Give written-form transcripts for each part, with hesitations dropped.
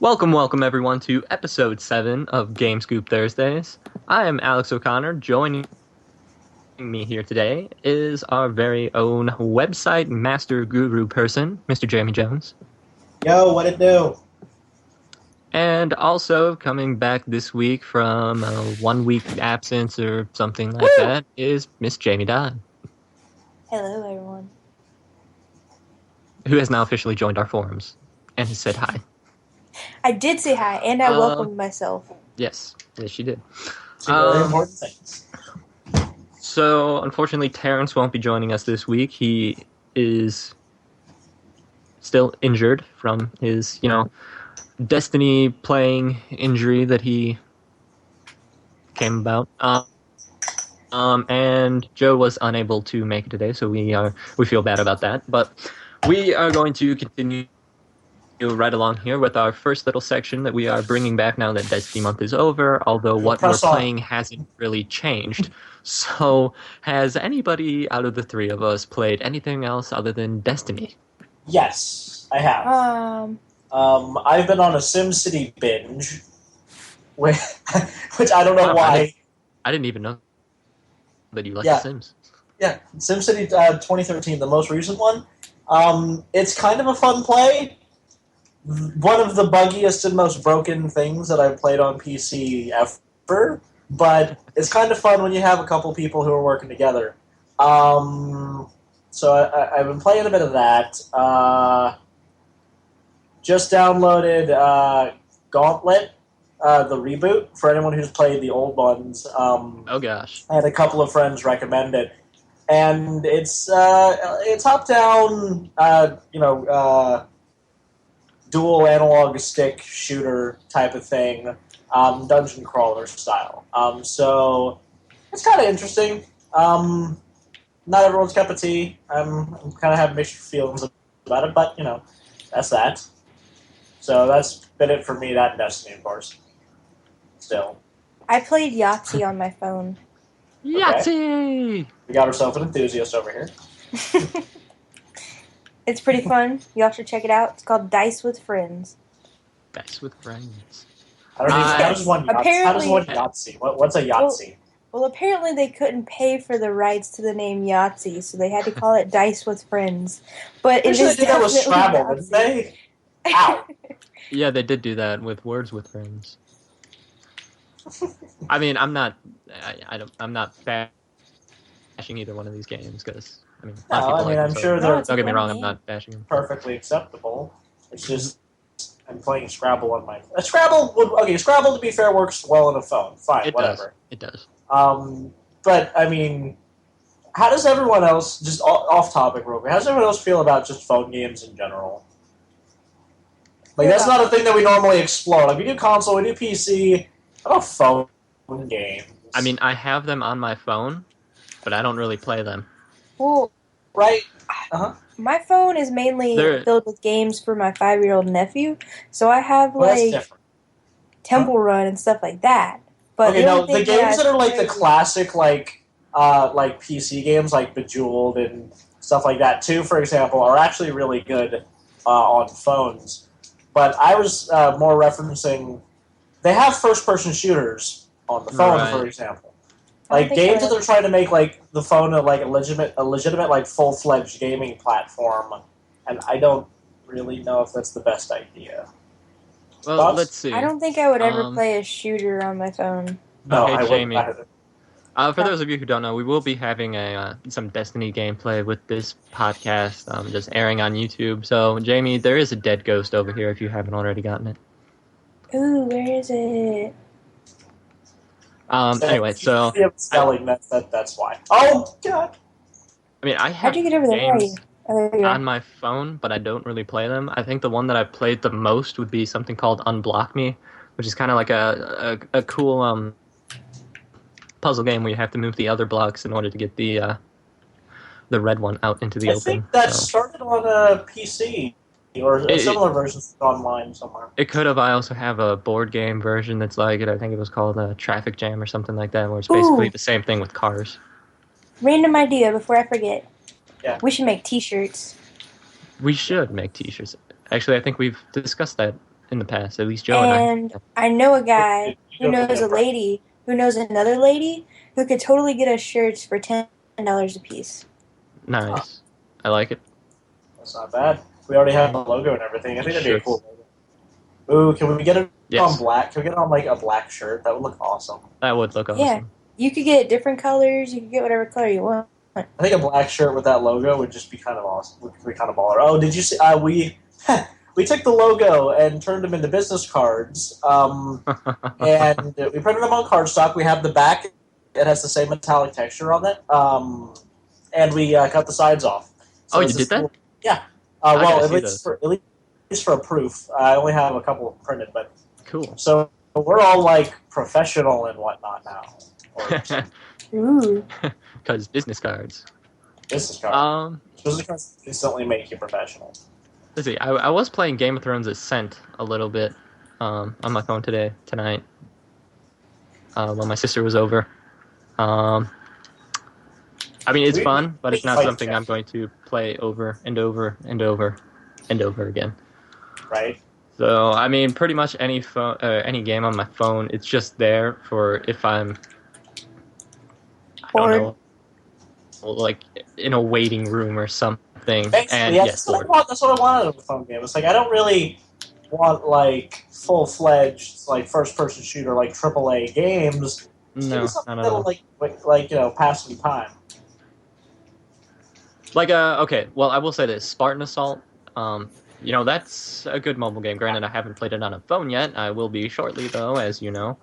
Welcome everyone to episode 7 of Game Scoop Thursdays. I am Alex O'Connor. Joining me here today is our very own website master guru person, Mr. Jamie Jones. Yo, what it do? And also coming back this week from a 1 week absence or something like that is Miss Jamie Dodd. Hello everyone. Who has now officially joined our forums and has said hi. I did say hi, and I welcomed myself. Yes, she did. Very important things. So, unfortunately, Terrence won't be joining us this week. He is still injured from his, Destiny playing injury that he came about. And Joe was unable to make it today, so we feel bad about that. But we are going to continue right along here with our first little section that we are bringing back now that Destiny month is over, although what we're playing hasn't really changed. So, has anybody out of the three of us played anything else other than Destiny? Yes, I have. I've been on a SimCity binge, which I don't know why. I didn't even know that you liked The Sims. Yeah, SimCity 2013, the most recent one. It's kind of a fun play. One of the buggiest and most broken things that I've played on PC ever, but it's kind of fun when you have a couple people who are working together. So I've been playing a bit of that. Just downloaded Gauntlet, the reboot, for anyone who's played the old ones. Oh gosh. I had a couple of friends recommend it. And it's top-down, dual analog stick shooter type of thing, dungeon crawler style. So it's kind of interesting. Not everyone's cup of tea. I'm kind of having mixed feelings about it, but that's that. So that's been it for me. That and Destiny, of course. Still, I played Yahtzee on my phone. Yahtzee! We got ourselves an enthusiast over here. It's pretty fun. You all should check it out. It's called Dice with Friends. Dice with Friends. I don't know. How does one Yahtzee? What's a Yahtzee? Well, apparently they couldn't pay for the rights to the name Yahtzee, so they had to call it Dice with Friends. But it is that was Scrabble, didn't they? Ow. Yeah, they did do that with Words with Friends. I mean, I'm not bashing either one of these games because I'm sure they're. Don't get me wrong, I'm not bashing them. Perfectly acceptable. It's just I'm playing Scrabble on my Scrabble. Scrabble, to be fair, works well on a phone. Fine, whatever. It does. But I mean, how does everyone else? Just off topic, real quick. How does everyone else feel about just phone games in general? Like that's not a thing that we normally explore. Like we do console, we do PC. How about phone games? I mean, I have them on my phone, but I don't really play them. Well, right. My phone is mainly filled with games for my 5-year-old nephew, so I have Temple Run and stuff like that. But the games that are like the classic like PC games like Bejeweled and stuff like that too, for example, are actually really good on phones. But I was more referencing they have first-person shooters on the phone, for example. Like games that they're trying to make like the phone a legitimate like full-fledged gaming platform, and I don't really know if that's the best idea. Well, Thoughts? Let's see. I don't think I would ever play a shooter on my phone. No, okay, I Jamie. wouldn't. For those of you who don't know, we will be having some Destiny gameplay with this podcast, just airing on YouTube. So, Jamie, there is a dead ghost over here if you haven't already gotten it. Ooh, where is it? Anyway, so spelling that's why. Oh God! I mean, I have How'd you get over there? games on my phone, but I don't really play them. I think the one that I've played the most would be something called Unblock Me, which is kind of like a cool puzzle game where you have to move the other blocks in order to get the red one out into the open. I think that started on a PC. Or a similar version online somewhere. It could have. I also have a board game version that's like it. I think it was called Traffic Jam or something like that, where it's basically the same thing with cars. Random idea before I forget. Yeah. We should make t-shirts. We should make t-shirts. Actually, I think we've discussed that in the past. At least Joe and I know a guy who knows a lady who knows another lady who could totally get us shirts for $10 a piece. Nice. I like it. That's not bad. We already have the logo and everything. I think that'd be a cool logo. Ooh, can we get it on black? Can we get it on like a black shirt? That would look awesome. That would look awesome. Yeah. You could get different colors. You could get whatever color you want. I think a black shirt with that logo would just be kind of awesome. Would be kind of baller. Oh, did you see? We took the logo and turned them into business cards, and we printed them on cardstock. We have the back; it has the same metallic texture on it, and we cut the sides off. So you did that? Yeah. Well, at least for a proof. I only have a couple printed, but cool. So we're all like professional and whatnot now. Ooh. Because business cards. Business cards. Business cards instantly make you professional. Let's see. I was playing Game of Thrones Ascent a little bit on my phone tonight, when my sister was over. I mean, it's fun, but it's not something I'm going to play over and over and over and over again. Right. So, I mean, pretty much any game on my phone, it's just there for if I'm, I don't know, like in a waiting room or something. And that's what I wanted of a phone game. It's like I don't really want like full-fledged like first-person shooter like AAA games. No, something that'll like pass some time. Like okay, well I will say this: Spartan Assault. That's a good mobile game. Granted, I haven't played it on a phone yet. I will be shortly, though, as you know.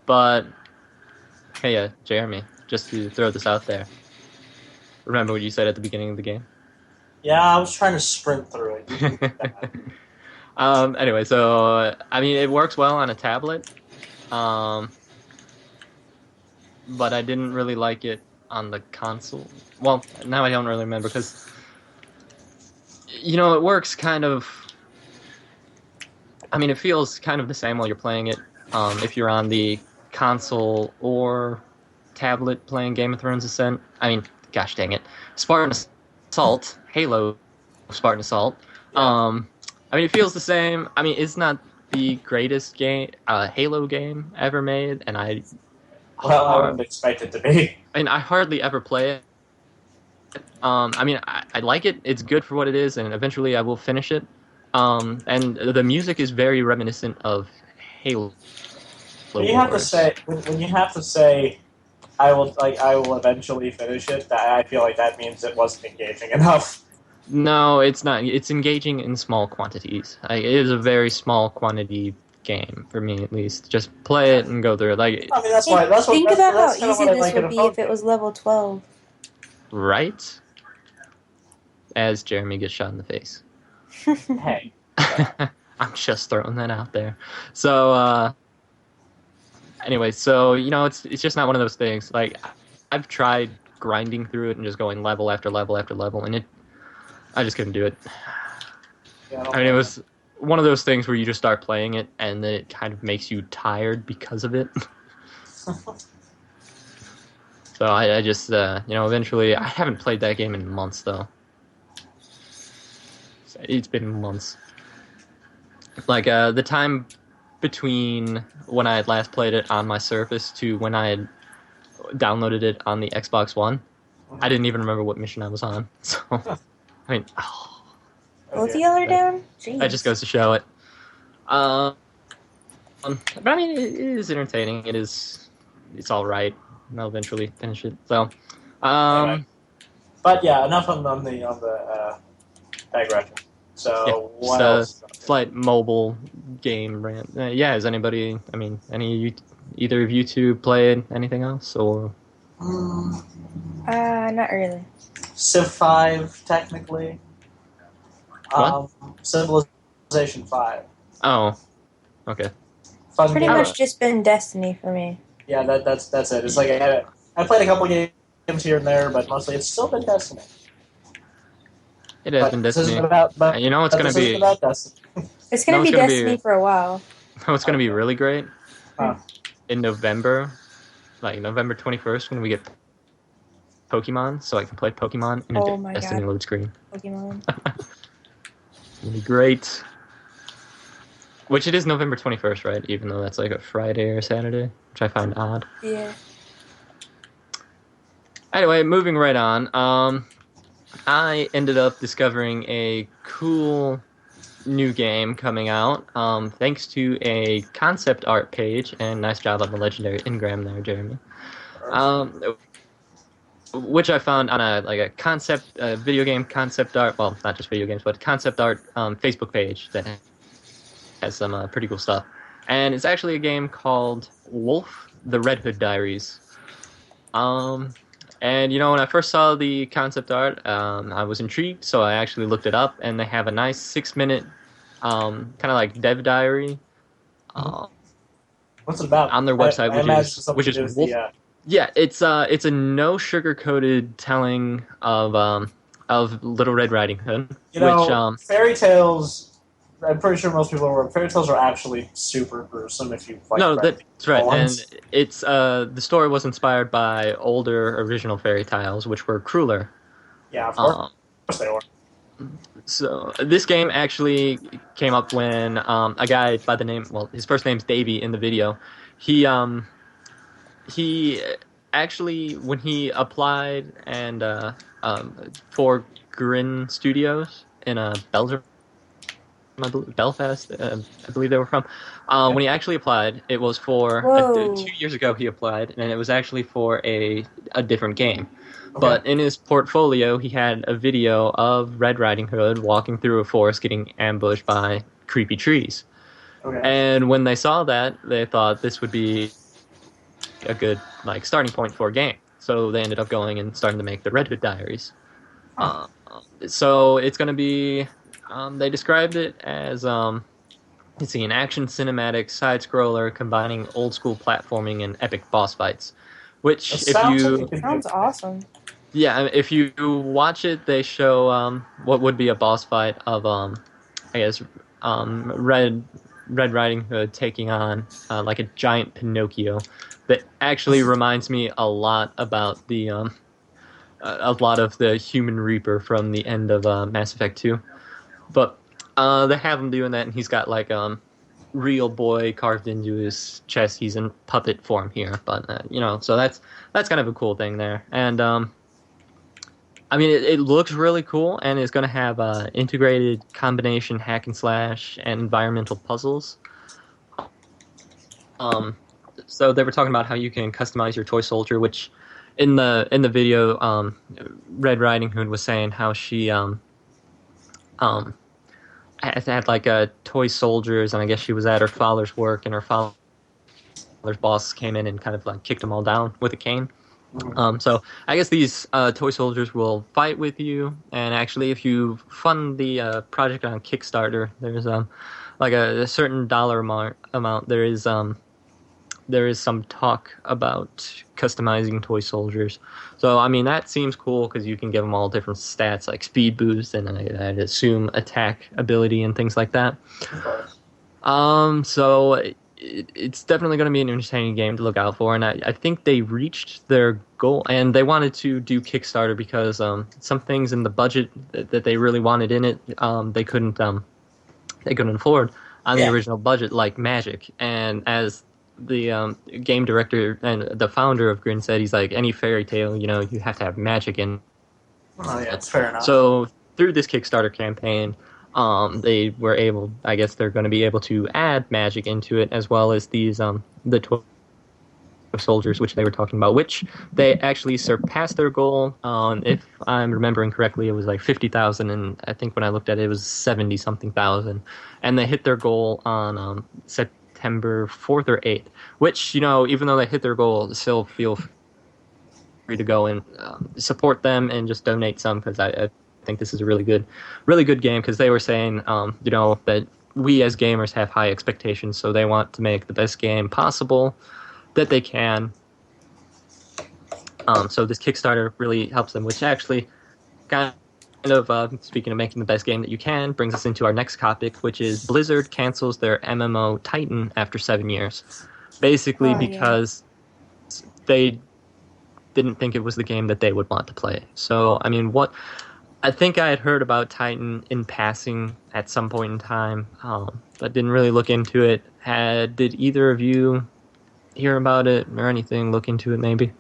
But hey, Jeremy, just to throw this out there. Remember what you said at the beginning of the game? Yeah, I was trying to sprint through it. Anyway, so I mean, it works well on a tablet. But I didn't really like it on the console. Well, now I don't really remember because it works kind of. I mean, it feels kind of the same while you're playing it. If you're on the console or tablet playing Game of Thrones Ascent. I mean, gosh dang it, Spartan Assault, Halo, Spartan Assault. I mean, it feels the same. I mean, it's not the greatest Halo game ever made, and I wouldn't expect it to be. I mean, I hardly ever play it. I mean, I like it. It's good for what it is, and eventually I will finish it. And the music is very reminiscent of Halo. When you have to say, I will eventually finish it. I feel like that means it wasn't engaging enough. No, it's not. It's engaging in small quantities. It is a very small quantity game for me, at least. Just play it and go through it. Like, I mean, think about how easy this would be if it was level 12. Right? As Jeremy gets shot in the face. Hey. I'm just throwing that out there. So, anyway, so, it's just not one of those things. Like, I've tried grinding through it and just going level after level after level, and I just couldn't do it. Yeah, I mean, it was one of those things where you just start playing it, and then it kind of makes you tired because of it. So I just, eventually, I haven't played that game in months, though. It's been months. Like, the time between when I had last played it on my Surface to when I had downloaded it on the Xbox One, I didn't even remember what mission I was on. So, I mean, both of y'all are down? Jeez. That just goes to show it. But I mean, it is entertaining. It's all right. And I'll eventually finish it. So, anyway. But yeah, enough on the digression. So what else? Slight mobile game rant. Has anybody? I mean, either of you two played anything else or? Not really. Civ 5, technically. What? Civilization 5. Oh, okay. Fun Pretty much just been Destiny for me. Yeah, that's it. It's like I played a couple games here and there, but mostly it's still been Destiny. It has been Destiny. It's going to be. It's going to be Destiny for a while. No, it's going to be really great. In November, like November 21st, when we get Pokemon, so I can play Pokemon in a Destiny load screen. Pokemon. It's going to be great. Which it is November 21st, right? Even though that's like a Friday or Saturday, which I find odd. Yeah. Anyway, moving right on. I ended up discovering a cool new game coming out, thanks to a concept art page, and nice job on the legendary Ingram there, Jeremy. Which I found on a concept video game concept art. Well, not just video games, but concept art Facebook page that has some pretty cool stuff. And it's actually a game called Woolfe, the Red Hood Diaries. And when I first saw the concept art, I was intrigued, so I actually looked it up, and they have a nice 6-minute kind of like dev diary. What's it about? On their website, which is Woolfe. Yeah, it's a no sugar-coated telling of Little Red Riding Hood. Fairy tales. I'm pretty sure most people are aware. Fairy tales are actually super gruesome if you like. No, that's right, and it's the story was inspired by older original fairy tales, which were crueler. Yeah, of course they were. So this game actually came up when a guy by the name, his first name's Davey in the video. He actually, when he applied and for Grin Studios in Belgium, Belfast, I believe they were from. When he actually applied, it was for 2 years ago. He applied, and it was actually for a different game. Okay. But in his portfolio, he had a video of Red Riding Hood walking through a forest, getting ambushed by creepy trees. Okay. And when they saw that, they thought this would be a good starting point for a game. So they ended up going and starting to make the Red Hood Diaries. So it's going to be. They described it as an action cinematic side scroller combining old school platforming and epic boss fights. Which, sounds awesome. Yeah, if you watch it, they show what would be a boss fight of Red Riding Hood taking on like a giant Pinocchio that actually reminds me a lot about the a lot of the Human Reaper from the end of Mass Effect 2. But they have him doing that, and he's got like real boy carved into his chest. He's in puppet form here, but so that's kind of a cool thing there. And I mean, it looks really cool, and it's going to have integrated combination hack and slash and environmental puzzles. So they were talking about how you can customize your toy soldier, which in the video, Red Riding Hood was saying how she had like toy soldiers, and I guess she was at her father's work, and her father's boss came in and kind of like kicked them all down with a cane. So I guess these toy soldiers will fight with you, and actually if you fund the project on Kickstarter, there's like a certain dollar amount. There is some talk about customizing toy soldiers. So, I mean, that seems cool because you can give them all different stats like speed boost and I'd assume attack ability and things like that. So it's definitely going to be an entertaining game to look out for. And I think they reached their goal, and they wanted to do Kickstarter because some things in the budget that they really wanted in it, they couldn't afford on the original budget, like magic. And as the game director and the founder of Grin said, he's like, any fairy tale, you have to have magic in. Oh yeah, it's fair enough. So through this Kickstarter campaign, they were able, I guess they're going to be able to add magic into it, as well as these the toy soldiers, which they were talking about, which they actually surpassed their goal. If I'm remembering correctly, it was like 50,000, and I think when I looked at it, it was 70-something thousand, and they hit their goal on September 4th or 8th, which, even though they hit their goal, still feel free to go and support them and just donate some, because I think this is a really good game, because they were saying, that we as gamers have high expectations, so they want to make the best game possible that they can. So this Kickstarter really helps them, which actually kind of, speaking of making the best game that you can, brings us into our next topic, which is Blizzard cancels their MMO Titan after 7 years. Basically because they didn't think it was the game that they would want to play. So, I mean, what I think I had heard about Titan in passing at some point in time, but didn't really look into it. Did either of you hear about it or anything? Look into it, maybe?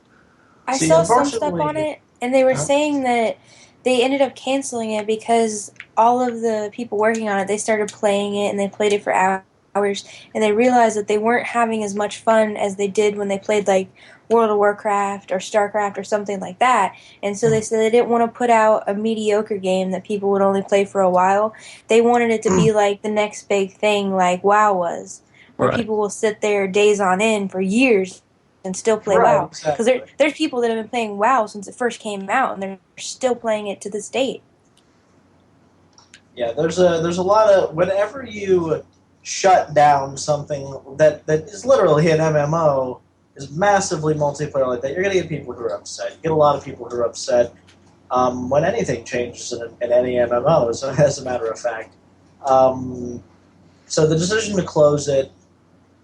I saw some stuff on it, and they were saying that they ended up canceling it because all of the people working on it, they started playing it, and they played it for hours, and they realized that they weren't having as much fun as they did when they played, like, World of Warcraft or StarCraft or something like that. And so they said they didn't want to put out a mediocre game that people would only play for a while. They wanted it to be like the next big thing, like WoW was, where people will sit there days on end for years and still play WoW. Because there's people that have been playing WoW since it first came out, and they're still playing it to this date. Yeah, there's a lot of, whenever you shut down something that is literally an MMO, is massively multiplayer like that, you're going to get people who are upset. You get a lot of people who are upset when anything changes in any MMO, as a matter of fact. So the decision to close it,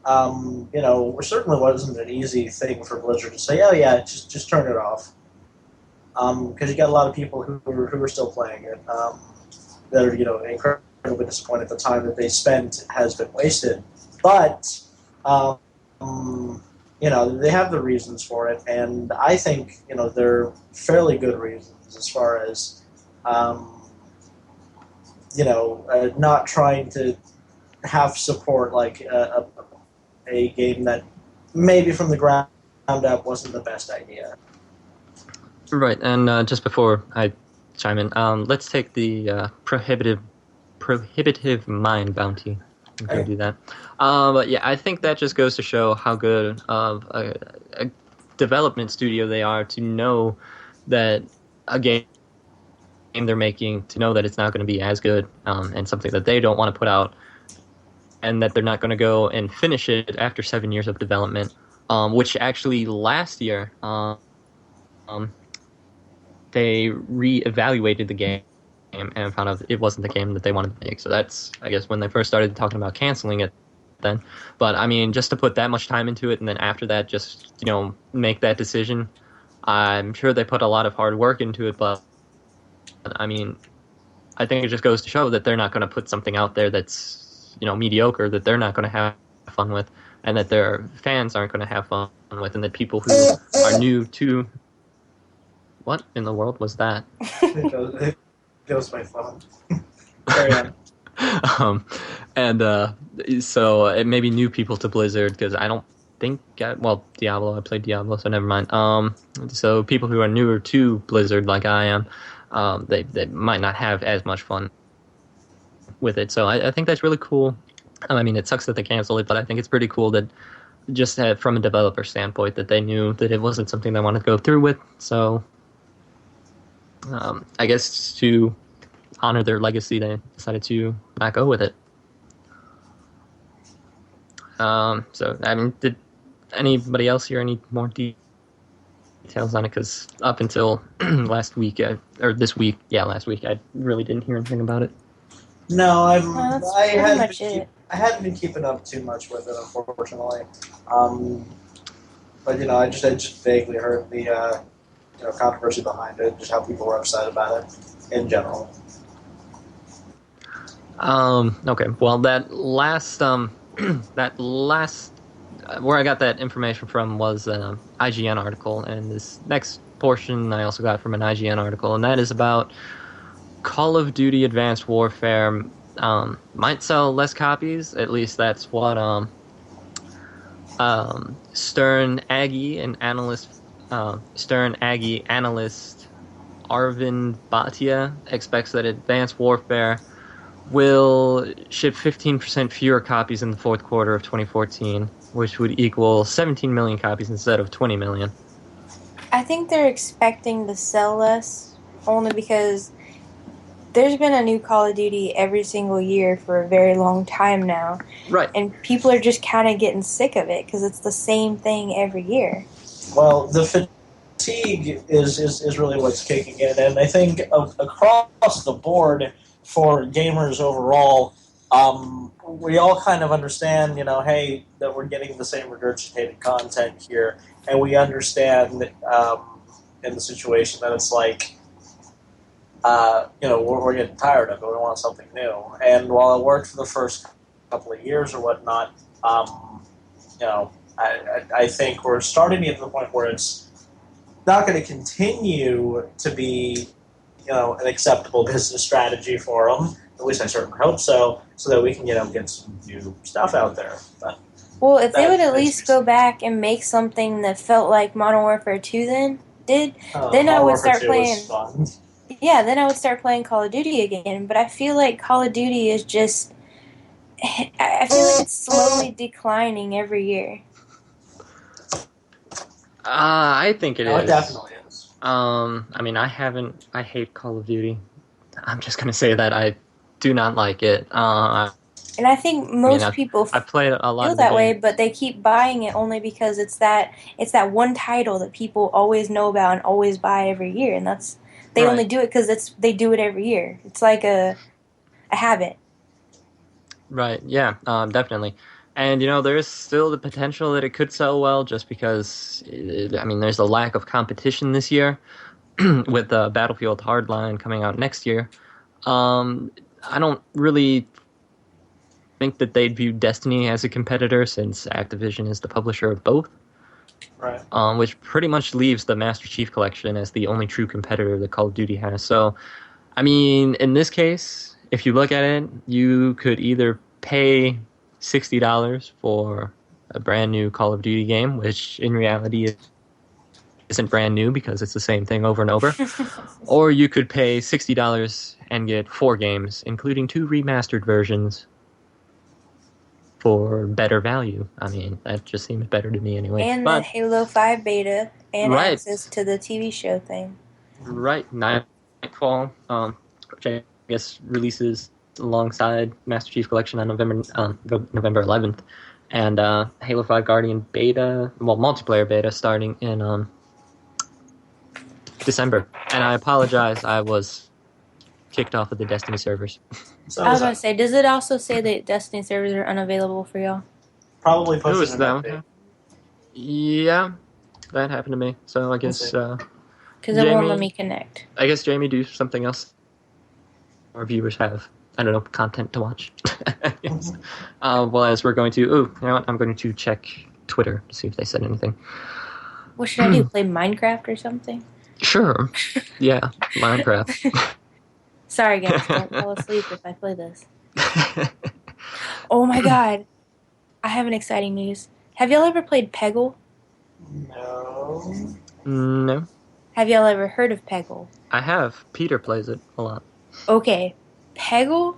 certainly wasn't an easy thing for Blizzard to say, oh yeah, just turn it off. Because you got a lot of people who are still playing it that are, incredibly disappointed the time that they spent has been wasted. But, they have the reasons for it, and I think, they're fairly good reasons as far as, not trying to have support like a game that maybe from the ground up wasn't the best idea. Right, and just before I chime in, let's take the prohibitive mine bounty. Go do that. But yeah, I think that just goes to show how good of a development studio they are to know that a game they're making, to know that it's not going to be as good, and something that they don't want to put out, and that they're not going to go and finish it after 7 years of development, which actually last year they re-evaluated the game and found out it wasn't the game that they wanted to make. So that's, I guess, when they first started talking about canceling it then. But, I mean, just to put that much time into it and then after that just, make that decision, I'm sure they put a lot of hard work into it, but, I mean, I think it just goes to show that they're not going to put something out there that's, mediocre, that they're not going to have fun with, and that their fans aren't going to have fun with, and that people who are new to... What in the world was that? It goes my phone. Carry on. So it may be new people to Blizzard, because I don't think... Diablo, I played Diablo, so never mind. So people who are newer to Blizzard, like I am, they might not have as much fun with it. So I think that's really cool. I mean, it sucks that they canceled it, but I think it's pretty cool that just from a developer standpoint that they knew that it wasn't something they wanted to go through with. So I guess to honor their legacy, they decided to not go with it. So, I mean, did anybody else hear any more details on it? Because up until last week, I really didn't hear anything about it. No, I hadn't been keeping up too much with it, unfortunately. But I just vaguely heard the controversy behind it, just how people were upset about it in general. Okay. Well, that last where I got that information from was an IGN article, and this next portion I also got from an IGN article, and that is about Call of Duty Advanced Warfare might sell less copies. At least that's what Stern Aggie analyst Arvind Bhatia expects that Advanced Warfare will ship 15% fewer copies in the fourth quarter of 2014, which would equal 17 million copies instead of 20 million. I think they're expecting to sell less only because there's been a new Call of Duty every single year for a very long time now. Right. And people are just kind of getting sick of it because it's the same thing every year. Well, the fatigue is really what's kicking in. And I think across the board for gamers overall, we all kind of understand, hey, that we're getting the same regurgitated content here. And we understand in the situation that it's like, we're getting tired of it. We want something new. And while it worked for the first couple of years or whatnot, I think we're starting to get to the point where it's not going to continue to be, an acceptable business strategy for them. At least I certainly hope so, so that we can, get some new stuff out there. But well, if they would at least go back and make something that felt like Modern Warfare 2 then I would start playing. Yeah, then I would start playing Call of Duty again. But I feel like Call of Duty is just, I feel like it's slowly declining every year. I think it is. It definitely is. I hate Call of Duty. I'm just going to say that I do not like it. And I think most people I played a lot feel that way, but they keep buying it only because it's that one title that people always know about and always buy every year, and they only do it because they do it every year. It's like a habit. Right. Yeah. Definitely. And there is still the potential that it could sell well, just because there's a lack of competition this year with Battlefield Hardline coming out next year. I don't really think that they'd view Destiny as a competitor, since Activision is the publisher of both. Right. Which pretty much leaves the Master Chief Collection as the only true competitor that Call of Duty has. So, in this case, if you look at it, you could either pay $60 for a brand new Call of Duty game, which in reality isn't brand new because it's the same thing over and over, or you could pay $60 and get 4 games, including 2 remastered versions, for better value. That just seems better to me anyway. And the Halo 5 beta and access to the TV show thing. Right. Nightfall, which I guess releases alongside Master Chief Collection on November 11th. And Halo 5 Guardian beta, multiplayer beta, starting in December. And I apologize, I was kicked off of the Destiny servers. I was going to say, does it also say that Destiny servers are unavailable for y'all? Probably pushing an update. Yeah, that happened to me. So I guess... Because it won't let me connect. I guess, Jamie, do something else. Our viewers have, content to watch. Yes. Well, as we're going to... you know what? I'm going to check Twitter to see if they said anything. What should I do? Play Minecraft or something? Sure. Yeah, Minecraft. Sorry, guys. Don't fall asleep if I play this. Oh, my God. I have an exciting news. Have y'all ever played Peggle? No. Have y'all ever heard of Peggle? I have. Peter plays it a lot. Okay. Peggle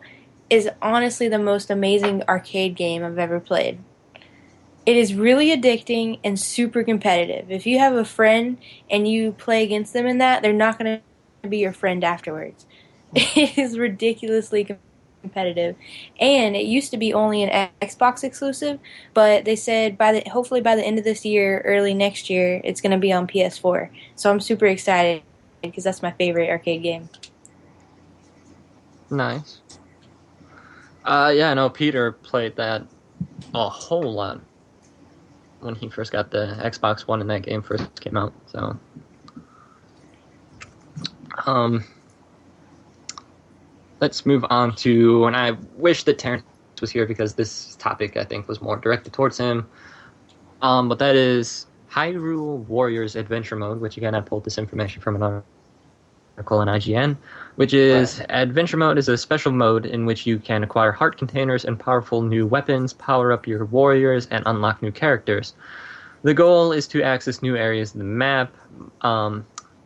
is honestly the most amazing arcade game I've ever played. It is really addicting and super competitive. If you have a friend and you play against them in that, they're not going to be your friend afterwards. It is ridiculously competitive. And it used to be only an Xbox exclusive, but they said hopefully by the end of this year, early next year, it's going to be on PS4. So I'm super excited because that's my favorite arcade game. Nice. Yeah, no, Peter played that a whole lot when he first got the Xbox One and that game first came out. So, let's move on to, and I wish that Terrence was here because this topic, I think, was more directed towards him. But that is Hyrule Warriors Adventure Mode, which again, I pulled this information from an article on IGN, which is Adventure Mode is a special mode in which you can acquire heart containers and powerful new weapons, power up your warriors, and unlock new characters. The goal is to access new areas of the map,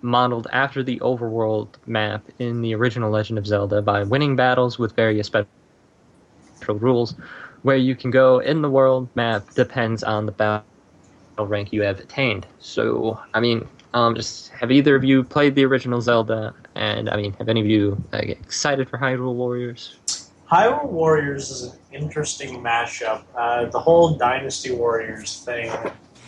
modeled after the overworld map in the original Legend of Zelda by winning battles with various special rules. Where you can go in the world map depends on the battle rank you have attained. So, just have either of you played the original Zelda? And, have any of you excited for Hyrule Warriors? Hyrule Warriors is an interesting mashup. The whole Dynasty Warriors thing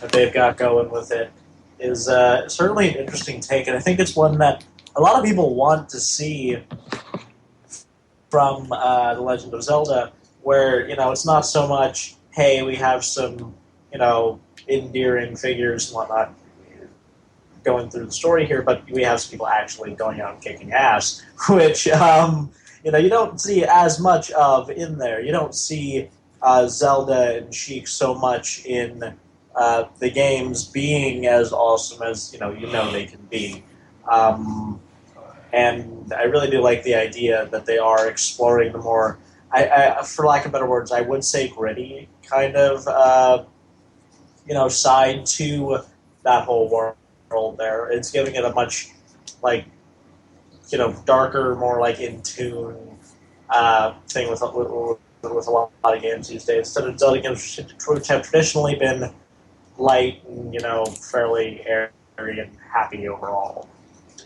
that they've got going with it is certainly an interesting take, and I think it's one that a lot of people want to see from The Legend of Zelda, where, it's not so much, hey, we have some, endearing figures and whatnot. going through the story here, but we have some people actually going out and kicking ass, which you don't see as much of in there. You don't see Zelda and Sheik so much in the games being as awesome as they can be. And I really do like the idea that they are exploring the more, for lack of better words, I would say gritty kind of side to that whole world there. It's giving it a much darker, more in tune thing with a lot of games these days. Instead of Zelda games, which have traditionally been light and fairly airy and happy overall,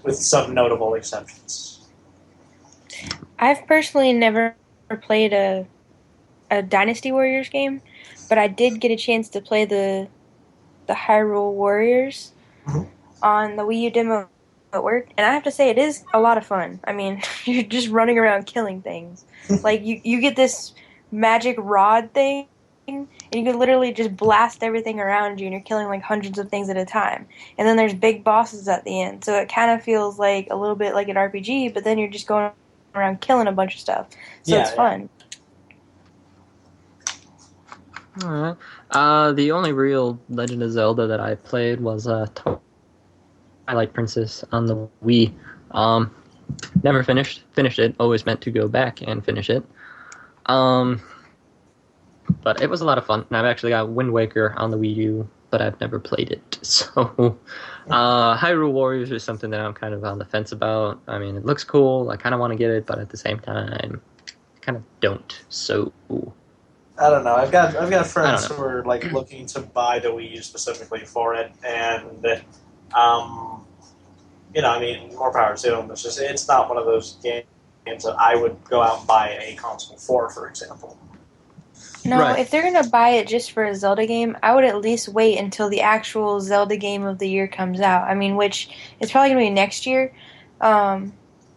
with some notable exceptions. I've personally never played a Dynasty Warriors game, but I did get a chance to play the Hyrule Warriors on the Wii U demo at work, and I have to say it is a lot of fun. I mean, you're just running around killing things. You get this magic rod thing, and you can literally just blast everything around you, and you're killing hundreds of things at a time. And then there's big bosses at the end, so it kind of feels like a little bit like an RPG, but then you're just going around killing a bunch of stuff. So it's fun. Alright. The only real Legend of Zelda that I played was Twilight Princess on the Wii. Never finished it. Always meant to go back and finish it. But it was a lot of fun. And I've actually got Wind Waker on the Wii U, but I've never played it. So Hyrule Warriors is something that I'm kind of on the fence about. I mean, it looks cool. I kind of want to get it, but at the same time, I kind of don't. So I don't know. I've got friends who are looking to buy the Wii U specifically for it, and more power to them. It's not one of those games that I would go out and buy a console for example. No, right. If they're going to buy it just for a Zelda game, I would at least wait until the actual Zelda game of the year comes out. I mean, which is probably going to be next year.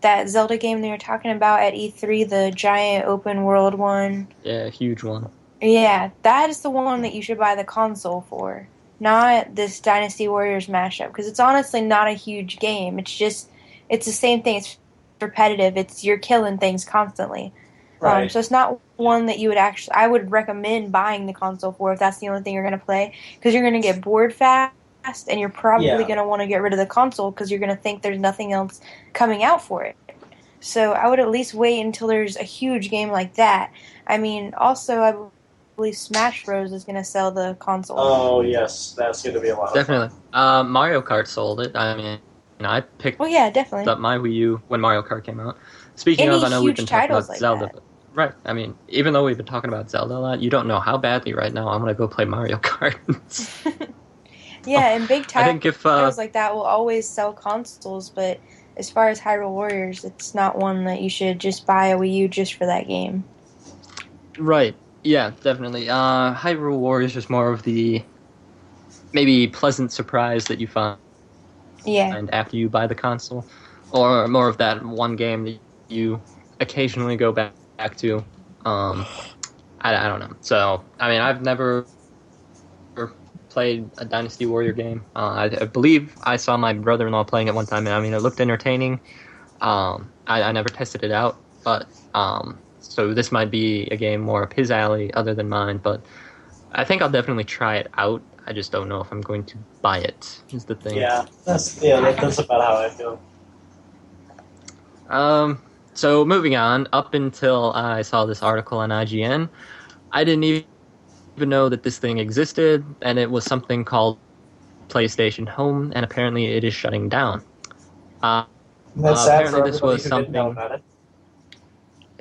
That Zelda game they were talking about at E3, the giant open world one. Yeah, huge one. Yeah, that is the one that you should buy the console for, not this Dynasty Warriors mashup, because it's honestly not a huge game. It's the same thing. It's repetitive. You're killing things constantly. Right. So it's not one that you would I would recommend buying the console for if that's the only thing you're going to play, because you're going to get bored fast, and you're probably going to want to get rid of the console because you're going to think there's nothing else coming out for it. So I would at least wait until there's a huge game like that. I mean, also, I believe Smash Bros. Is going to sell the console. Oh, yes. That's going to be a lot of fun. Definitely. Mario Kart sold it. I mean, I picked definitely up my Wii U when Mario Kart came out. Speaking of, I know we've been talking about Zelda. But, right. I mean, even though we've been talking about Zelda a lot, you don't know how badly right now I'm going to go play Mario Kart. Yeah, and big titles like that will always sell consoles, but as far as Hyrule Warriors, it's not one that you should just buy a Wii U just for that game. Right. Yeah, definitely. Hyrule Warriors is more of the maybe pleasant surprise that you find after you buy the console, or more of that one game that you occasionally go back to. I don't know. So, I mean, I've never played a Dynasty Warrior game. I believe I saw my brother-in-law playing it one time, and I mean, it looked entertaining. I never tested it out, but so this might be a game more up his alley other than mine, but I think I'll definitely try it out. I just don't know if I'm going to buy it, is the thing. Yeah, that's about how I feel. So moving on, up until I saw this article on IGN, I didn't even know that this thing existed, and it was something called PlayStation Home, and apparently it is shutting down. That's sad apparently for this was who something. didn't know about it.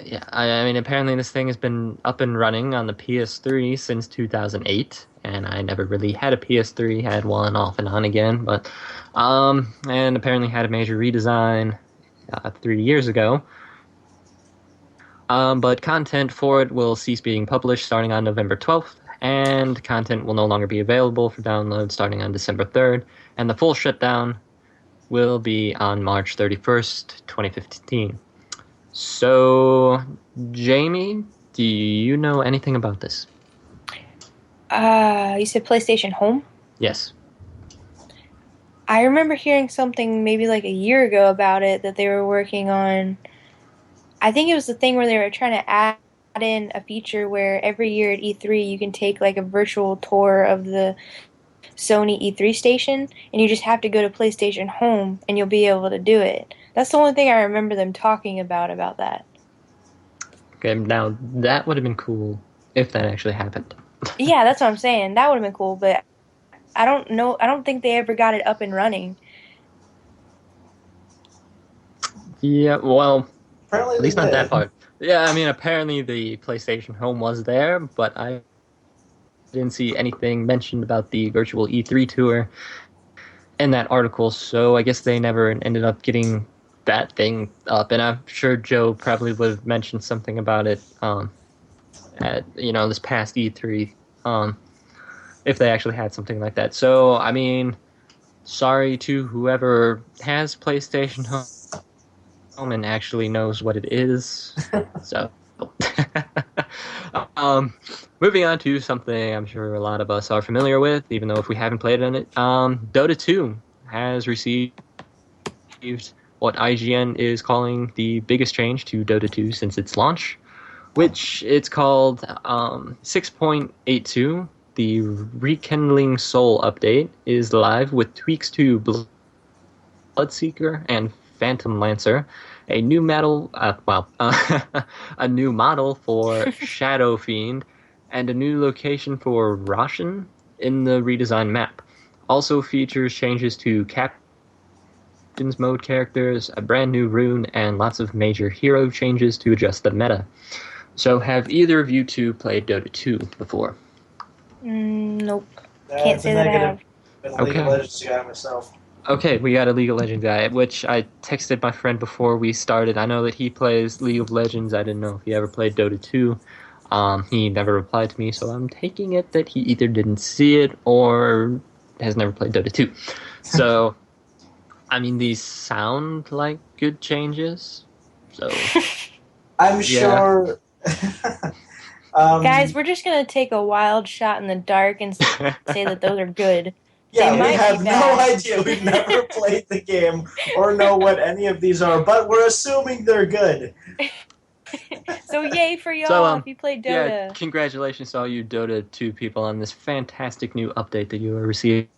Yeah, I mean, apparently this thing has been up and running on the PS3 since 2008, and I never really had a PS3, had one off and on again, but and apparently had a major redesign 3 years ago. But content for it will cease being published starting on November 12th, and content will no longer be available for download starting on December 3rd, and the full shutdown will be on March 31st, 2015. So, Jamie, do you know anything about this? You said PlayStation Home? Yes. I remember hearing something maybe like a year ago about it, that they were working on. I think it was the thing where they were trying to add in a feature where every year at E3 you can take like a virtual tour of the Sony E3 station, and you just have to go to PlayStation Home and you'll be able to do it. That's the only thing I remember them talking about that. Okay, now that would have been cool if that actually happened. Yeah, that's what I'm saying. That would have been cool, but I don't know. I don't think they ever got it up and running. Yeah, well, Apparently at least they not that did. part. Yeah, I mean, apparently the PlayStation Home was there, but I didn't see anything mentioned about the virtual E3 tour in that article, so I guess they never ended up getting that thing up. And I'm sure Joe probably would have mentioned something about it at this past E3, if they actually had something like that. So I mean, sorry to whoever has PlayStation Home and actually knows what it is. So. Moving on to something I'm sure a lot of us are familiar with, even though if we haven't played on it, Dota 2 has received what IGN is calling the biggest change to Dota 2 since its launch, which it's called 6.82. The Rekindling Soul update is live with tweaks to Bloodseeker and Phantom Lancer, a new model, a new model for Shadow Fiend, and a new location for Roshan in the redesigned map. Also features changes to Captain's Mode characters, a brand new rune, and lots of major hero changes to adjust the meta. So have either of you two played Dota 2 before? Nope. Can't say that I have. Been a League of Legends guy myself. Okay, we got a League of Legends guy, which I texted my friend before we started. I know that he plays League of Legends. I didn't know if he ever played Dota 2. He never replied to me, so I'm taking it that he either didn't see it or has never played Dota 2. So, I mean, these sound like good changes. So, I'm sure. Guys, we're just going to take a wild shot in the dark and say that those are good. Yeah, we have no idea. We've never played the game or know what any of these are, but we're assuming they're good. So yay for y'all if you played Dota. Yeah, congratulations to all you Dota 2 people on this fantastic new update that you are receiving.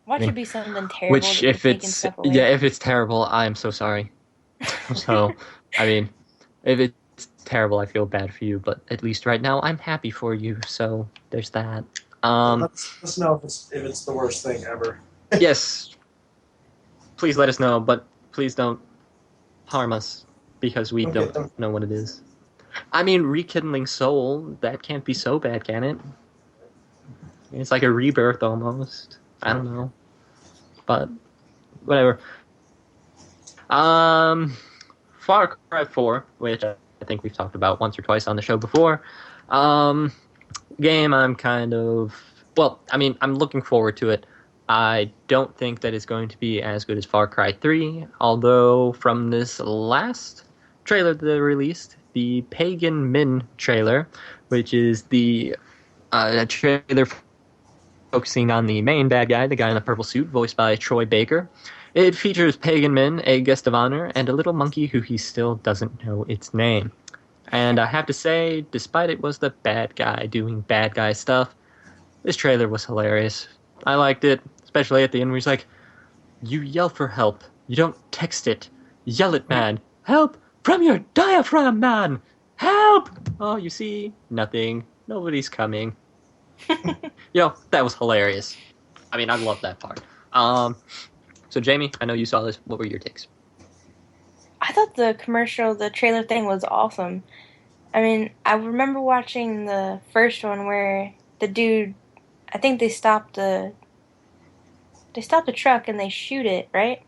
Watch it be something terrible. Which, if it's terrible, I am so sorry. So, I mean, if it's terrible, I feel bad for you, but at least right now, I'm happy for you, so there's that. Let's know if it's the worst thing ever. Yes. Please let us know, but please don't harm us, because we don't know what it is. I mean, Rekindling Soul, that can't be so bad, can it? It's like a rebirth almost. I don't know. But, whatever. Far Cry 4, which I think we've talked about once or twice on the show before. Game I'm kind of... Well, I mean, I'm looking forward to it. I don't think that it's going to be as good as Far Cry 3, although from this last trailer that they released, the Pagan Min trailer, which is the trailer focusing on the main bad guy, the guy in the purple suit, voiced by Troy Baker. It features Pagan Min, a guest of honor, and a little monkey who he still doesn't know its name. And I have to say, despite it was the bad guy doing bad guy stuff, this trailer was hilarious. I liked it, especially at the end where he's like, "You yell for help. You don't text it. Yell it, man. Help from your diaphragm, man. Help!" Oh, you see? Nothing. Nobody's coming. That was hilarious. I mean, I love that part. So, Jamie, I know you saw this. What were your takes? I thought the trailer thing was awesome. I mean, I remember watching the first one where the dude, I think they stop the truck and they shoot it, right?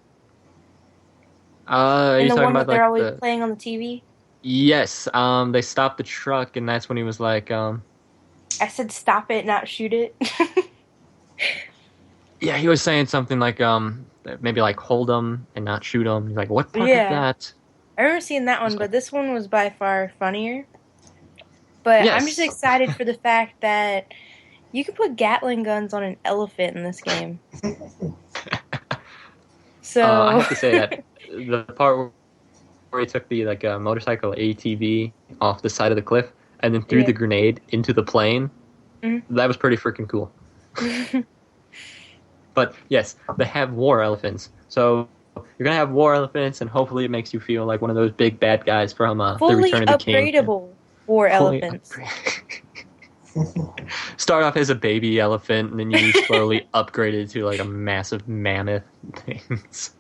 And the one that they're always playing on the TV? Yes, they stopped the truck, and that's when he was like, I said stop it, not shoot it. Yeah, he was saying something like, maybe like hold him and not shoot him. He's like, what part of that? I remember seeing that one, but this one was by far funnier. But yes. I'm just excited for the fact that you can put Gatling guns on an elephant in this game. So I have to say that the part where he took the motorcycle ATV off the side of the cliff and then threw the grenade into the plane, that was pretty freaking cool. But yes, they have war elephants. So you're going to have war elephants, and hopefully it makes you feel like one of those big bad guys from The Return of the King. Fully upgradable war elephants. Start off as a baby elephant, and then you slowly upgrade it to like a massive mammoth thing. So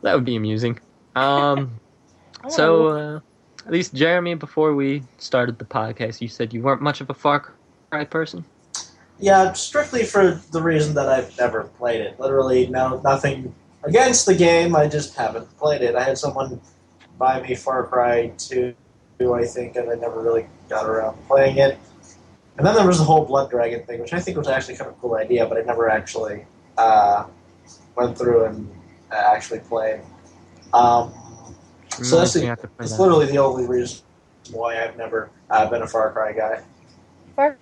that would be amusing. At least, Jeremy, before we started the podcast, you said you weren't much of a Far Cry person? Yeah, strictly for the reason that I've never played it. Literally, nothing against the game, I just haven't played it. I had someone buy me Far Cry 2, I think, and I never really got around to playing it. And then there was the whole Blood Dragon thing, which I think was actually kind of a cool idea, but I never actually went through and actually played. So that's it's literally the only reason why I've never been a Far Cry guy. Far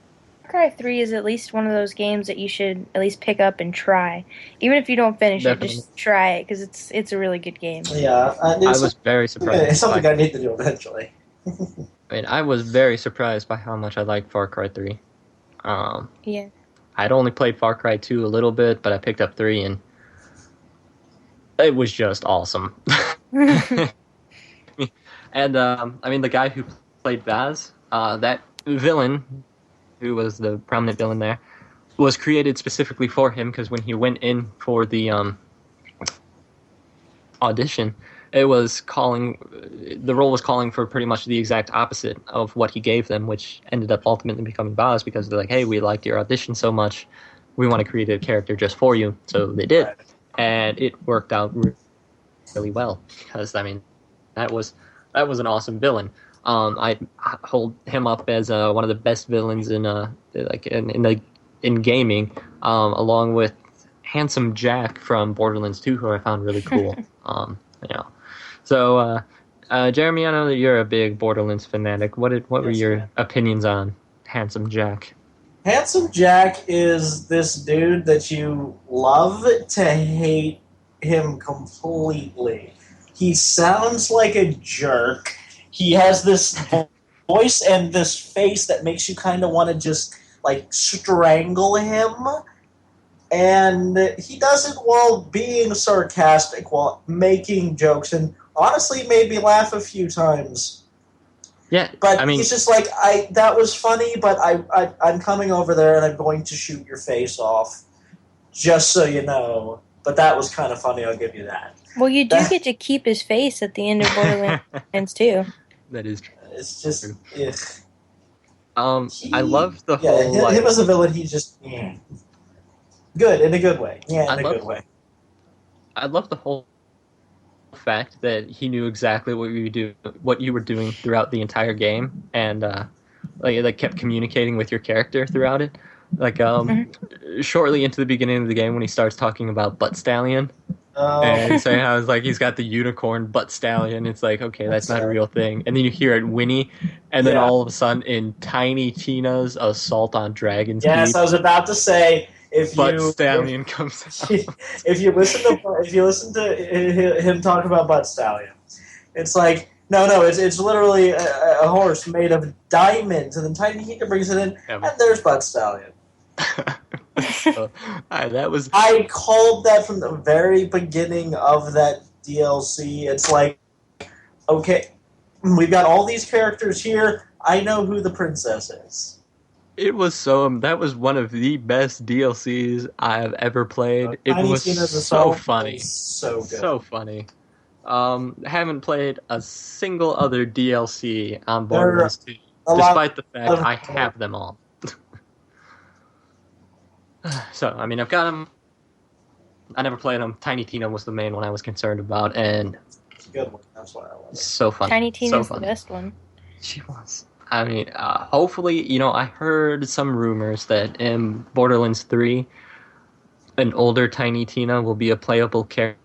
Cry 3 is at least one of those games that you should at least pick up and try. Even if you don't finish it, just try it, because it's a really good game. Yeah. I was very surprised. It's something I need to do eventually. I was very surprised by how much I liked Far Cry 3. Yeah. I'd only played Far Cry 2 a little bit, but I picked up 3, and it was just awesome. And, the guy who played Vaz, that villain, who was the prominent villain there, was created specifically for him, because when he went in for the audition, the role was calling for pretty much the exact opposite of what he gave them, which ended up ultimately becoming Vaz, because they're like, hey, we liked your audition so much, we want to create a character just for you. So they did, and it worked out really well, because, that was an awesome villain. I hold him up as one of the best villains in gaming, along with Handsome Jack from Borderlands 2, who I found really cool. So, Jeremy, I know that you're a big Borderlands fanatic. What were your opinions on Handsome Jack? Handsome Jack is this dude that you love to hate him completely. He sounds like a jerk. He has this voice and this face that makes you kind of want to just, strangle him. And he does it while being sarcastic, while making jokes, and honestly made me laugh a few times. Yeah, but he's just like, that was funny, but I'm coming over there and I'm going to shoot your face off, just so you know. But that was kind of funny, I'll give you that. Well, you do get to keep his face at the end of Borderlands 2. That is true. It's just, I love the whole... him as a villain, he's just... good, in a good way. Yeah, in a good way. I love the whole fact that he knew exactly what you were doing throughout the entire game, and kept communicating with your character throughout it. Shortly into the beginning of the game, when he starts talking about Butt Stallion, and saying how he's got the unicorn Butt Stallion, it's like, okay, that's not a real thing. And then you hear it whinny, and then all of a sudden, in Tiny Tina's Assault on Dragon's Keep, I was about to say, Stallion comes out. If you listen to him talk about Butt Stallion, it's like, no, it's literally a horse made of diamonds, and then Tiny Tina brings it in, and there's Butt Stallion. I called that from the very beginning of that DLC. It's like, okay, we've got all these characters here. I know who the princess is. It was that was one of the best DLCs I have ever played. It was so funny. So good. So funny. Haven't played a single other DLC on Borderlands 2, despite the fact I have them all. So, I've got them. I never played them. Tiny Tina was the main one I was concerned about, and it's a good one. That's why I love it. So funny. Tiny Tina's the best one. She was. Hopefully, I heard some rumors that in Borderlands 3, an older Tiny Tina will be a playable character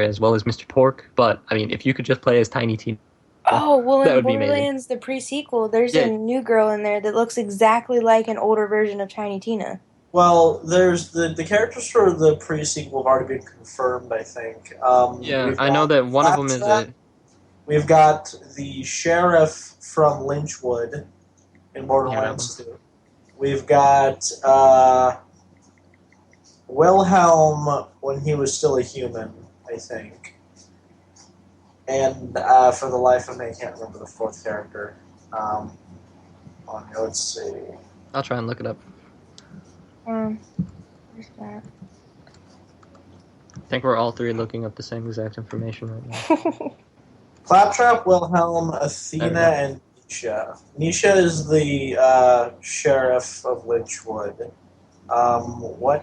as well as Mr. Pork. But, if you could just play as Tiny Tina, oh, well, in Borderlands, the pre-sequel, there's a new girl in there that looks exactly like an older version of Tiny Tina. Well, there's the characters for the pre-sequel have already been confirmed, I think. Yeah, I know that one of them is a... We've got the sheriff from Lynchwood in Borderlands 2. We've got Wilhelm when he was still a human, I think. And for the life of me, I can't remember the fourth character. On here, let's see. I'll try and look it up. Where's that? I think we're all three looking up the same exact information right now. Claptrap, Wilhelm, Athena, and Nisha. Nisha is the sheriff of Lynchwood. Who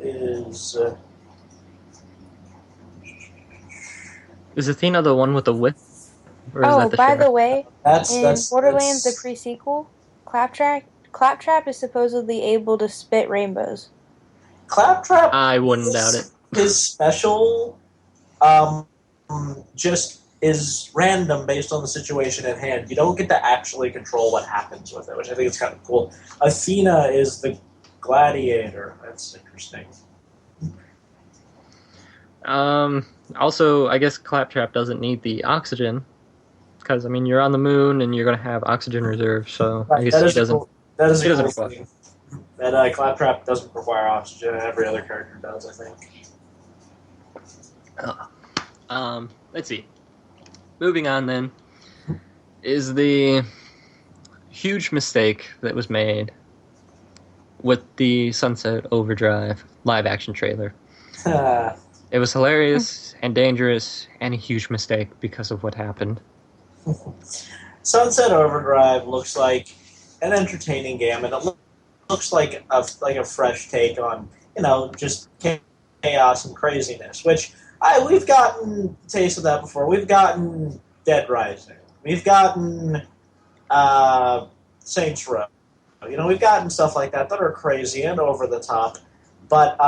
is... Is Athena the one with the whip? Or is that the by sheriff? The way, in Borderlands, the pre-sequel, Claptrap is supposedly able to spit rainbows. Claptrap... I wouldn't doubt it. His special just is random based on the situation at hand. You don't get to actually control what happens with it, which I think is kind of cool. Athena is the gladiator. That's interesting. Also, I guess Claptrap doesn't need the oxygen, because, I mean, you're on the moon and you're going to have oxygen reserve, so I guess he doesn't... That is a cool thing. That Claptrap doesn't require oxygen, and every other character does, I think. Let's see. Moving on, then, is the huge mistake that was made with the Sunset Overdrive live-action trailer. It was hilarious and dangerous and a huge mistake because of what happened. Sunset Overdrive looks like an entertaining game, and it looks like a fresh take on, just chaos and craziness, which we've gotten a taste of that before. We've gotten Dead Rising. We've gotten Saints Row. We've gotten stuff like that are crazy and over the top, but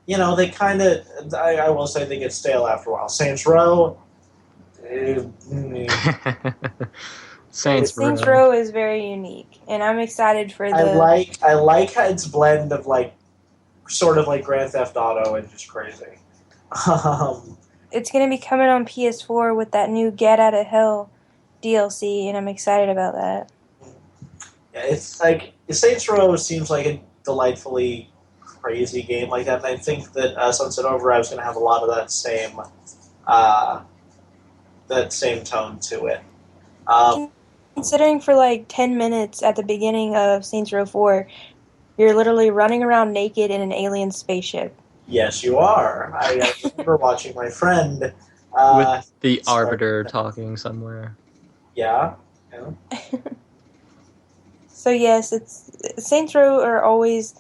they kind of, I will say, they get stale after a while. Saints Row. Saints Row is very unique, and I'm excited for the... I like how it's blend of, sort of like Grand Theft Auto and just crazy. It's going to be coming on PS4 with that new Get Out of Hell DLC, and I'm excited about that. Yeah, it's like, Saints Row seems like a delightfully crazy game like that, and I think that Sunset Overdrive is going to have a lot of that same tone to it. Considering for 10 minutes at the beginning of Saints Row 4, you're literally running around naked in an alien spaceship. Yes, you are. I remember watching my friend... with the Arbiter talking somewhere. Yeah. So yes, Saints Row are always...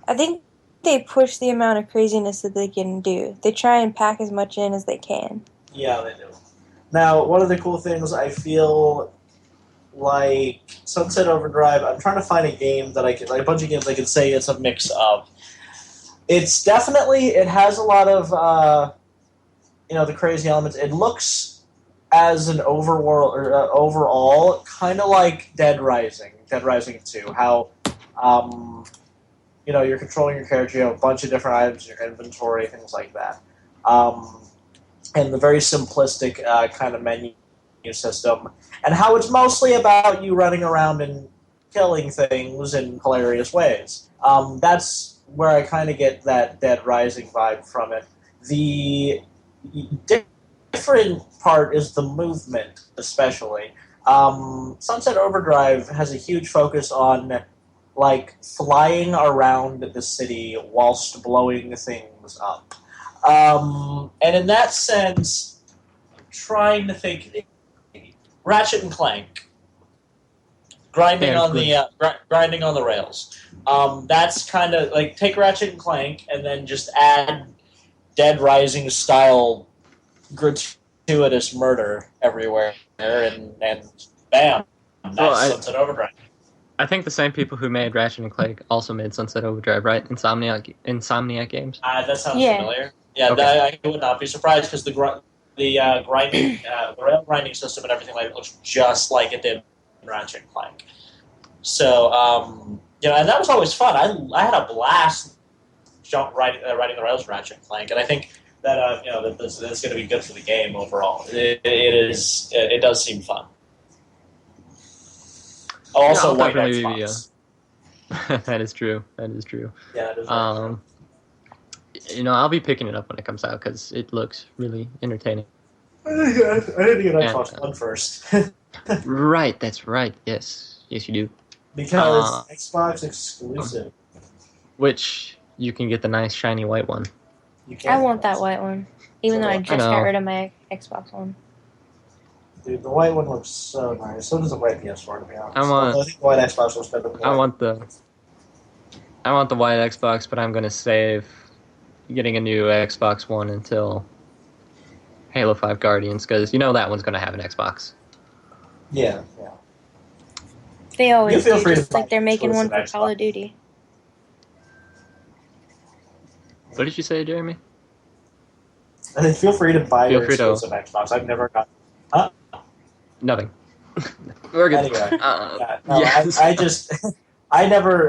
I think they push the amount of craziness that they can do. They try and pack as much in as they can. Yeah, they do. Now, one of the cool things I feel like Sunset Overdrive, I'm trying to find a game that I could, a bunch of games I could say it's a mix of. It's definitely, it has a lot of, the crazy elements. It looks as an overall kind of like Dead Rising 2, how, you're controlling your character, you have a bunch of different items in your inventory, things like that. And the very simplistic kind of menu system, and how it's mostly about you running around and killing things in hilarious ways. That's where I kind of get that Dead Rising vibe from it. The different part is the movement, especially. Sunset Overdrive has a huge focus on flying around the city whilst blowing things up. And in that sense, I'm trying to think, Ratchet and Clank, grinding on the rails. That's kind of take Ratchet and Clank and then just add Dead Rising style gratuitous murder everywhere, and bam, that's Sunset Overdrive. I think the same people who made Ratchet and Clank also made Sunset Overdrive, right? Insomniac Games. That sounds familiar. Yeah, okay. I would not be surprised because the grinding, the rail grinding system and everything looks just like it did in Ratchet and Clank. So, and that was always fun. I had a blast riding the rails for Ratchet and Clank, and I think that that this is going to be good for the game overall. It does seem fun. Also, white Xbox. That is true. Yeah, it is. True. I'll be picking it up when it comes out because it looks really entertaining. I need to get Xbox One first. Right, that's right. Yes, you do. Because Xbox exclusive. Which you can get the nice shiny white one. I want that white one, even though I just got rid of my Xbox One. Dude, the white one looks so nice. So does the white PS4, to be honest. I think the white Xbox looks better than the I want the white Xbox, but I'm going to save getting a new Xbox One until Halo 5 Guardians, because that one's going to have an Xbox. Yeah. They always do, just like they're making one for Xbox. Call of Duty. What did you say, Jeremy? I think feel free to buy your exclusive Xbox. I've never got... Huh? Nothing. We're good. Anyway, yes. I've never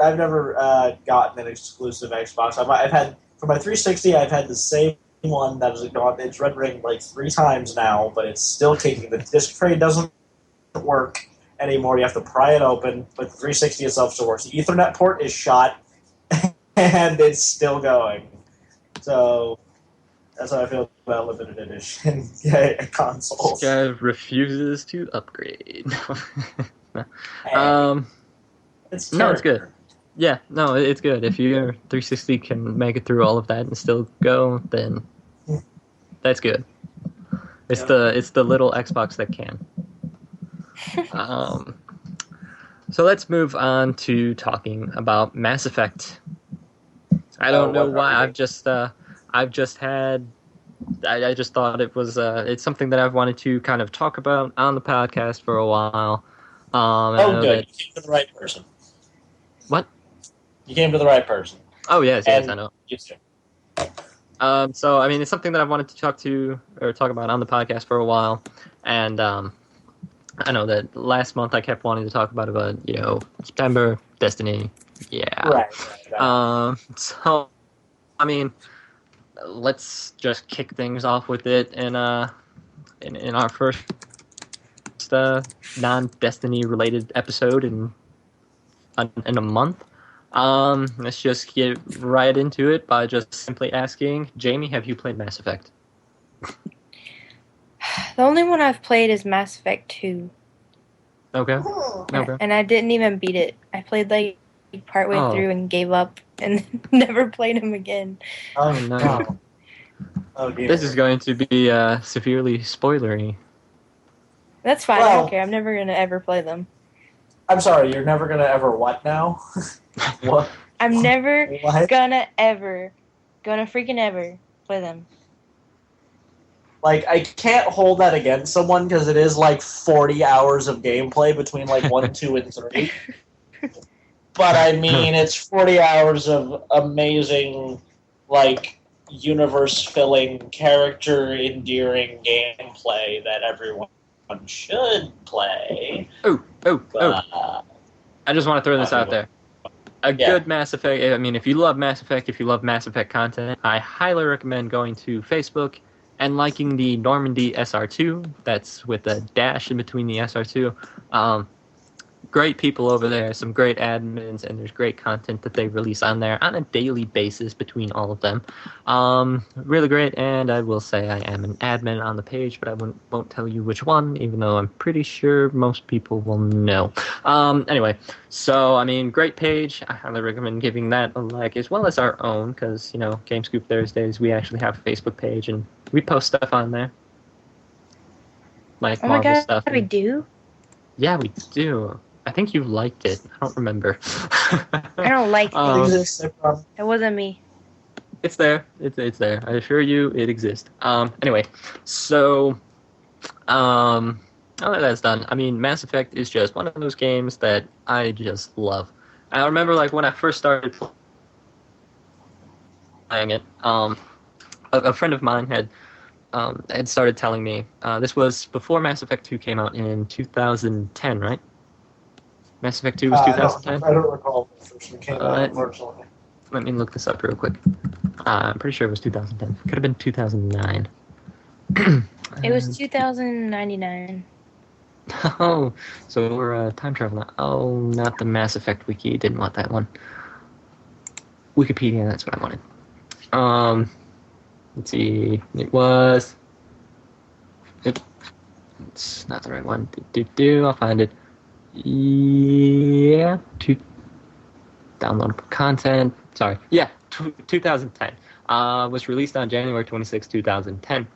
gotten an exclusive Xbox. I've had for my 360. I've had the same one that was gone. It's rendering like 3 times now, but it's still kicking. The disc tray doesn't work anymore. You have to pry it open, but the 360 itself still works. The Ethernet port is shot, and it's still going. So that's how I feel about limited edition consoles. This guy refuses to upgrade. It's good. Yeah, no, it's good. If your 360 can make it through all of that and still go, then that's good. It's the little Xbox that can. So let's move on to talking about Mass Effect. I don't know why. I just thought it was it's something that I've wanted to kind of talk about on the podcast for a while. Good. You came to the right person. What? You came to the right person. Oh yes, I know. You too. So I mean, it's something that I've wanted to talk about on the podcast for a while, and I know that last month I kept wanting to talk about September, Destiny. Yeah. Right. So, I mean, let's just kick things off with it in our first non-Destiny related episode in a month. Let's just get right into it by just simply asking, Jamie, have you played Mass Effect? The only one I've played is Mass Effect 2. Okay. And I didn't even beat it. I played like partway through and gave up and never played him again. Oh no. Oh dear. This is going to be severely spoilery. That's fine. I don't care. I'm never going to ever play them. I'm sorry, you're never going to ever what now? What? I'm never gonna freaking ever play them. Like, I can't hold that against someone because it is like 40 hours of gameplay between like 1, 2, and 3. But I mean, it's 40 hours of amazing, like, universe-filling, character-endearing gameplay that everyone should play. Oh. I just want to throw this out there. Good Mass Effect, I mean, if you love Mass Effect, if you love Mass Effect content, I highly recommend going to Facebook and liking the Normandy SR2. That's with a dash in between the SR2. Great people over there, some great admins, and there's great content that they release on there on a daily basis between all of them. Really great, and I will say I am an admin on the page, but I won't tell you which one, even though I'm pretty sure most people will know. Anyway, so, I mean, great page. I highly recommend giving that a like, as well as our own, because, Game Scoop Thursdays, we actually have a Facebook page, and we post stuff on there. Like Marvel stuff. We do? Yeah, we do. I think you liked it. I don't remember. I don't like things. It wasn't me. It's there. It's there. I assure you it exists. Anyway, so now that that's done, I mean, Mass Effect is just one of those games that I just love. I remember, like, when I first started playing it, a friend of mine had started telling me, this was before Mass Effect 2 came out in 2010, right? Mass Effect 2 was 2010? I don't recall when the first one came out, unfortunately. Let me look this up real quick. I'm pretty sure it was 2010. Could have been 2009. It was 2099. Oh, so we're time traveling. Oh, not the Mass Effect wiki. Didn't want that one. Wikipedia, that's what I wanted. Let's see. It was... It's not the right one. I'll find it. Yeah. Downloadable content. Sorry. Yeah, 2010. Was released on January 26, 2010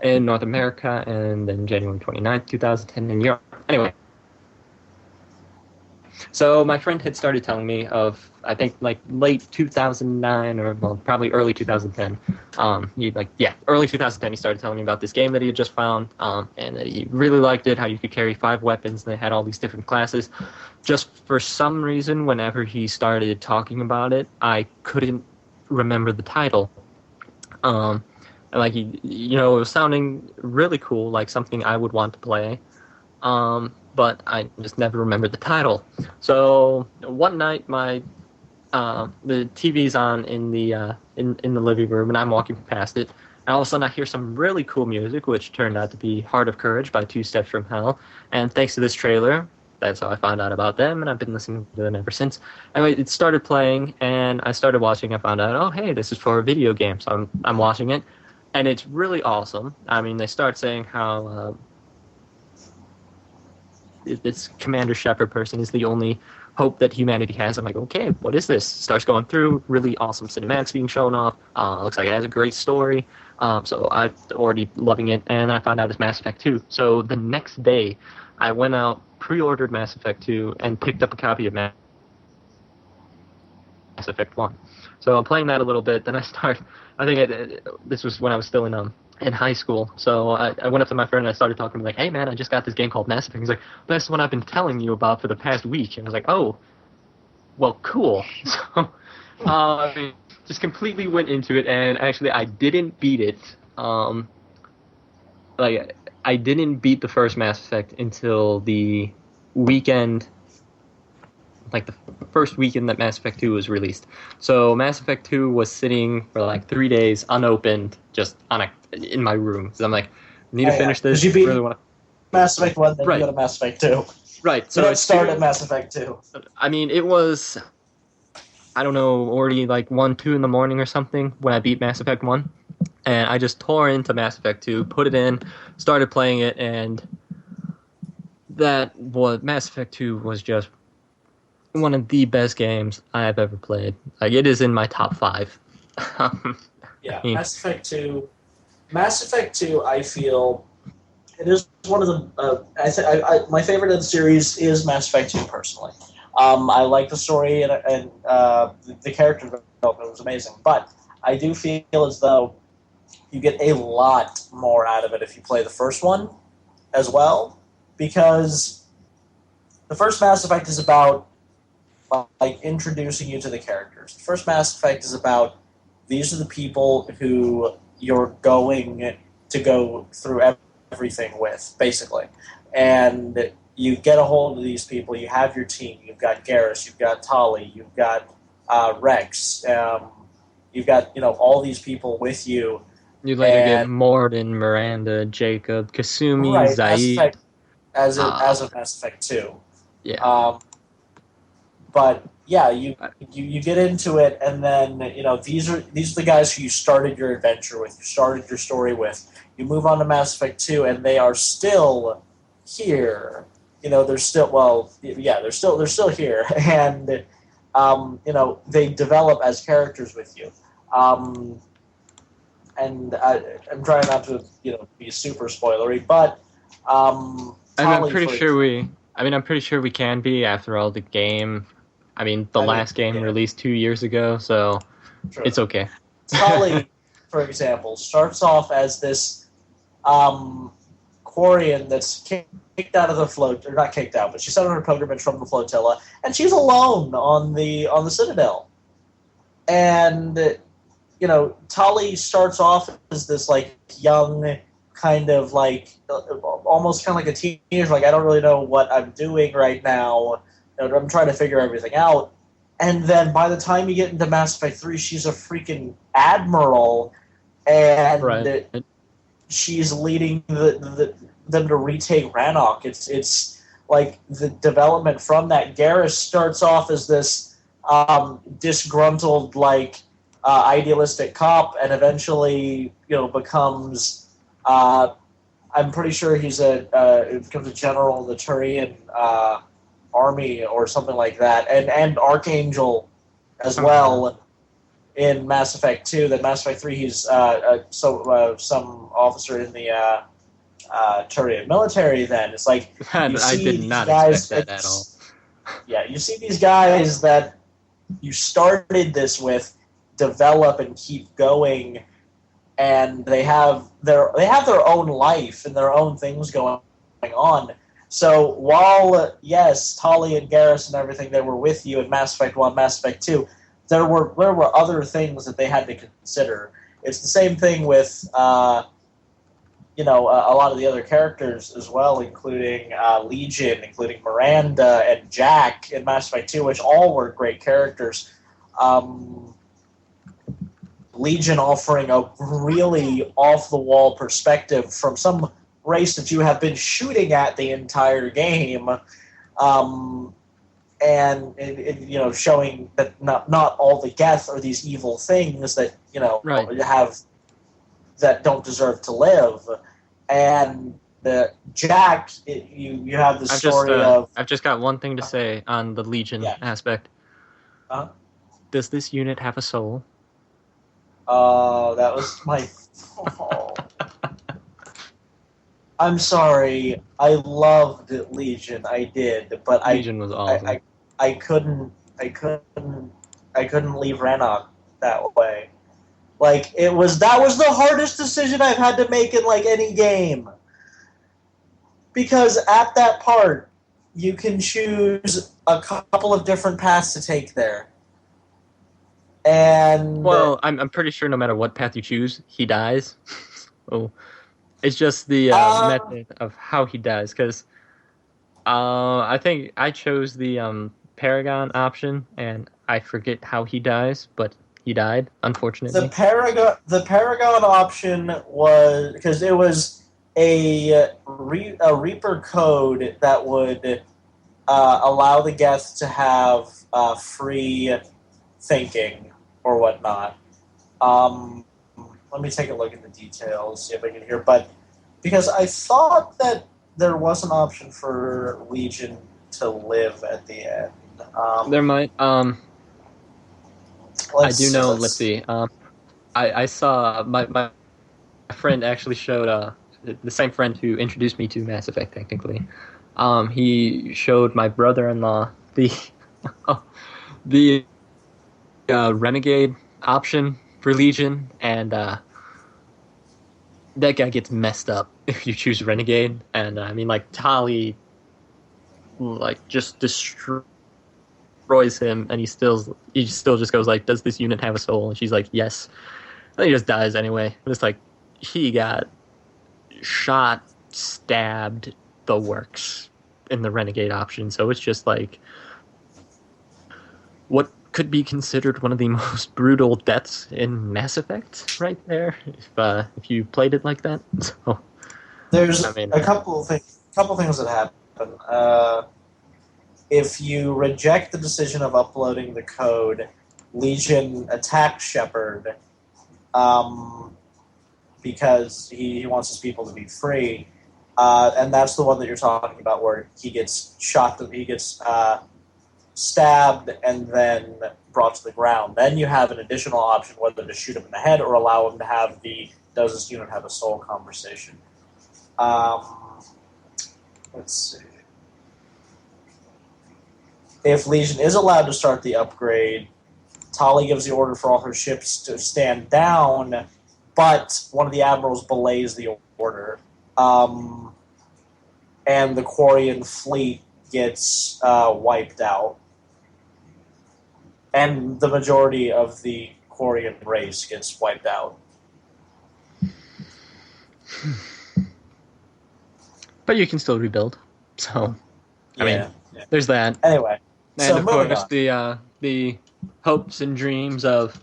in North America, and then January 29th, 2010 in Europe. Anyway. So my friend had started telling me of, I think, like late 2009 or well, probably early 2010. Early 2010. He started telling me about this game that he had just found, and that he really liked it. How you could carry 5 weapons, and they had all these different classes. Just for some reason, whenever he started talking about it, I couldn't remember the title. And like it was sounding really cool, like something I would want to play. But I just never remembered the title. So one night, the TV's on in the living room, and I'm walking past it, and all of a sudden I hear some really cool music, which turned out to be "Heart of Courage" by Two Steps from Hell. And thanks to this trailer, that's how I found out about them, and I've been listening to them ever since. Anyway, it started playing, and I started watching. I found out, oh hey, this is for a video game, so I'm watching it, and it's really awesome. I mean, they start saying how. This Commander Shepard person is the only hope that humanity has. I'm like, okay, what is this? Starts going through, really awesome cinematics being shown off. Looks like it has a great story. So I'm already loving it, and I found out it's Mass Effect 2. So the next day, I went out, pre-ordered Mass Effect 2, and picked up a copy of Mass Effect 1. So I'm playing that a little bit, then this was when I was still in high school. So I went up to my friend and I started talking to him like, hey man, I just got this game called Mass Effect. He's like, that's the one I've been telling you about for the past week. And I was like, oh, well, cool. So I just completely went into it, and actually I didn't beat it. I didn't beat the first Mass Effect until the weekend, like the first weekend that Mass Effect 2 was released. So Mass Effect 2 was sitting for like 3 days unopened, just in my room. So I'm like, need to finish this. You beat really want Mass Effect 1, then you go to Mass Effect 2. Right. So let's start at Mass Effect 2. I mean, it was, I don't know, already like 1, 2 in the morning or something when I beat Mass Effect 1. And I just tore into Mass Effect 2, put it in, started playing it, and Mass Effect 2 was just one of the best games I have ever played. Like, it is in my top 5. Yeah, Mass Effect 2. Mass Effect 2, I feel, it is one of the. My favorite of the series is Mass Effect 2, personally. I like the story, and the character development was amazing. But I do feel as though you get a lot more out of it if you play the first one as well, because the first Mass Effect is about like introducing you to the characters. The first Mass Effect is about these are the people who you're going to go through everything with, basically. And you get a hold of these people, you have your team, you've got Garrus, you've got Tali, you've got Rex, you've got all these people with you. You later get Mordin, Miranda, Jacob, Kasumi, right, Zaid. As of Mass Effect 2. Yeah. But yeah, you get into it, and then these are the guys who you started your adventure with, you started your story with. You move on to Mass Effect 2, and they are still here. They're still they're still here, and they develop as characters with you. And I'm trying not to be super spoilery, but I'm pretty sure we can be, after all. The game, the last game released 2 years ago, so True. It's okay. Tali, for example, starts off as this Quarian that's kicked out of the float, or not kicked out, but she's sent on her pilgrimage from the flotilla, and she's alone on the Citadel. And Tali starts off as this like young, kind of like almost kind of like a teenager, like I don't really know what I'm doing right now, I'm trying to figure everything out. And then by the time you get into Mass Effect 3, she's a freaking admiral, and she's leading them to retake Rannoch. It's like the development from that. Garrus starts off as this disgruntled, like idealistic cop, and eventually, becomes. I'm pretty sure he's becomes a general in the Turian army or something like that, and Archangel as well in Mass Effect 2. Then Mass Effect 3, he's some officer in the Turian military. Then it's like I did not expect that at all. Yeah, you see these guys that you started this with develop and keep going, and they have their own life and their own things going on. So while, yes, Tali and Garrus and everything, they were with you in Mass Effect 1, Mass Effect 2, there were other things that they had to consider. It's the same thing with, a lot of the other characters as well, including Legion, including Miranda and Jack in Mass Effect 2, which all were great characters. Legion offering a really off-the-wall perspective from some race that you have been shooting at the entire game, and showing that not all the Geth are these evil things that have that don't deserve to live. And Jack, you have the story of. I've just got one thing to say on the Legion aspect. Does this unit have a soul? That was my fault. I'm sorry. I loved Legion. I did, but Legion was awesome. I couldn't leave Rannoch that way. Like that was the hardest decision I've had to make in like any game. Because at that part, you can choose a couple of different paths to take there. And I'm pretty sure no matter what path you choose, he dies. Oh, it's just the method of how he dies. Because I think I chose the Paragon option, and I forget how he dies, but he died, unfortunately. The Paragon option was because it was a Reaper code that would allow the Geth to have free thinking or whatnot. Let me take a look at the details, see if I can hear. But because I thought that there was an option for Legion to live at the end. There might. I do know. Let's see. I saw my friend actually showed the same friend who introduced me to Mass Effect. Technically, he showed my brother-in-law the Renegade option for Legion, and that guy gets messed up if you choose Renegade. And I mean, like Tali, like just destroys him, and he still just goes like, "Does this unit have a soul?" And she's like, "Yes." And he just dies anyway. And it's like he got shot, stabbed, the works in the Renegade option. So it's just like what could be considered one of the most brutal deaths in Mass Effect, right there. If you played it like that. So there's a couple things that happen. If you reject the decision of uploading the code, Legion attacks Shepard because he wants his people to be free, and that's the one that you're talking about, where he gets shot. He gets stabbed and then brought to the ground. Then you have an additional option whether to shoot him in the head or allow him to have the "Does this unit have a soul?" conversation. Let's see. If Legion is allowed to start the upgrade, Tali gives the order for all her ships to stand down, but one of the admirals belays the order. And the Quarian fleet gets wiped out. And the majority of the Quarian race gets wiped out. But you can still rebuild. So, I mean, there's that. Anyway, So of moving course, on. the hopes and dreams of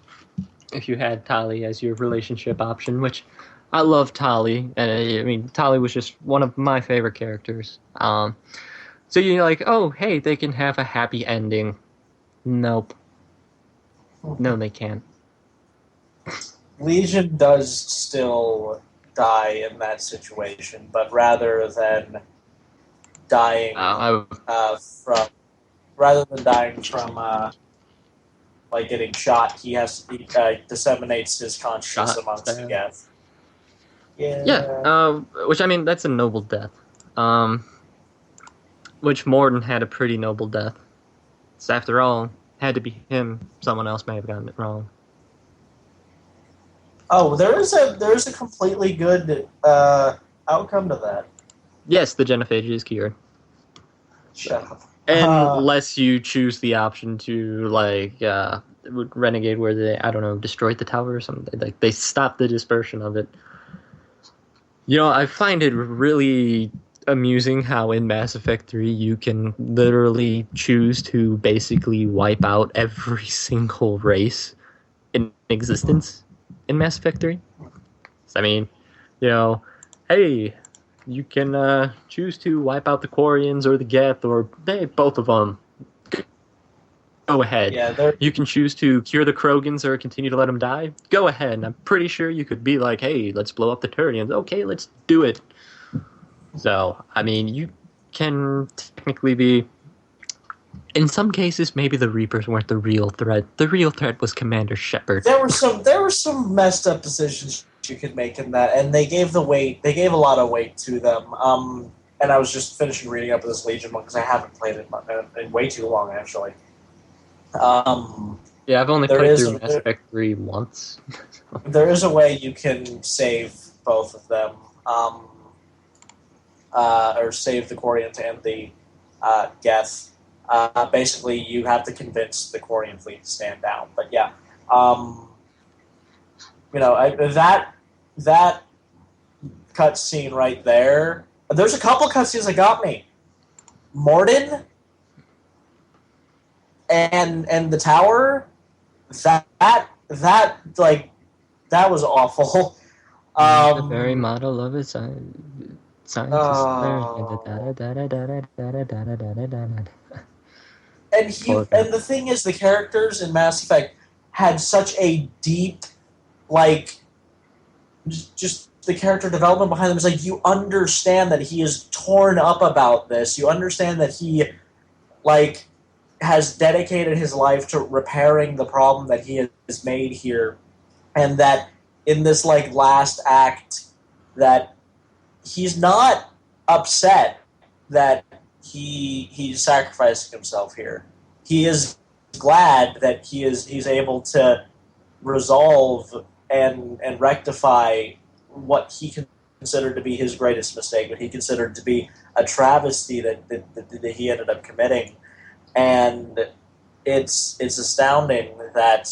if you had Tali as your relationship option, which I love Tali, and I mean Tali was just one of my favorite characters. So you're like, oh hey, they can have a happy ending. Nope, no, they can't. Legion does still die in that situation, but rather than dying from like getting shot, he disseminates his consciousness amongst the Geth. Yeah, which I mean that's a noble death. Which Morden had a pretty noble death. So after all, had to be him. Someone else may have gotten it wrong. Oh, there is a completely good outcome to that. Yes, the genophagy is cured. Shut up. Unless you choose the option to Renegade, where they destroyed the tower or something. Like they stopped the dispersion of it. You know, I find it really amusing how in Mass Effect 3 you can literally choose to basically wipe out every single race in existence in Mass Effect 3. I mean, hey, you can choose to wipe out the Quarians or the Geth or both of them. Go ahead. Yeah, you can choose to cure the Krogans or continue to let them die. Go ahead. And I'm pretty sure you could be like, hey, let's blow up the Turians. Okay, let's do it. So, I mean, you can technically be... In some cases, maybe the Reapers weren't the real threat. The real threat was Commander Shepard. There were some messed up decisions you could make in that, and they gave a lot of weight to them. And I was just finishing reading up this Legion one because I haven't played it in way too long, actually. Yeah, I've only played through Mass Effect 3 once. There is a way you can save both of them, or save the Quarian and the Geth. Basically, you have to convince the Quarian fleet to stand down. But yeah, that cutscene right there. There's a couple cutscenes that got me. Morden and the tower. That was awful. The very model of its scientist. And the thing is, the characters in Mass Effect had such a deep, just the character development behind them is like, you understand that he is torn up about this. You understand that he, has dedicated his life to repairing the problem that he has made here, and that in this, last act, that he's not upset that he's sacrificing himself here. He is glad that he's able to resolve and rectify what he considered to be his greatest mistake, what he considered to be a travesty that he ended up committing. And it's astounding that,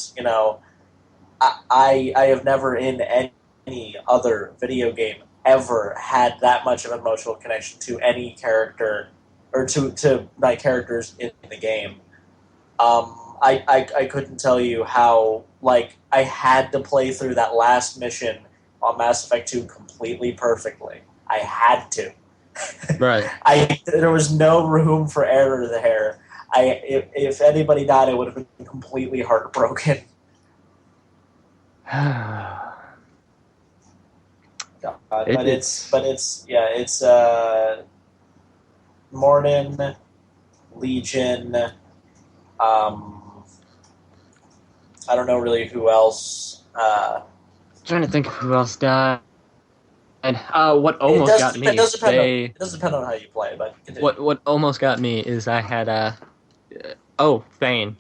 I have never in any other video game ever had that much of an emotional connection to any character or to my characters in the game. I couldn't tell you how, I had to play through that last mission on Mass Effect 2 completely perfectly. I had to. Right. There was no room for error there. If anybody died, I would have been completely heartbroken. It's Morden, Legion. I don't know really who else. Trying to think of who else died. And what almost got me? It does depend on how you play, but continue. What almost got me is I had Thane.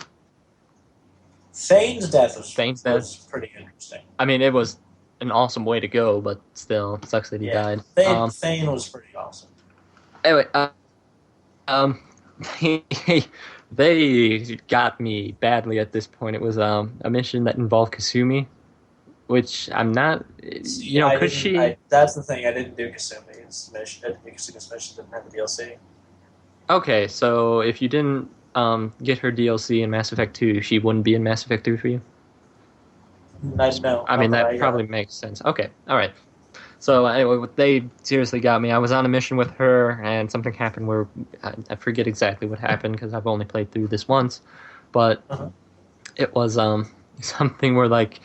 Thane's death was pretty interesting. I mean, it was an awesome way to go, but still, it sucks that he died. Thane was pretty awesome. Anyway, they got me badly at this point. It was a mission that involved Kasumi, which I'm not. Could she? That's the thing. I didn't do Kasumi's mission. Kasumi's mission didn't have the DLC. Okay, so if you didn't get her DLC in Mass Effect 2, she wouldn't be in Mass Effect 3 for you? No. I mean, that probably makes sense. Okay, all right. So anyway, they seriously got me. I was on a mission with her, and something happened where I forget exactly what happened because I've only played through this once, but it was something where like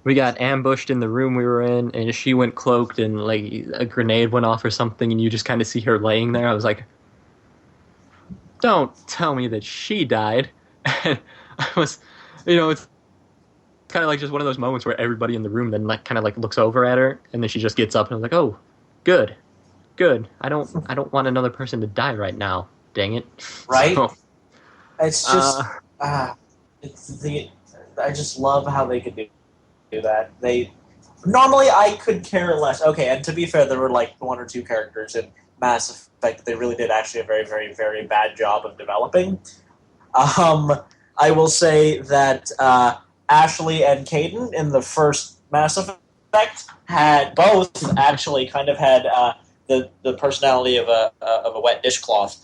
we got ambushed in the room we were in, and she went cloaked, and like a grenade went off or something, and you just kind of see her laying there. I was like, "Don't tell me that she died." And I was, it's kind of like just one of those moments where everybody in the room then like kind of like looks over at her, and then she just gets up and I was like, "Oh, good. I don't want another person to die right now. Dang it!" Right? So, it's just I just love how they could do that. Normally I could care less. Okay, and to be fair, there were like one or two characters in Mass Effect that they really did actually a very, very, very bad job of developing. I will say that Ashley and Caden in the first Mass Effect had both actually kind of had the personality of a wet dishcloth.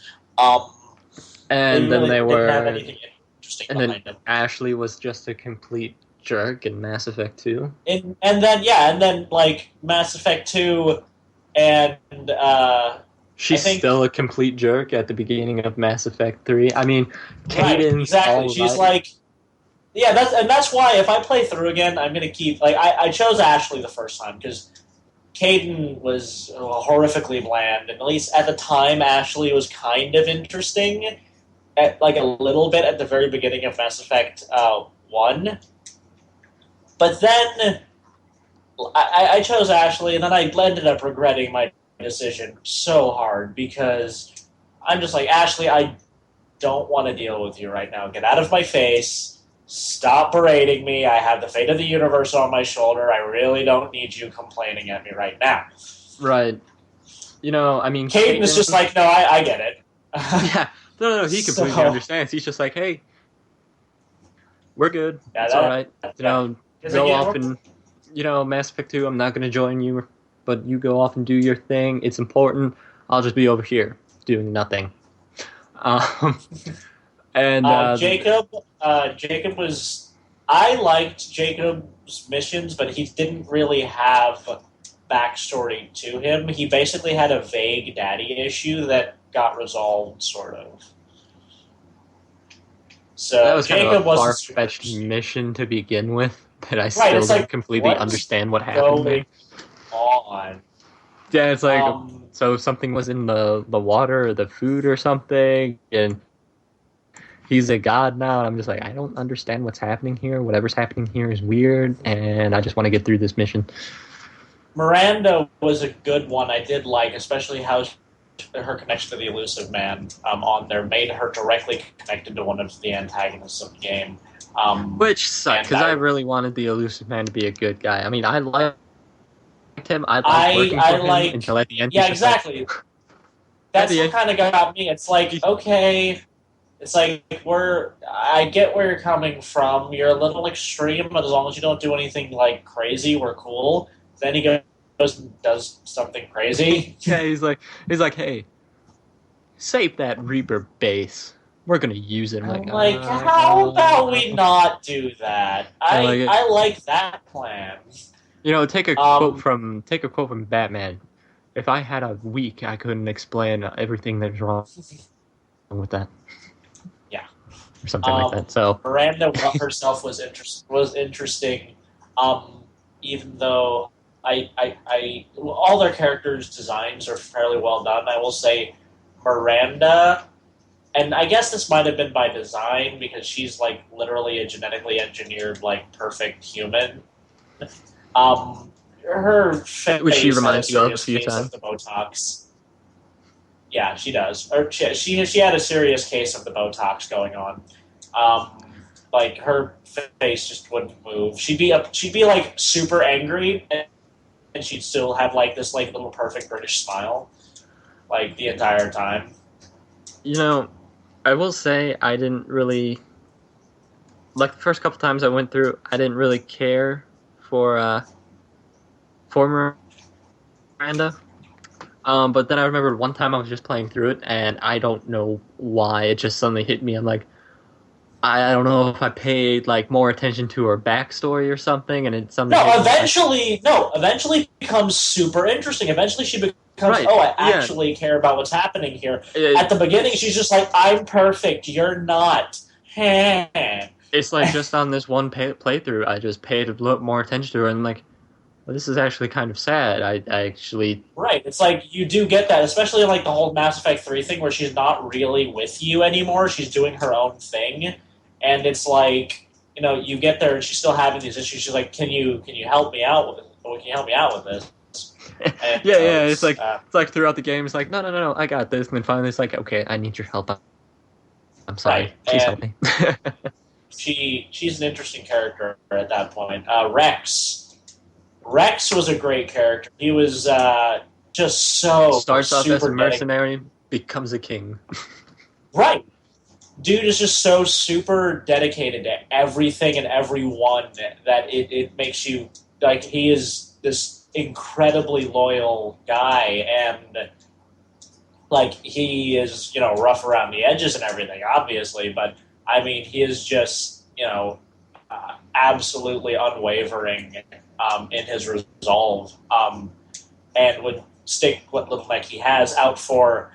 and then they didn't have were, anything interesting and behind then them. Ashley was just a complete jerk in Mass Effect 2. And then like Mass Effect 2 and She's still a complete jerk at the beginning of Mass Effect 3. I mean, Caden's exactly. She's like, yeah, that's why if I play through again, I'm gonna keep like I chose Ashley the first time because Caden was horrifically bland, and at least at the time, Ashley was kind of interesting, at like a little bit at the very beginning of Mass Effect 1. But then I chose Ashley, and then I ended up regretting my decision so hard because I'm just like, Ashley, I don't want to deal with you right now. Get out of my face. Stop berating me. I have the fate of the universe on my shoulder. I really don't need you complaining at me right now. Right. I mean, Caden is just like, no, I get it. Yeah. No, he completely understands. He's just like, hey, we're good. It's all right. Go off and, Mass Effect 2, I'm not going to join you, but you go off and do your thing. It's important. I'll just be over here doing nothing. And Jacob was... I liked Jacob's missions, but he didn't really have backstory to him. He basically had a vague daddy issue that got resolved, sort of. So that was Jacob kind of a wasn't far-fetched mission to begin with, that I still don't completely understand what happened there. On. Yeah, it's like, so something was in the water or the food or something, and he's a god now, and I'm just like, I don't understand what's happening here. Whatever's happening here is weird, and I just want to get through this mission. Miranda was a good one. I did like, especially how her connection to the Elusive Man on there made her directly connected to one of the antagonists of the game. Which sucked, because I really wanted the Elusive Man to be a good guy. I mean, I liked him. I liked working for him until at the end. Yeah, exactly. That's what kind of got me. It's like, okay, it's like I get where you're coming from. You're a little extreme, but as long as you don't do anything like crazy, we're cool. Then he goes and does something crazy. Yeah, he's like, hey, save that Reaper base. We're gonna use it. I'm like, how about we not do that? I like that plan. Take a quote from Batman. If I had a week, I couldn't explain everything that's wrong with that. Yeah, or something like that. So Miranda herself was interesting, even though all their characters' designs are fairly well done. I will say Miranda, and I guess this might have been by design because she's like literally a genetically engineered, like perfect human. Her face, which she reminds you of a few times. Of the Botox. Yeah, she does. Or she had a serious case of the Botox going on. Like her face just wouldn't move. She'd be like super angry, and she'd still have like this like little perfect British smile, like the entire time. I will say I didn't really like the first couple times I went through. I didn't really care for Miranda. But then I remember one time I was just playing through it, and I don't know why it just suddenly hit me. I'm like, I don't know if I paid like more attention to her backstory or something, and it suddenly hit me. Eventually it becomes super interesting. Eventually she becomes, Right, oh, I yeah. actually care about what's happening here. At the beginning, she's just like, I'm perfect, you're not. It's like just on this one playthrough, I just paid a little more attention to her, and I'm like, well, this is actually kind of sad. I actually... Right, it's like, you do get that, especially in like the whole Mass Effect 3 thing where she's not really with you anymore, she's doing her own thing, and it's like, you know, you get there and she's still having these issues, she's like, can you help me out with it? Can you help me out with this? And, yeah, it's like throughout the game, it's like, no, I got this, and then finally it's like, okay, I need your help. I'm sorry, right. please help me. She's an interesting character at that point. Rex was a great character. He was just so starts off as a mercenary, dedicated. becomes a king. Right. Dude is just so super dedicated to everything and everyone that it makes you like he is this incredibly loyal guy, and like he is, you know, rough around the edges and everything, obviously, but I mean he is just, you know, absolutely unwavering in his resolve, and would stick what little neck he has out for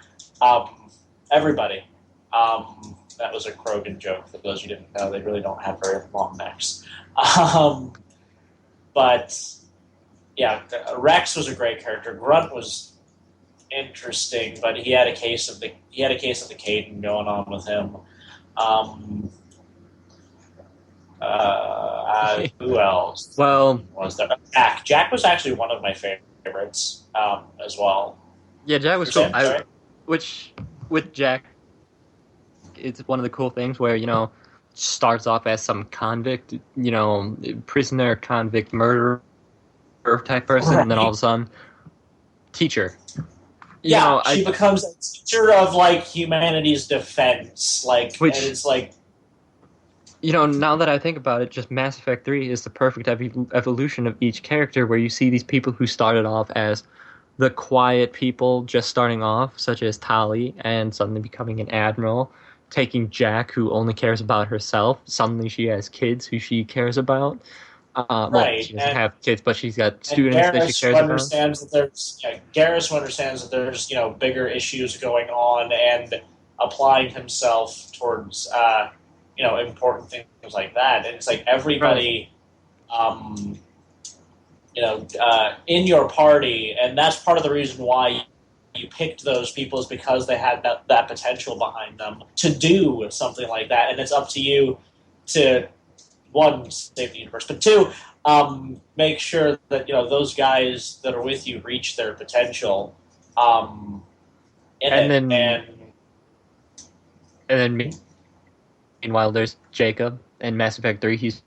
everybody. That was a Krogan joke for those who didn't know. They really don't have very long necks. But yeah, Rex was a great character. Grunt was interesting, but he had a case of the Caden going on with him. Who else? Well, was there? Jack. Jack was actually one of my favorites as well. Yeah, Jack was cool. Which with Jack, it's one of the cool things where, you know, starts off as some convict, you know, prisoner, convict, murderer type person, right. And then all of a sudden, teacher. She becomes a teacher of like humanity's defense, and it's like. You know, now that I think about it, just Mass Effect 3 is the perfect evolution of each character, where you see these people who started off as the quiet people just starting off, such as Tali, and suddenly becoming an admiral, taking Jack, who only cares about herself. Suddenly she has kids who she cares about. Right. Well, she doesn't have kids, but she's got students that she cares about. Garrus understands that there's, you know, bigger issues going on, and applying himself towards... you know, important things like that. And it's like everybody, in your party, and that's part of the reason why you picked those people, is because they had that potential behind them to do something like that. And it's up to you to, one, save the universe, but two, make sure that, you know, those guys that are with you reach their potential. Meanwhile, there's Jacob in Mass Effect 3. He's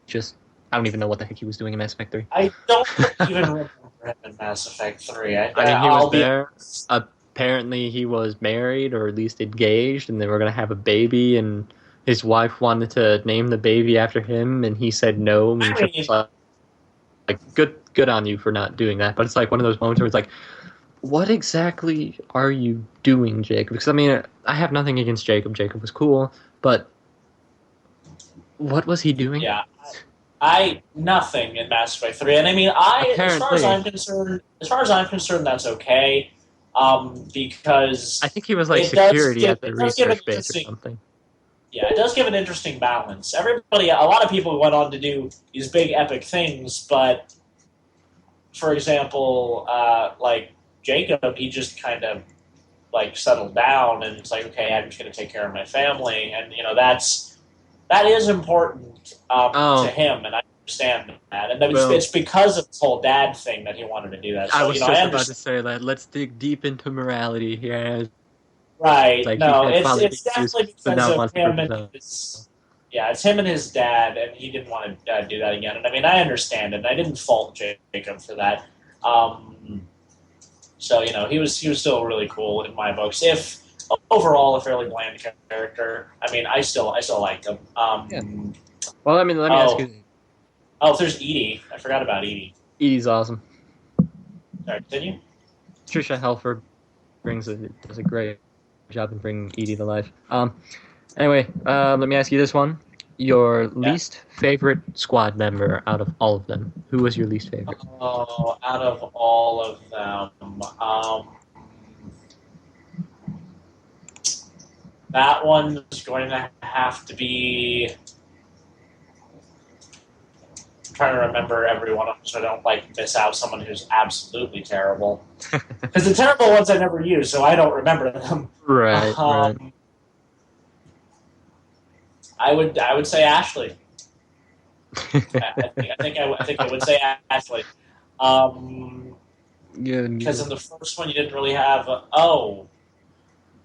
just... I don't even know what the heck he was doing in Mass Effect 3. I don't even remember him in Mass Effect 3. He was there. Apparently, he was married, or at least engaged, and they were going to have a baby, and his wife wanted to name the baby after him, and he said no. And it's like, good on you for not doing that. But it's like one of those moments where it's like, what exactly are you doing, Jacob? Because, I mean, I have nothing against Jacob. Jacob was cool, but... what was he doing? Yeah, nothing in Mass Effect 3, and I mean, as far as I'm concerned, that's okay, because I think he was like security at the research base or something. Yeah, it does give an interesting balance. A lot of people went on to do these big epic things, but for example, like Jacob, he just kind of like settled down, and it's like, okay, I'm just going to take care of my family, and you know that is important to him, and I understand that. And it's because of this whole dad thing that he wanted to do that. So, I was just about to say that. Let's dig deep into morality here. Right. Like, no, it's definitely because of him and his... Yeah, it's him and his dad, and he didn't want to do that again. And I mean, I understand it, and I didn't fault Jacob for that. So, you know, he was still really cool in my books. If... overall, a fairly bland character. I mean, I still liked him. Yeah. Well, I mean, let me ask you. Oh, there's Edie. I forgot about Edie. Edie's awesome. Sorry, continue. Trisha Helfer does a great job in bringing Edie to life. Anyway, let me ask you this one. Your least favorite squad member out of all of them. Who was your least favorite? Oh, out of all of them, that one's going to have to be. I'm trying to remember everyone so I don't miss out someone who's absolutely terrible. Because the terrible ones I never use, so I don't remember them. Right. I would say Ashley. I think I would say Ashley. Because in the first one you didn't really have.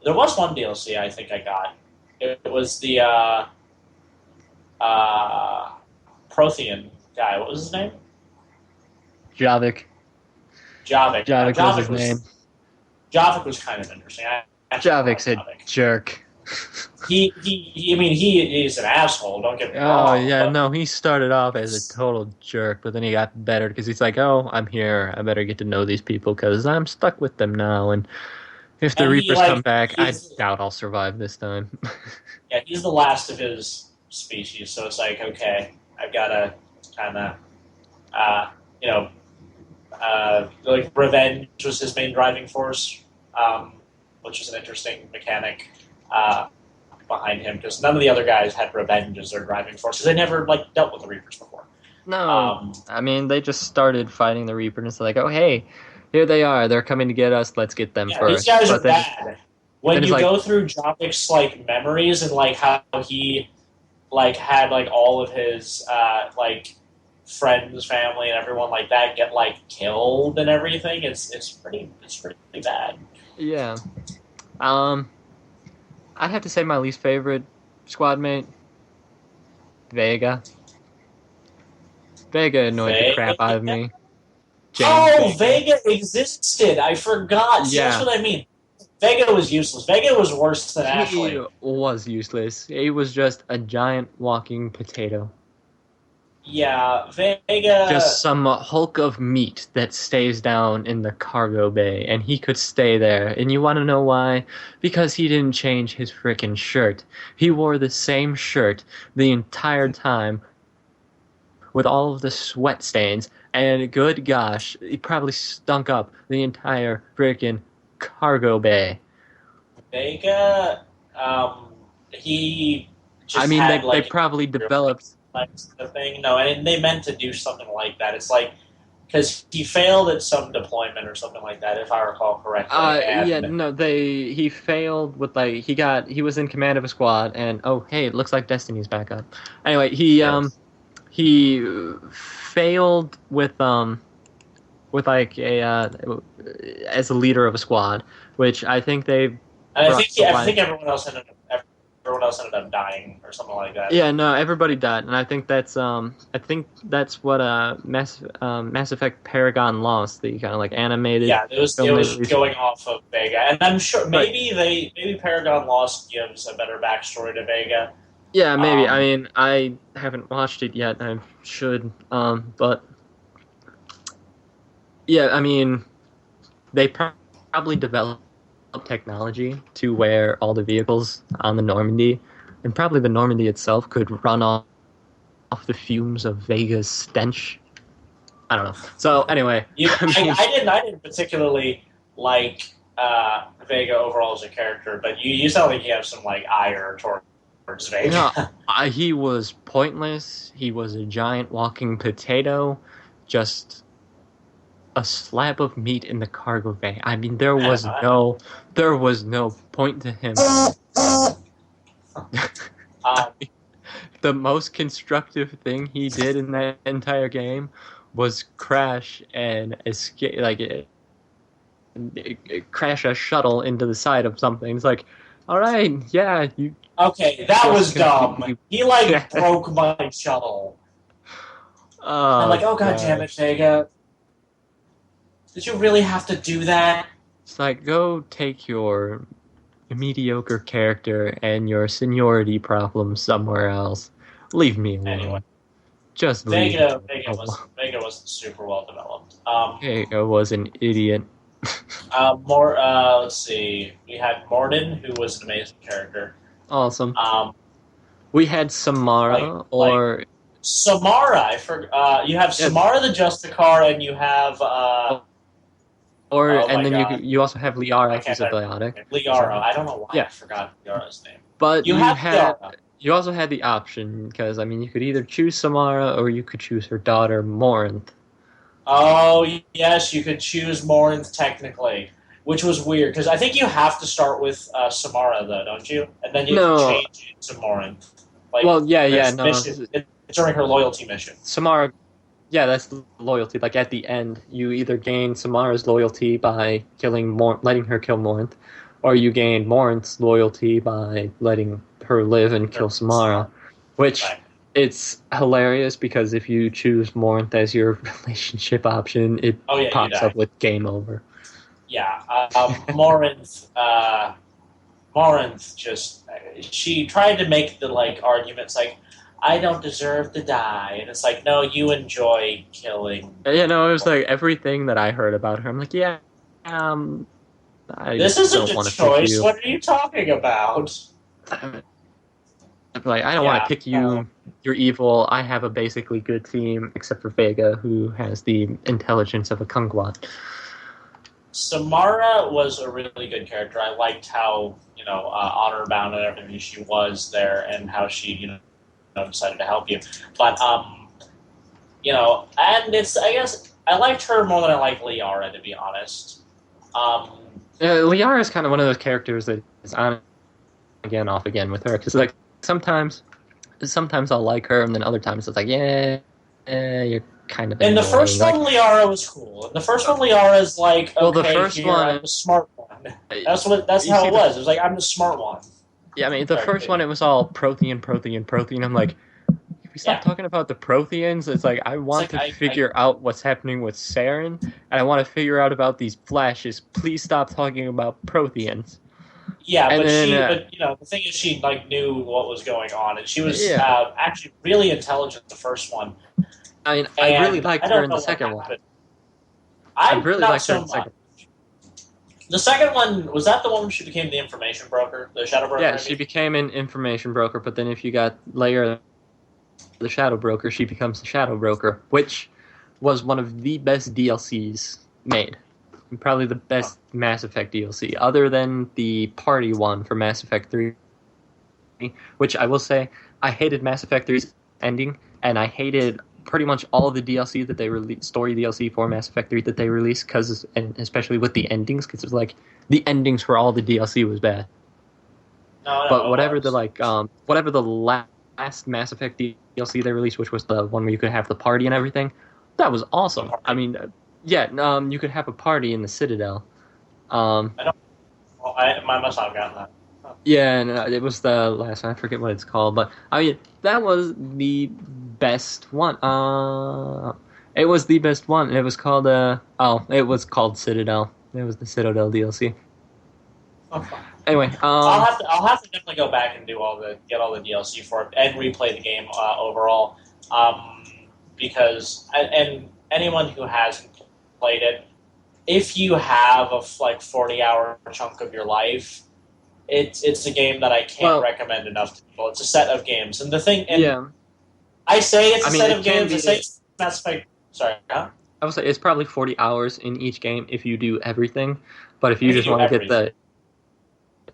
There was one DLC I think I got. It was the Prothean guy. What was his name? Javik. Javik was his name. Javik was kind of interesting. Javik's a jerk. He is an asshole. Don't get me wrong. Oh yeah, no, he started off as a total jerk, but then he got better because he's like, oh, I'm here. I better get to know these people because I'm stuck with them now. And if the Reapers come back, I doubt I'll survive this time. Yeah, he's the last of his species, so it's like, okay, I've got to kind of, revenge was his main driving force, which is an interesting mechanic behind him, because none of the other guys had revenge as their driving force, because they never, dealt with the Reapers before. No, I mean, they just started fighting the Reaper, and it's like, oh, hey, here they are, they're coming to get us, let's get them first. These guys are bad. When you go through Javik's, memories and, how he, had, all of his, friends, family, and everyone like that get, killed and everything, it's pretty bad. Yeah. I'd have to say my least favorite squad mate, Vega. Vega annoyed the crap out of me. Vega existed. I forgot. See, that's what I mean. Vega was useless. Vega was worse than Ashley. He was useless. He was just a giant walking potato. Yeah, Vega... Just some hulk of meat that stays down in the cargo bay, and he could stay there. And you want to know why? Because he didn't change his frickin' shirt. He wore the same shirt the entire time with all of the sweat stains, and good gosh, he probably stunk up the entire frickin' cargo bay. Vega, he just they probably developed... the thing. No, and they meant to do something like that. It's because he failed at some deployment or something like that, if I recall correctly. He failed with he was in command of a squad, and oh hey, it looks like Destiny's back up. Anyway, he failed with as a leader of a squad, which I think they. I think everyone else ended up dying or something like that. Yeah, no, everybody died, and I think that's what Mass Effect Paragon lost. The kind of animated. Yeah, it was going off of Vega, and I'm sure maybe Paragon Lost gives a better backstory to Vega. Yeah, maybe. I mean, I haven't watched it yet. I should, but yeah, I mean, they probably developed technology to where all the vehicles on the Normandy, and probably the Normandy itself, could run off the fumes of Vega's stench. I don't know. So anyway, I didn't particularly like Vega overall as a character, but you sound like you have some ire towards Vega. No, he was pointless. He was a giant walking potato, just a slab of meat in the cargo bay. I mean, there was no point to him. The most constructive thing he did in that entire game was crash and escape, crash a shuttle into the side of something. It's like, all right, yeah, you. Okay, that was dumb. He broke my shuttle. I'm like, oh god damn it, Vega. Did you really have to do that? It's like, go take your mediocre character and your seniority problems somewhere else. Leave me alone. Anyway. Just Vega wasn't super well developed. Vega was an idiot. Let's see. We had Morden, who was an amazing character. Awesome. Um, We had Samara, or Samara. You have Samara the Justicar, and you have. And then you also have Liara, who's a biotic. Liara. I don't know why I forgot Liara's name. But you also had the option, because I mean, you could either choose Samara or you could choose her daughter Morinth. Oh yes, you could choose Morinth technically, which was weird because I think you have to start with Samara though, don't you? And then you can change it to Morinth. During her loyalty mission. Samara. Yeah, that's loyalty. Like, at the end, you either gain Samara's loyalty by letting her kill Morinth, or you gain Morinth's loyalty by letting her live and kill Samara. Which, it's hilarious, because if you choose Morinth as your relationship option, it pops up with game over. Yeah, Morinth just... She tried to make the, arguments, I don't deserve to die. And it's like, no, you enjoy killing. Yeah, no, it was like everything that I heard about her. I'm like, this isn't a choice. What are you talking about? Like, I don't want to pick you. You're evil. I have a basically good team, except for Vega, who has the intelligence of a kumquat. Samara was a really good character. I liked how, honor bound and everything she was there, and how she, decided to help you. But, and it's, I guess, I liked her more than I liked Liara, to be honest. Liara is kind of one of those characters that is on again, off again with her, because, like, sometimes I'll like her, and then other times it's like, you're kind of in the first one, Liara was cool. In the first one, Liara is like, I'm the smart one. That's how it was. It was like, I'm the smart one. Yeah, I mean, the first one, it was all Prothean. I'm like, if we stop talking about the Protheans, it's like, I want to figure out what's happening with Saren, and I want to figure out about these flashes. Please stop talking about Protheans. Yeah, but the thing is, she knew what was going on, and she was actually really intelligent the first one. I mean, I really liked her in the second one. I really liked her in the second one. The second one, was that the one where she became the information broker? The shadow broker? Yeah, she became an information broker, but then if you got Leia, the shadow broker, she becomes the shadow broker, which was one of the best DLCs made. And probably the best Mass Effect DLC, other than the party one for Mass Effect 3, which I will say, I hated Mass Effect 3's ending, and I hated pretty much all of the DLC that they released, story DLC for Mass Effect 3 that they released, and especially with the endings, because it's like the endings for all the DLC was bad. But whatever the last Mass Effect DLC they released, which was the one where you could have the party and everything, that was awesome. I mean, you could have a party in the Citadel. I must not have gotten that. Oh. Yeah, and it was the last one. I forget what it's called, but I mean, that was the best one. It was the best one. It was called it was called Citadel. It was the Citadel DLC. Okay. Anyway, I'll have to definitely go back and get all the DLC for it and replay the game overall, because and anyone who hasn't played it, if you have a 40-hour chunk of your life, it's a game that I can't recommend enough to people. It's a set of games, and the thing, I say it's a set of games. I say it's Mass Effect. Sorry, huh? I would say it's probably 40 hours in each game if you do everything. But if you just want to get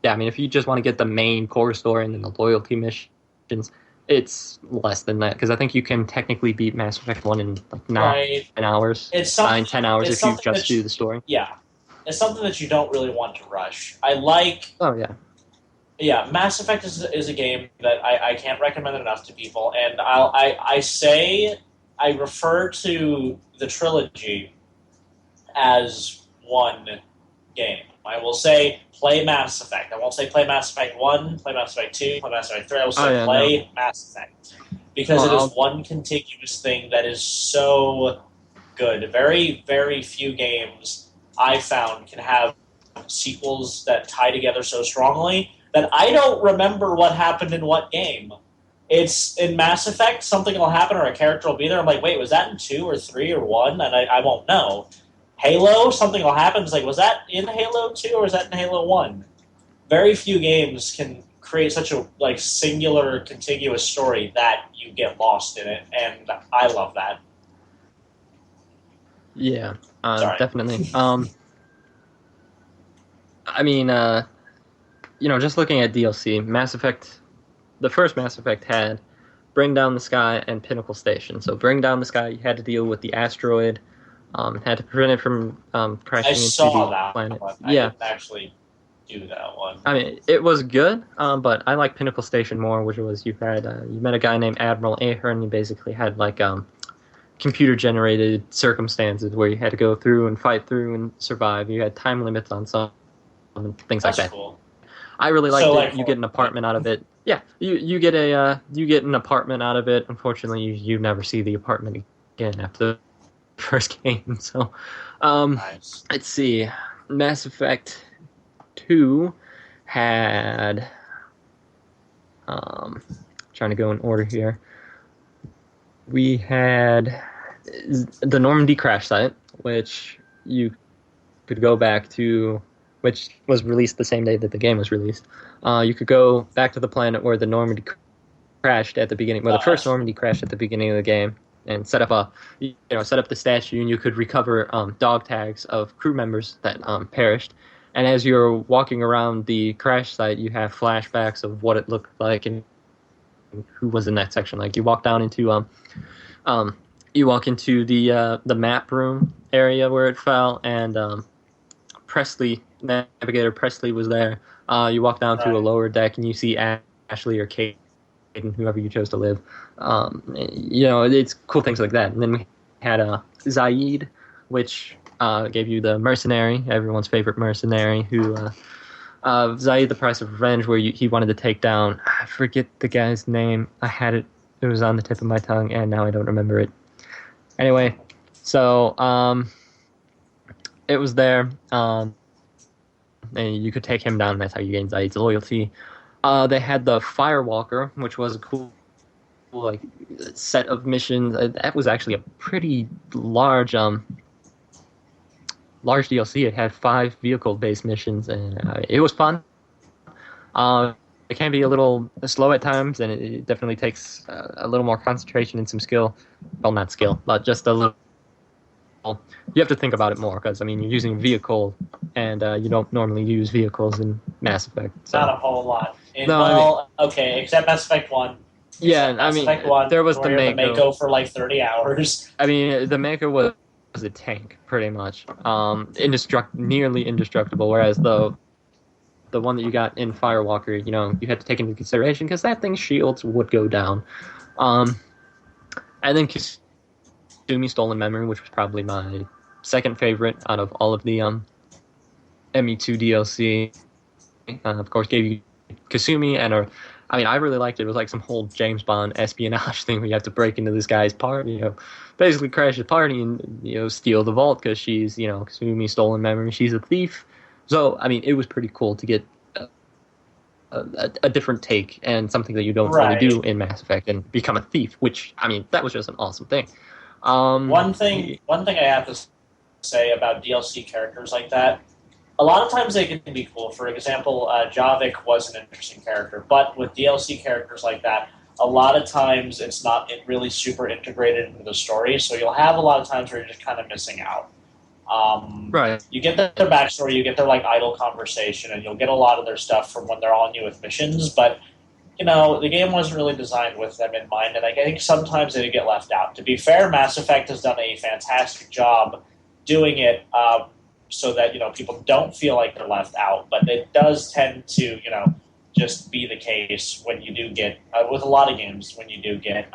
if you just want to get the main core story and then the loyalty missions, it's less than that, because I think you can technically beat Mass Effect 1 in 9 hours. It's 10 hours if you just do the story. Yeah. It's something that you don't really want to rush. I like... Oh, yeah. Yeah, Mass Effect is a game that I can't recommend enough to people, and I refer to the trilogy as one game. I will say play Mass Effect. I won't say play Mass Effect 1, play Mass Effect 2, play Mass Effect 3. I will say play Mass Effect. Because it is one contiguous thing that is so good. Very, very few games I found can have sequels that tie together so strongly that I don't remember what happened in what game. It's in Mass Effect, something will happen or a character will be there. I'm like, wait, was that in 2 or 3 or 1? And I won't know. Halo, something will happen. It's like, was that in Halo 2 or was that in Halo 1? Very few games can create such a singular, contiguous story that you get lost in it, and I love that. Yeah, Sorry. definitely. I mean, just looking at DLC, Mass Effect, the first Mass Effect had Bring Down the Sky and Pinnacle Station. So Bring Down the Sky, you had to deal with the asteroid, had to prevent it from I crashing into saw the that planet. one. I Yeah, didn't actually do that one. I mean, it was good, but I like Pinnacle Station more, which was you met a guy named Admiral Ahern. You basically had computer generated circumstances where you had to go through and fight through and survive. You had time limits on some and things like That's that. cool. I really liked it. You get an apartment out of it. Yeah, you get an apartment out of it. Unfortunately, you never see the apartment again after the first game. So, Nice. let's see. Mass Effect 2 had trying to go in order here. We had the Normandy crash site, which you could go back to, which was released the same day that the game was released. You could go back to the planet where the Normandy crashed at the beginning, where the first Normandy crashed at the beginning of the game, and set up the statue, and you could recover dog tags of crew members that perished. And as you're walking around the crash site, you have flashbacks of what it looked like and who was in that section. Like you walk down into the map room area where it fell, and Navigator Presley was there. You walk down to a lower deck and you see Ashley or Caden, whoever you chose to live. It's cool things like that. And then we had Zaid, which gave you the mercenary, everyone's favorite mercenary, who Zaid: The Price of Revenge, where he wanted to take down, I forget the guy's name. I had it. It was on the tip of my tongue, and now I don't remember it. Anyway, so it was there. And you could take him down, and that's how you gain Zaid's loyalty. They had the Firewalker, which was a cool set of missions. That was actually a pretty large DLC. It had 5 vehicle-based missions, and it was fun. It can be a little slow at times, and it definitely takes a little more concentration and some skill. Well, not skill, but just a little. You have to think about it more, because, you're using a vehicle, and you don't normally use vehicles in Mass Effect. So. Not a whole lot. Except Mass Effect 1. Yeah, Mass Effect 1, there was the Mako for 30 hours. The Mako was a tank, pretty much. Nearly indestructible, whereas the one that you got in Firewalker, you had to take into consideration, because that thing's shields would go down. And then Kasumi Stolen Memory, which was probably my second favorite out of all of the ME2 DLC. Of course, gave you Kasumi, and I really liked it. It was like some whole James Bond espionage thing where you have to break into this guy's party, basically crash his party and, steal the vault, because she's, Kasumi Stolen Memory. She's a thief. So, it was pretty cool to get a different take and something that you don't really do in Mass Effect, and become a thief, which, that was just an awesome thing. One thing I have to say about DLC characters like that, a lot of times they can be cool. For example, Javik was an interesting character, but with DLC characters like that, a lot of times it's not really super integrated into the story, so you'll have a lot of times where you're just kind of missing out. You get their backstory, you get their idle conversation, and you'll get a lot of their stuff from when they're on you with missions, but the game wasn't really designed with them in mind, and I think sometimes they get left out. To be fair, Mass Effect has done a fantastic job doing it so that people don't feel like they're left out, but it does tend to just be the case when you do get with a lot of games, when you do get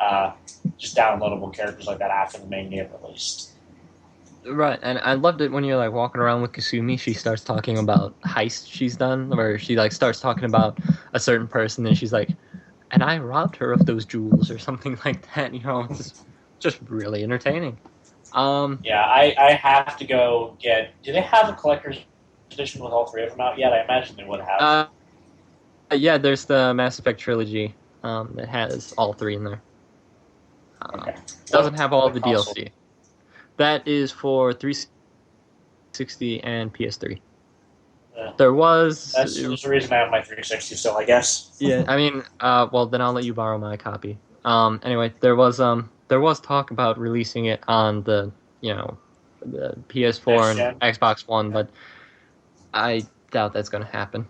just downloadable characters like that after the main game released. Right, and I loved it when you're walking around with Kasumi. She starts talking about heists she's done, where she starts talking about a certain person, and she's like, "And I robbed her of those jewels," or something like that. It's just really entertaining. I have to go get. Do they have a collector's edition with all 3 of them out yet? I imagine they would have. Yeah, there's the Mass Effect trilogy that has all 3 in there. Doesn't have all the DLC. That is for 360 and PS3. Yeah. There was... That's the reason I have my 360 still, I guess. Yeah, I mean, well, then I'll let you borrow my copy. Anyway, there was talk about releasing it on the the PS4 and Xbox One, but I doubt that's going to happen.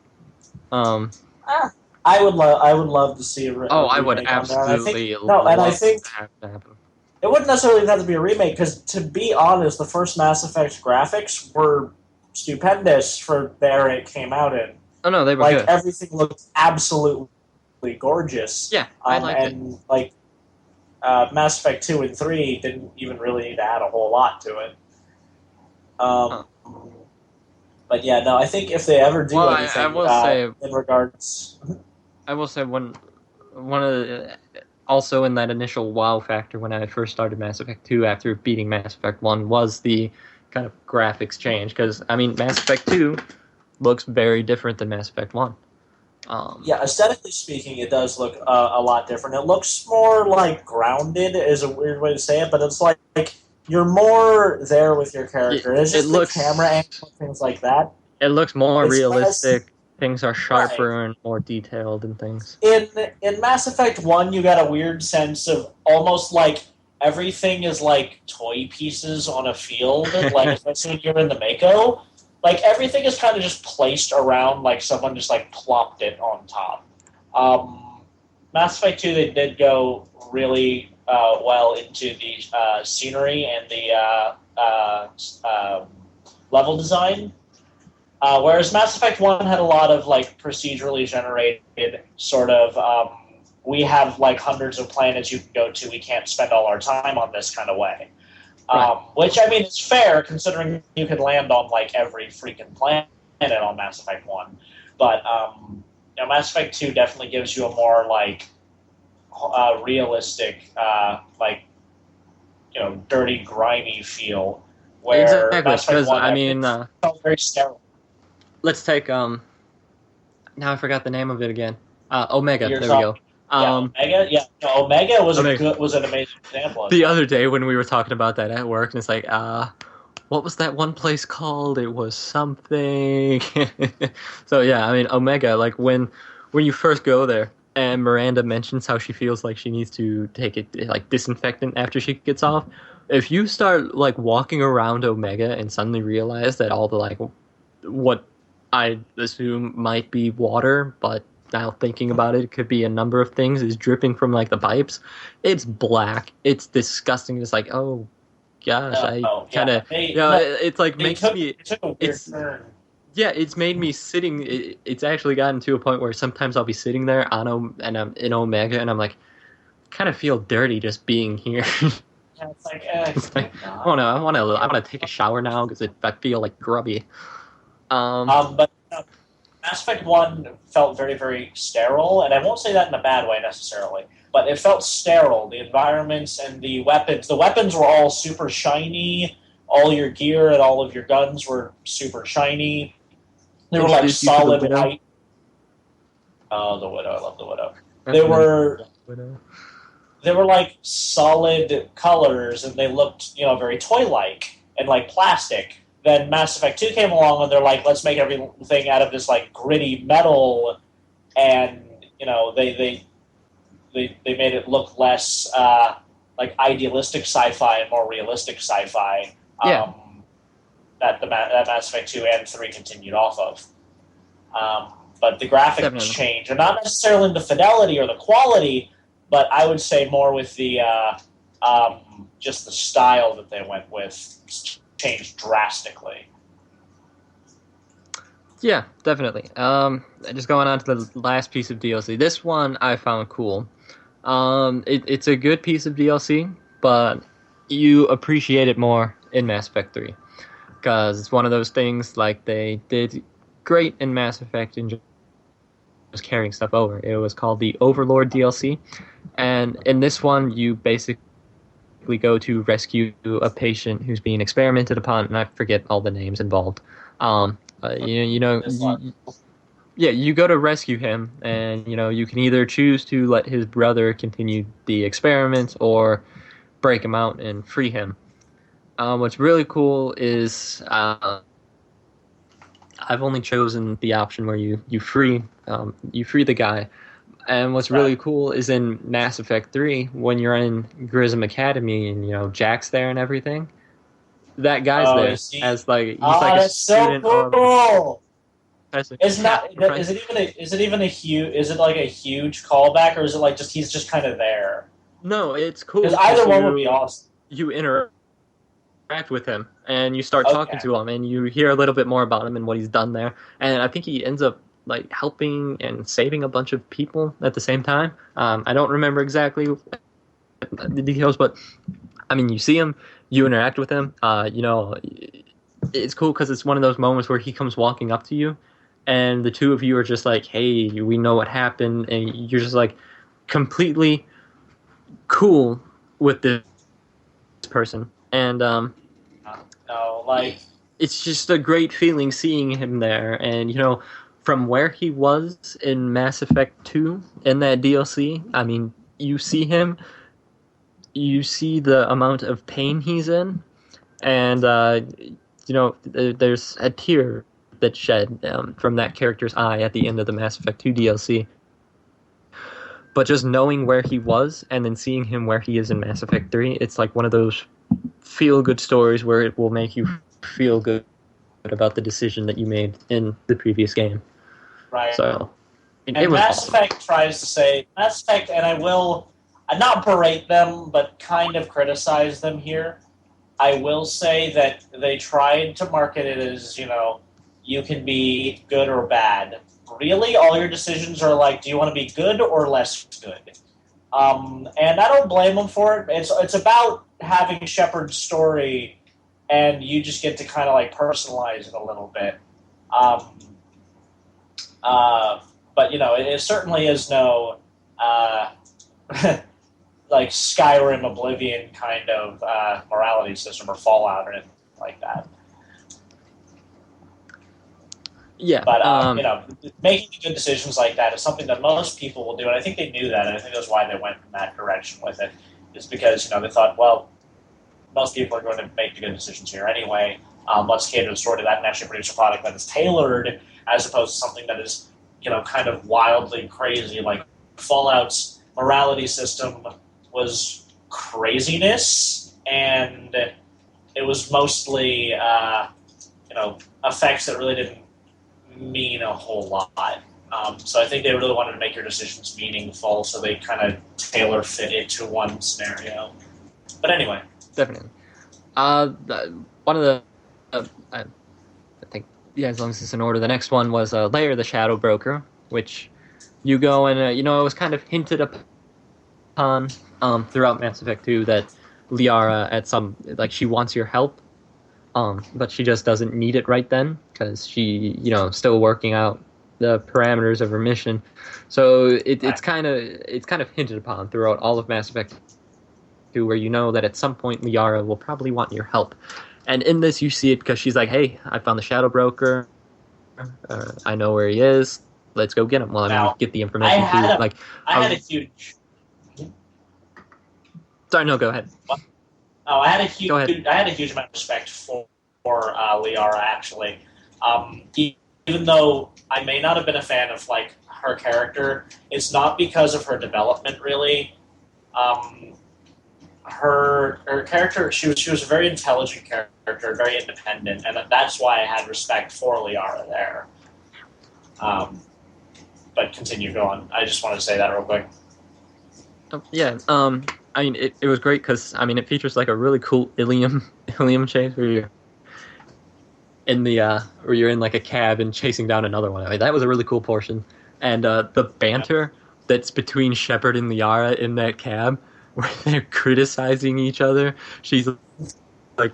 I would love to see a remake. I would absolutely love and I think to have that happen. It wouldn't necessarily have to be a remake, because to be honest, the first Mass Effect graphics were stupendous for the era it came out in. Oh no, they were like good. Everything looked absolutely gorgeous. Yeah, I liked it. And Mass Effect 2 and 3 didn't even really need to add a whole lot to it. But yeah, no, I think if they ever do anything I will say, in regards... I will say one of the... Also in that initial wow factor when I first started Mass Effect 2 after beating Mass Effect 1 was the kind of graphics change. Because, I mean, Mass Effect 2 looks very different than Mass Effect 1. Yeah, aesthetically speaking, it does look a lot different. It looks more like grounded, is a weird way to say it, but it's like you're more there with your character. It's just the camera angle and things like that. It looks more realistic. Things are sharper and more detailed and things. In Mass Effect 1, you got a weird sense of almost like everything is like toy pieces on a field, like especially when you're in the Mako. Like everything is kind of just placed around, like someone just like plopped it on top. Mass Effect 2, they did go really well into the scenery and the level design. Whereas Mass Effect 1 had a lot of like procedurally generated sort of, we have like hundreds of planets you can go to, we can't spend all our time on this kind of way. Right. Which, I mean, is fair considering you could land on like every freaking planet on Mass Effect 1. But Mass Effect 2 definitely gives you a more like realistic, dirty, grimy feel. Where Mass Effect 1 felt very sterile. Let's take now I forgot the name of it again. Omega. There we go. Omega. Yeah, Omega was an amazing example. The other day when we were talking about that at work, and it's like, what was that one place called? It was something. So yeah, I mean Omega. Like when you first go there, and Miranda mentions how she feels like she needs to take it like disinfectant after she gets off. If you start like walking around Omega and suddenly realize that all the like what I assume might be water, but now thinking about it, could be a number of things, is dripping from like the pipes. It's black. It's disgusting. It's like, oh gosh, it's like makes me. It took a weird turn. Yeah, it's made me sitting. It's actually gotten to a point where sometimes I'll be sitting there and I'm in Omega, and I'm like, kind of feel dirty just being here. Yeah, it's like, oh no, I want to take a shower now because I feel like grubby. But Mass Effect 1 felt very, very sterile, and I won't say that in a bad way necessarily, but it felt sterile. The environments and the weapons were all super shiny. All your gear and all of your guns were super shiny. They were like solid white. Oh, the Widow! I love the Widow. They were like solid colors, and they looked, very toy-like and like plastic. Then Mass Effect 2 came along, and they're like, let's make everything out of this like gritty metal, and they made it look less like idealistic sci-fi and more realistic sci-fi. Yeah. That Mass Effect 2 and 3 continued off of. But the graphics change, and not necessarily in the fidelity or the quality, but I would say more with the just the style that they went with changed drastically. Yeah, definitely. Just going on to the last piece of DLC. This one I found cool. It's a good piece of DLC, but you appreciate it more in Mass Effect 3. Because it's one of those things like they did great in Mass Effect in just carrying stuff over. It was called the Overlord DLC. And in this one, you basically go to rescue a patient who's being experimented upon, and I forget all the names involved. You go to rescue him, and you can either choose to let his brother continue the experiment or break him out and free him. What's really cool is I've only chosen the option where you free the guy. And what's really cool is in Mass Effect 3, when you're in Grissom Academy and Jack's there and everything, that guy's there as he's like a student so cool. Is it even a huge? Is it like a huge callback, or is it like he's just kind of there? No, it's cool. Because either one would be awesome. You interact with him, and you start talking to him, and you hear a little bit more about him and what he's done there. And I think he ends up helping and saving a bunch of people at the same time. I don't remember exactly the details, but I mean, you see him, you interact with him. It's cool because it's one of those moments where he comes walking up to you, and the two of you are just like, "Hey, we know what happened," and you're just completely cool with this person. And it's just a great feeling seeing him there, and from where he was in Mass Effect 2 in that DLC, I mean, you see him, you see the amount of pain he's in, and, there's a tear that's shed from that character's eye at the end of the Mass Effect 2 DLC. But just knowing where he was and then seeing him where he is in Mass Effect 3, it's like one of those feel-good stories where it will make you feel good about the decision that you made in the previous game. Right. So, and Mass Effect tries to say, Mass Effect, and I will not berate them, but kind of criticize them here. I will say that they tried to market it as, you can be good or bad. Really, all your decisions are do you want to be good or less good? And I don't blame them for it. It's about having Shepard's story, and you just get to kind of personalize it a little bit. But it certainly is no Skyrim Oblivion kind of morality system or Fallout or anything like that. Yeah, but making good decisions like that is something that most people will do, and I think they knew that, and I think that's why they went in that direction with it. Is because they thought, well, most people are going to make the good decisions here anyway. Let's cater the story to that and actually produce a product that is tailored, as opposed to something that is kind of wildly crazy. Like Fallout's morality system was craziness, and it was mostly effects that really didn't mean a whole lot. So I think they really wanted to make your decisions meaningful, so they kind of tailor fit it to one scenario. But anyway, definitely. One of the I think as long as it's in order, the next one was Lair the Shadow Broker, which you go and it was kind of hinted upon throughout Mass Effect 2 that Liara at some she wants your help. But she just doesn't need it right then because she, still working out the parameters of her mission. So it's kind of hinted upon throughout all of Mass Effect 2, where that at some point Liara will probably want your help. And in this, you see it because she's like, "Hey, I found the Shadow Broker. I know where he is. Let's go get him." Well, I mean, get the information too. I had a huge. Sorry, no, go ahead. Oh, I had a huge amount of respect for Liara, actually. Even though I may not have been a fan of her character, it's not because of her development, really. Her character, she was a very intelligent character, very independent, and that's why I had respect for Liara there. But continue, go on. I just wanted to say that real quick. Yeah. I mean, it was great because it features a really cool Ilium chase where you're in a cab and chasing down another one. I mean, that was a really cool portion, and the banter that's between Shepard and Liara in that cab, where they're criticizing each other. She's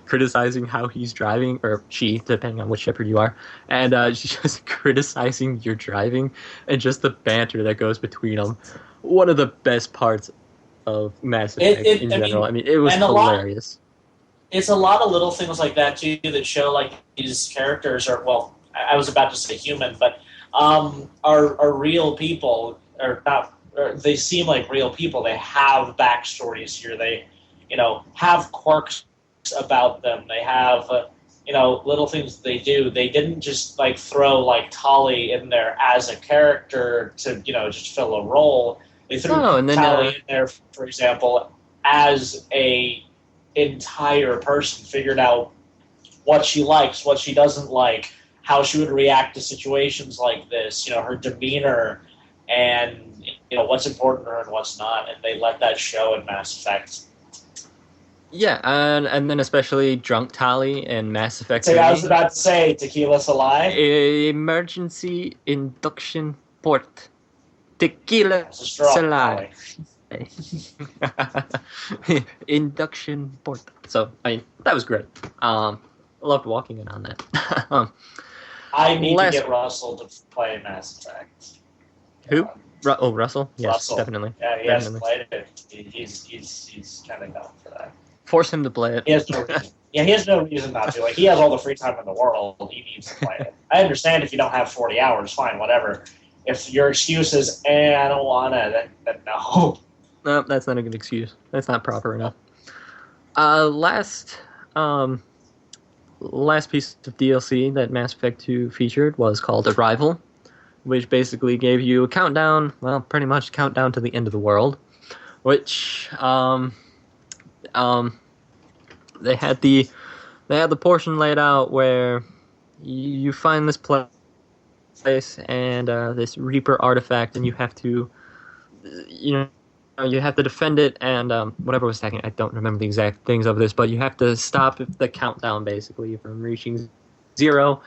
criticizing how he's driving, or she, depending on which Shepard you are, and she's just criticizing your driving, and just the banter that goes between them. One of the best parts of Mass Effect in general. I mean, it was hilarious. It's a lot of little things like that too that show these characters are, well, I was about to say human, but are real people, or not. Or they seem like real people. They have backstories here. They, have quirks about them. They have little things they do. They didn't just like throw like Tali in there as a character to just fill a role. They threw Tali in there, for example, as a entire person. Figured out what she likes, what she doesn't like, how she would react to situations like this. Her demeanor, and what's important to her and what's not. And they let that show in Mass Effect. Yeah, and then especially Drunk Tali in Mass Effect 3. I was about to say, Tequila Salai. Emergency induction port. Tequila Salai. Induction port. So, that was great. Loved walking in on that. I need to get Russell to play Mass Effect. Who? Russell? Yes, Russell. Definitely. Yeah, he hasn't played it. He's kind of down for that. Force him to play it. He has no reason. Yeah, he has no reason not to. Like, he has all the free time in the world. He needs to play it. I understand if you don't have 40 hours, fine, whatever. If your excuse is, I don't want to, then no. No, that's not a good excuse. That's not proper enough. Last piece of DLC that Mass Effect 2 featured was called Arrival, which basically gave you a countdown, well, pretty much countdown to the end of the world, which, they had the portion laid out where you find this place and this Reaper artifact, and you have to, you have to defend it, and whatever was attacking, I don't remember the exact things of this, but you have to stop the countdown basically from reaching 0,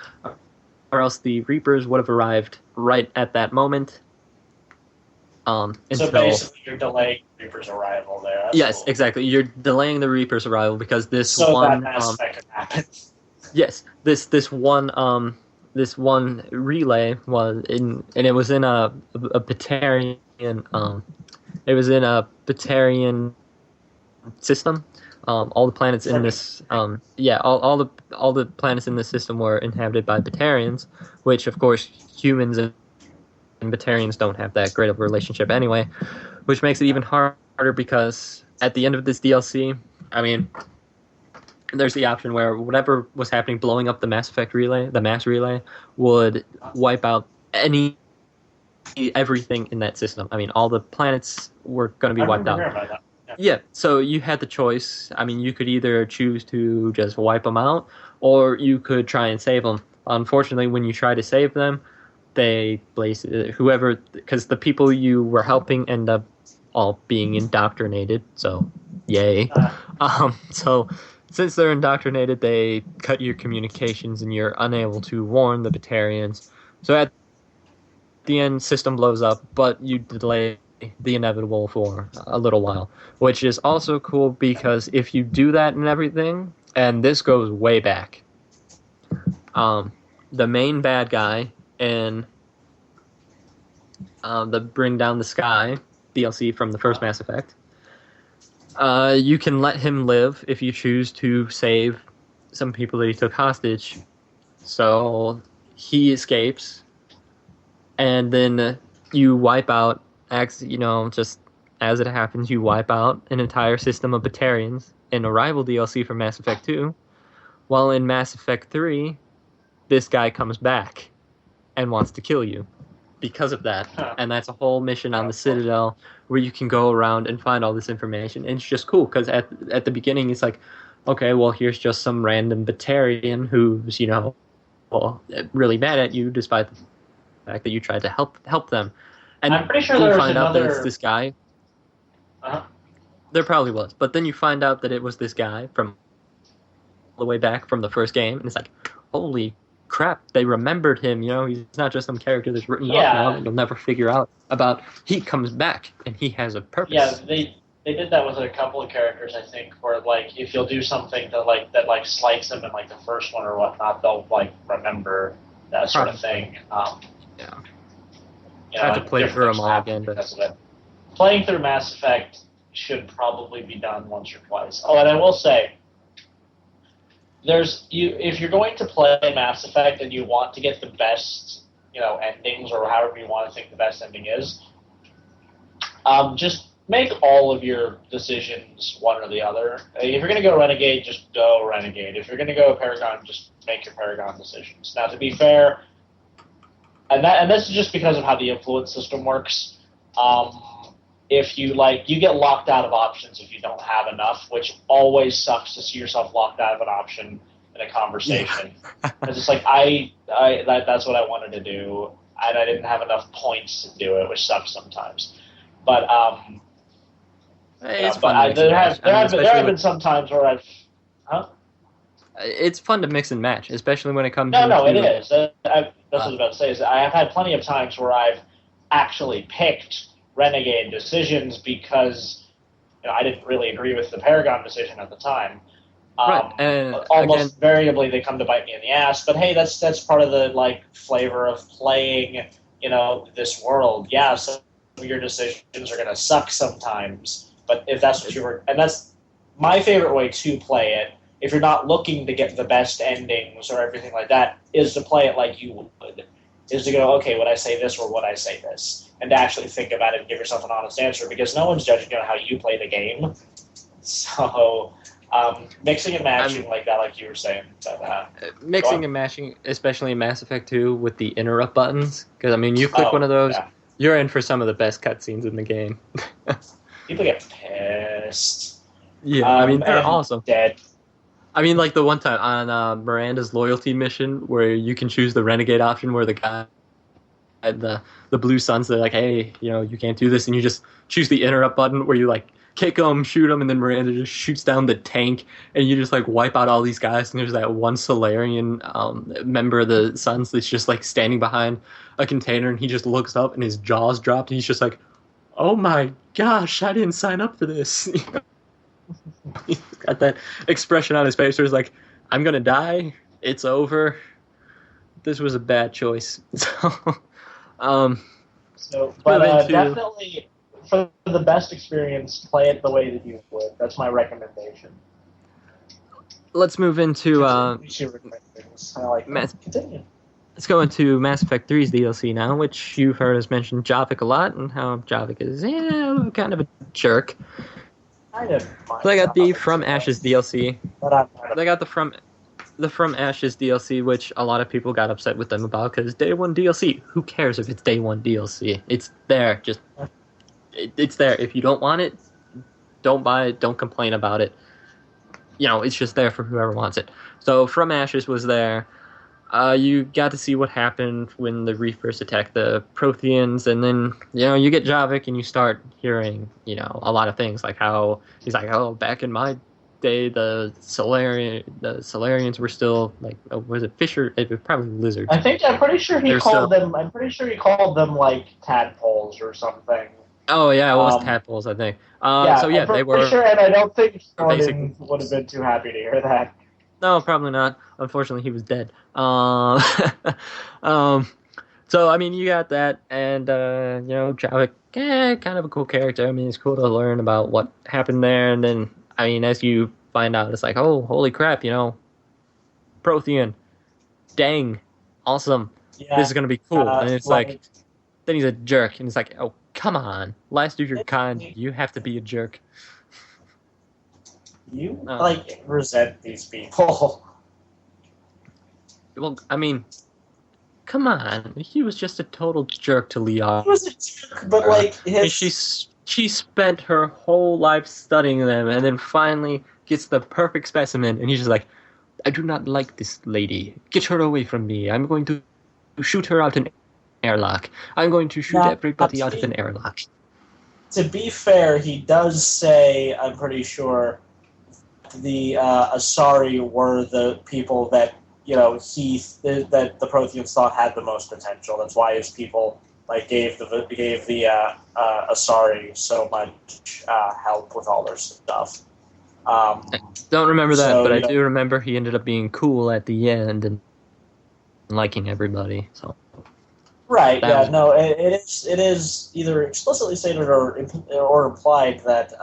or else the Reapers would have arrived right at that moment. So basically, you're delaying the Reaper's arrival there. That's yes, cool. Exactly. You're delaying the Reaper's arrival because this so one. That Mass Effect can happen. Yes, this one relay was in, and it was in a Batarian. It was in a Batarian system. All the planets in this. All the planets in this system were inhabited by Batarians, which of course humans and Batarians don't have that great of a relationship anyway, which makes it even harder because at the end of this DLC, there's the option where whatever was happening blowing up the Mass Effect relay, the mass relay, would wipe out everything in that system. All the planets were going to be wiped out. Yeah, so you had the choice. You could either choose to just wipe them out, or you could try and save them. Unfortunately, when you try to save them, they place whoever, because the people you were helping end up all being indoctrinated. So, yay. So, since they're indoctrinated, they cut your communications, and you're unable to warn the Batarians. So at the end, system blows up, but you delay the inevitable for a little while, which is also cool because if you do that and everything, and this goes way back, the main bad guy in the Bring Down the Sky DLC from the first Mass Effect, you can let him live if you choose to save some people that he took hostage. So he escapes, and then you wipe out, just as it happens, you wipe out an entire system of Batarians in Arrival DLC for Mass Effect 2, while in Mass Effect 3, this guy comes back and wants to kill you because of that. And that's a whole mission on the Citadel where you can go around and find all this information. And it's just cool because at the beginning it's like, okay, well, here's just some random Batarian who's, really mad at you despite the fact that you tried to help them. And I'm pretty sure you there find was out that it's this guy. Uh-huh. There probably was. But then you find out that it was this guy from all the way back from the first game. And it's like, holy crap, they remembered him. He's not just some character that's written off now that you'll never figure out about. He comes back, and he has a purpose. Yeah, they did that with a couple of characters, I think, where, if you'll do something that slights them in, the first one or whatnot, they'll, remember that sort of thing. Yeah. I have to play through them all again, but playing through Mass Effect should probably be done once or twice. Oh, and I will say, if you're going to play Mass Effect and you want to get the best, endings, or however you want to think the best ending is, just make all of your decisions one or the other. If you're going to go Renegade, just go Renegade. If you're going to go Paragon, just make your Paragon decisions. Now, to be fair, and this is just because of how the influence system works. If you you get locked out of options if you don't have enough, which always sucks to see yourself locked out of an option in a conversation. It's just that's what I wanted to do, and I didn't have enough points to do it, which sucks sometimes. But hey, it's fun. There have been some times where I've. Huh? It's fun to mix and match, especially when it comes. No, it is. That's what I was about to say. Is I have had plenty of times where I've actually picked Renegade decisions because I didn't really agree with the Paragon decision at the time. Right, and almost invariably they come to bite me in the ass. But hey, that's part of the flavor of playing this world. Yeah, some of your decisions are going to suck sometimes. But if that's what you were, and that's my favorite way to play it. If you're not looking to get the best endings or everything like that, is to play it like you would. Is to go, okay, would I say this or would I say this? And to actually think about it and give yourself an honest answer, because no one's judging how you play the game. So, mixing and matching like that, like you were saying. But, mixing and matching, especially in Mass Effect 2 with the interrupt buttons. Because, you click one of those, you're in for some of the best cutscenes in the game. People get pissed. Yeah, they're awesome. Dead. Like the one time on Miranda's loyalty mission where you can choose the Renegade option where the guy, the blue suns, they're like, hey, you can't do this, and you just choose the interrupt button where you kick them, shoot them, and then Miranda just shoots down the tank, and you just wipe out all these guys, and there's that one Solarian member of the Suns that's just standing behind a container, and he just looks up and his jaws dropped, and he's just like, oh my gosh, I didn't sign up for this. He's got that expression on his face where he's like, I'm gonna die, it's over, this was a bad choice. Definitely for the best experience, play it the way that you would. That's my recommendation. Let's move into let's go into Mass Effect 3's DLC now, which you've heard us mention Javik a lot, and how Javik is kind of a jerk. They got the From Ashes DLC. They got the From Ashes DLC, which a lot of people got upset with them about because Day 1 DLC. Who cares if it's Day 1 DLC? It's there. It's there. If you don't want it, don't buy it. Don't complain about it. It's just there for whoever wants it. So From Ashes was there. You got to see what happened when the Reefers attacked the Protheans, and then, you get Javik and you start hearing, a lot of things, like how he's like, oh, back in my day, the Solarians were still, was it Fisher? It was probably lizards. I'm pretty sure he called them, tadpoles or something. Oh, yeah, it was tadpoles, I think. They were... Sure, and I don't think Jordan would have been too happy to hear that. No, probably not. Unfortunately, he was dead. So, you got that, and, Javik, kind of a cool character. It's cool to learn about what happened there, and then, as you find out, it's like, oh, holy crap, Prothean, dang, awesome, this is going to be cool. And it's then he's a jerk, and it's like, oh, come on, last of your kind, you have to be a jerk. You, resent these people. Well, come on. He was just a total jerk to Liara. He was a jerk, but, she spent her whole life studying them, and then finally gets the perfect specimen, and he's just like, I do not like this lady. Get her away from me. I'm going to shoot her out an airlock. I'm going to shoot everybody out of an airlock. To be fair, he does say, I'm pretty sure, the Asari were the people that that the Protheans thought had the most potential. That's why his people gave the Asari so much help with all their stuff. I don't remember that, but I do remember he ended up being cool at the end and liking everybody. So right, yeah, no, it is either explicitly stated or implied that.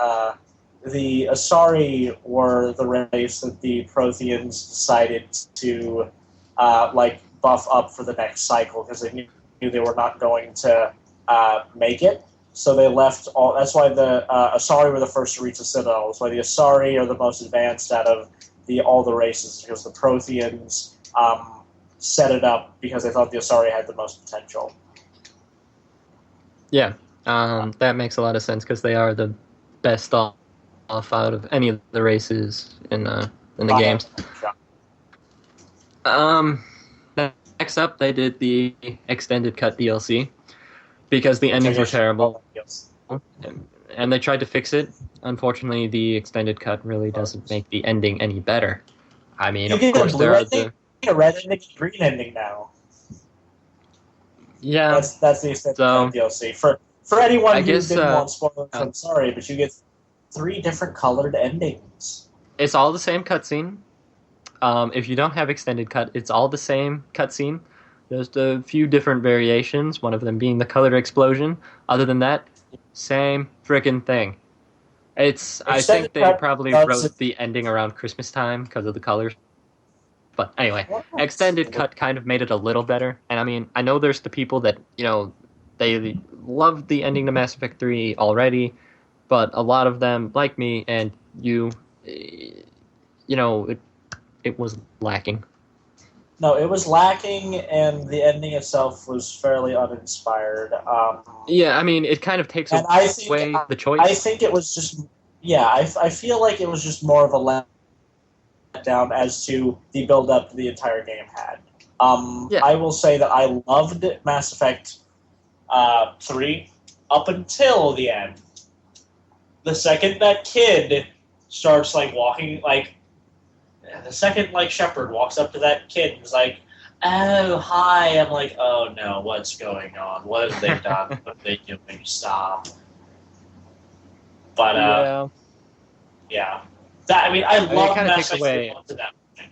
The Asari were the race that the Protheans decided to, buff up for the next cycle because they knew they were not going to make it. So they left all. That's why the Asari were the first to reach the Citadel. That's why the Asari are the most advanced out of all the races, because the Protheans set it up because they thought the Asari had the most potential. Yeah, that makes a lot of sense because they are the best off out of any of the races in the games. Next up, they did the extended cut DLC because the endings were terrible, and they tried to fix it. Unfortunately, the extended cut really doesn't make the ending any better. I mean, of course, there are the a red ending, green ending now. Yeah, that's the extended cut DLC for anyone who didn't want spoilers. I'm sorry, but you get 3 different colored endings. It's all the same cutscene. If you don't have extended cut, it's all the same cutscene. There's a few different variations, one of them being the colored explosion. Other than that, same frickin' thing. I think they probably wrote the ending around Christmas time because of the colors. But anyway, extended cut kind of made it a little better. And I mean, I know there's the people that, they loved the ending to Mass Effect 3 already, but a lot of them, like me and you, it was lacking. No, it was lacking, and the ending itself was fairly uninspired. Yeah, I mean, it kind of takes away the choice. I think it was just, I feel like it was just more of a letdown as to the build-up the entire game had. I will say that I loved Mass Effect 3 up until the end. The second that kid starts, walking, the second, Shepard walks up to that kid and is like, "Oh, hi." I'm like, "Oh, no, what's going on? What have they done? What are they doing? Stop." But, yeah. I love Mass Effect to that point.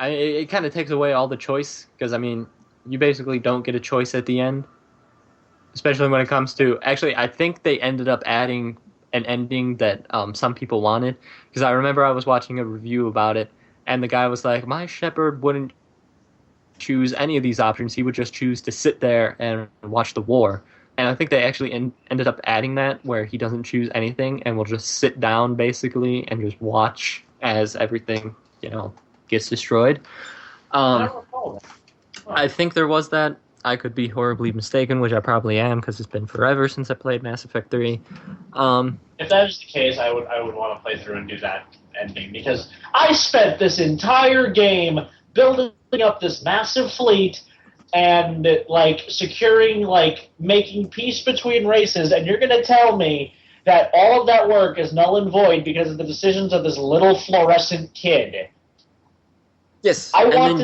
It kind of takes away all the choice, because, I mean, you basically don't get a choice at the end. Especially when it comes to... Actually, I think they ended up adding an ending that some people wanted, because I remember I was watching a review about it, and the guy was like, my Shepard wouldn't choose any of these options. He would just choose to sit there and watch the war. And I think they actually ended up adding that, where he doesn't choose anything and will just sit down, basically, and just watch as everything, gets destroyed. I think there was that. I could be horribly mistaken, which I probably am, because it's been forever since I played Mass Effect 3. If that was the case, I would want to play through and do that ending, because I spent this entire game building up this massive fleet and, securing, making peace between races, and you're going to tell me that all of that work is null and void because of the decisions of this little fluorescent kid. Yes, I want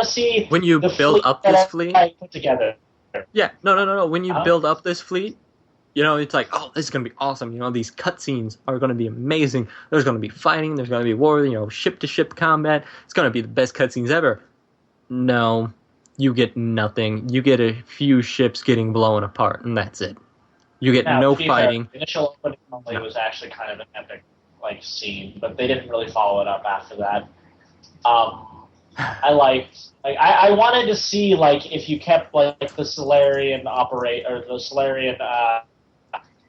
to see when you build up this fleet put together. Yeah, no. When you build up this fleet, it's like, oh, this is gonna be awesome. These cutscenes are gonna be amazing. There's gonna be fighting. There's gonna be war. Ship to ship combat. It's gonna be the best cutscenes ever. No, you get nothing. You get a few ships getting blown apart, and that's it. You get no fighting. The initial opening was actually kind of an epic scene, but they didn't really follow it up after that. I wanted to see if you kept the Solarian the Solarian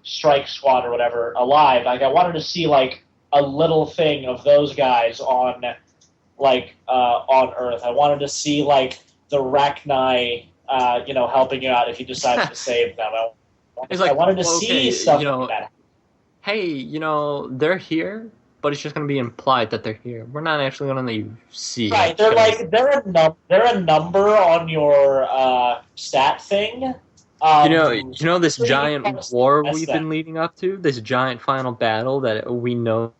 strike squad or whatever alive. I wanted to see a little thing of those guys on Earth. I wanted to see the Rachni helping you out if you decided to save them. I wanted to see stuff like that. Hey, they're here, but it's just going to be implied that they're here. We're not actually going to see. Right, they're a number on your stat thing. This giant war we've been leading up to, this giant final battle that we know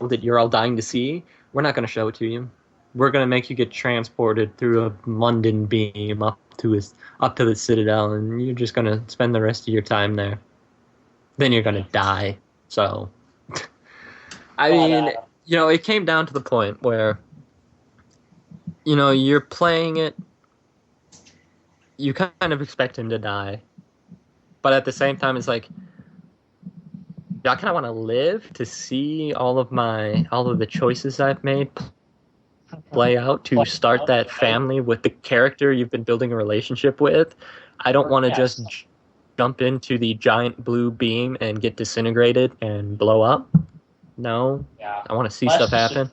that you're all dying to see. We're not going to show it to you. We're going to make you get transported through a London beam up to the Citadel, and you're just going to spend the rest of your time there. Then you're going to die. So, I mean, it came down to the point where, you're playing it, you kind of expect him to die. But at the same time, it's like, I kind of want to live to see all of the choices I've made play out to start that family with the character you've been building a relationship with. I don't want to just jump into the giant blue beam and get disintegrated and blow up. No. Yeah. I want to see stuff happen.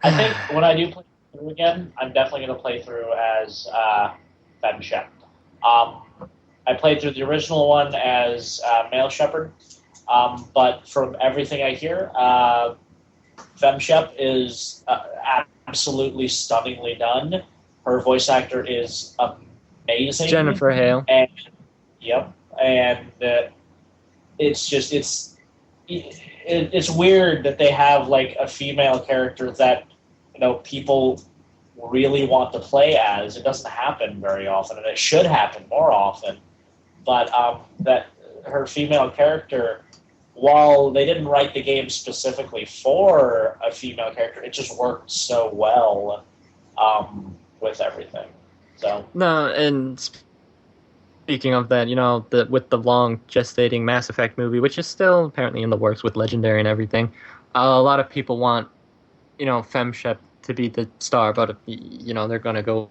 I think when I do play through again, I'm definitely going to play through as Fem Shep. I played through the original one as Male Shepherd, but from everything I hear, Fem Shep is absolutely stunningly done. Her voice actor is amazing. Jennifer Hale. And it's weird that they have like a female character that people really want to play as. It doesn't happen very often, and it should happen more often. But that her female character, while they didn't write the game specifically for a female character, it just worked so well with everything. So no, and speaking of that, with the long gestating Mass Effect movie, which is still apparently in the works with Legendary and everything, a lot of people want Fem Shep to be the star, but they're going to go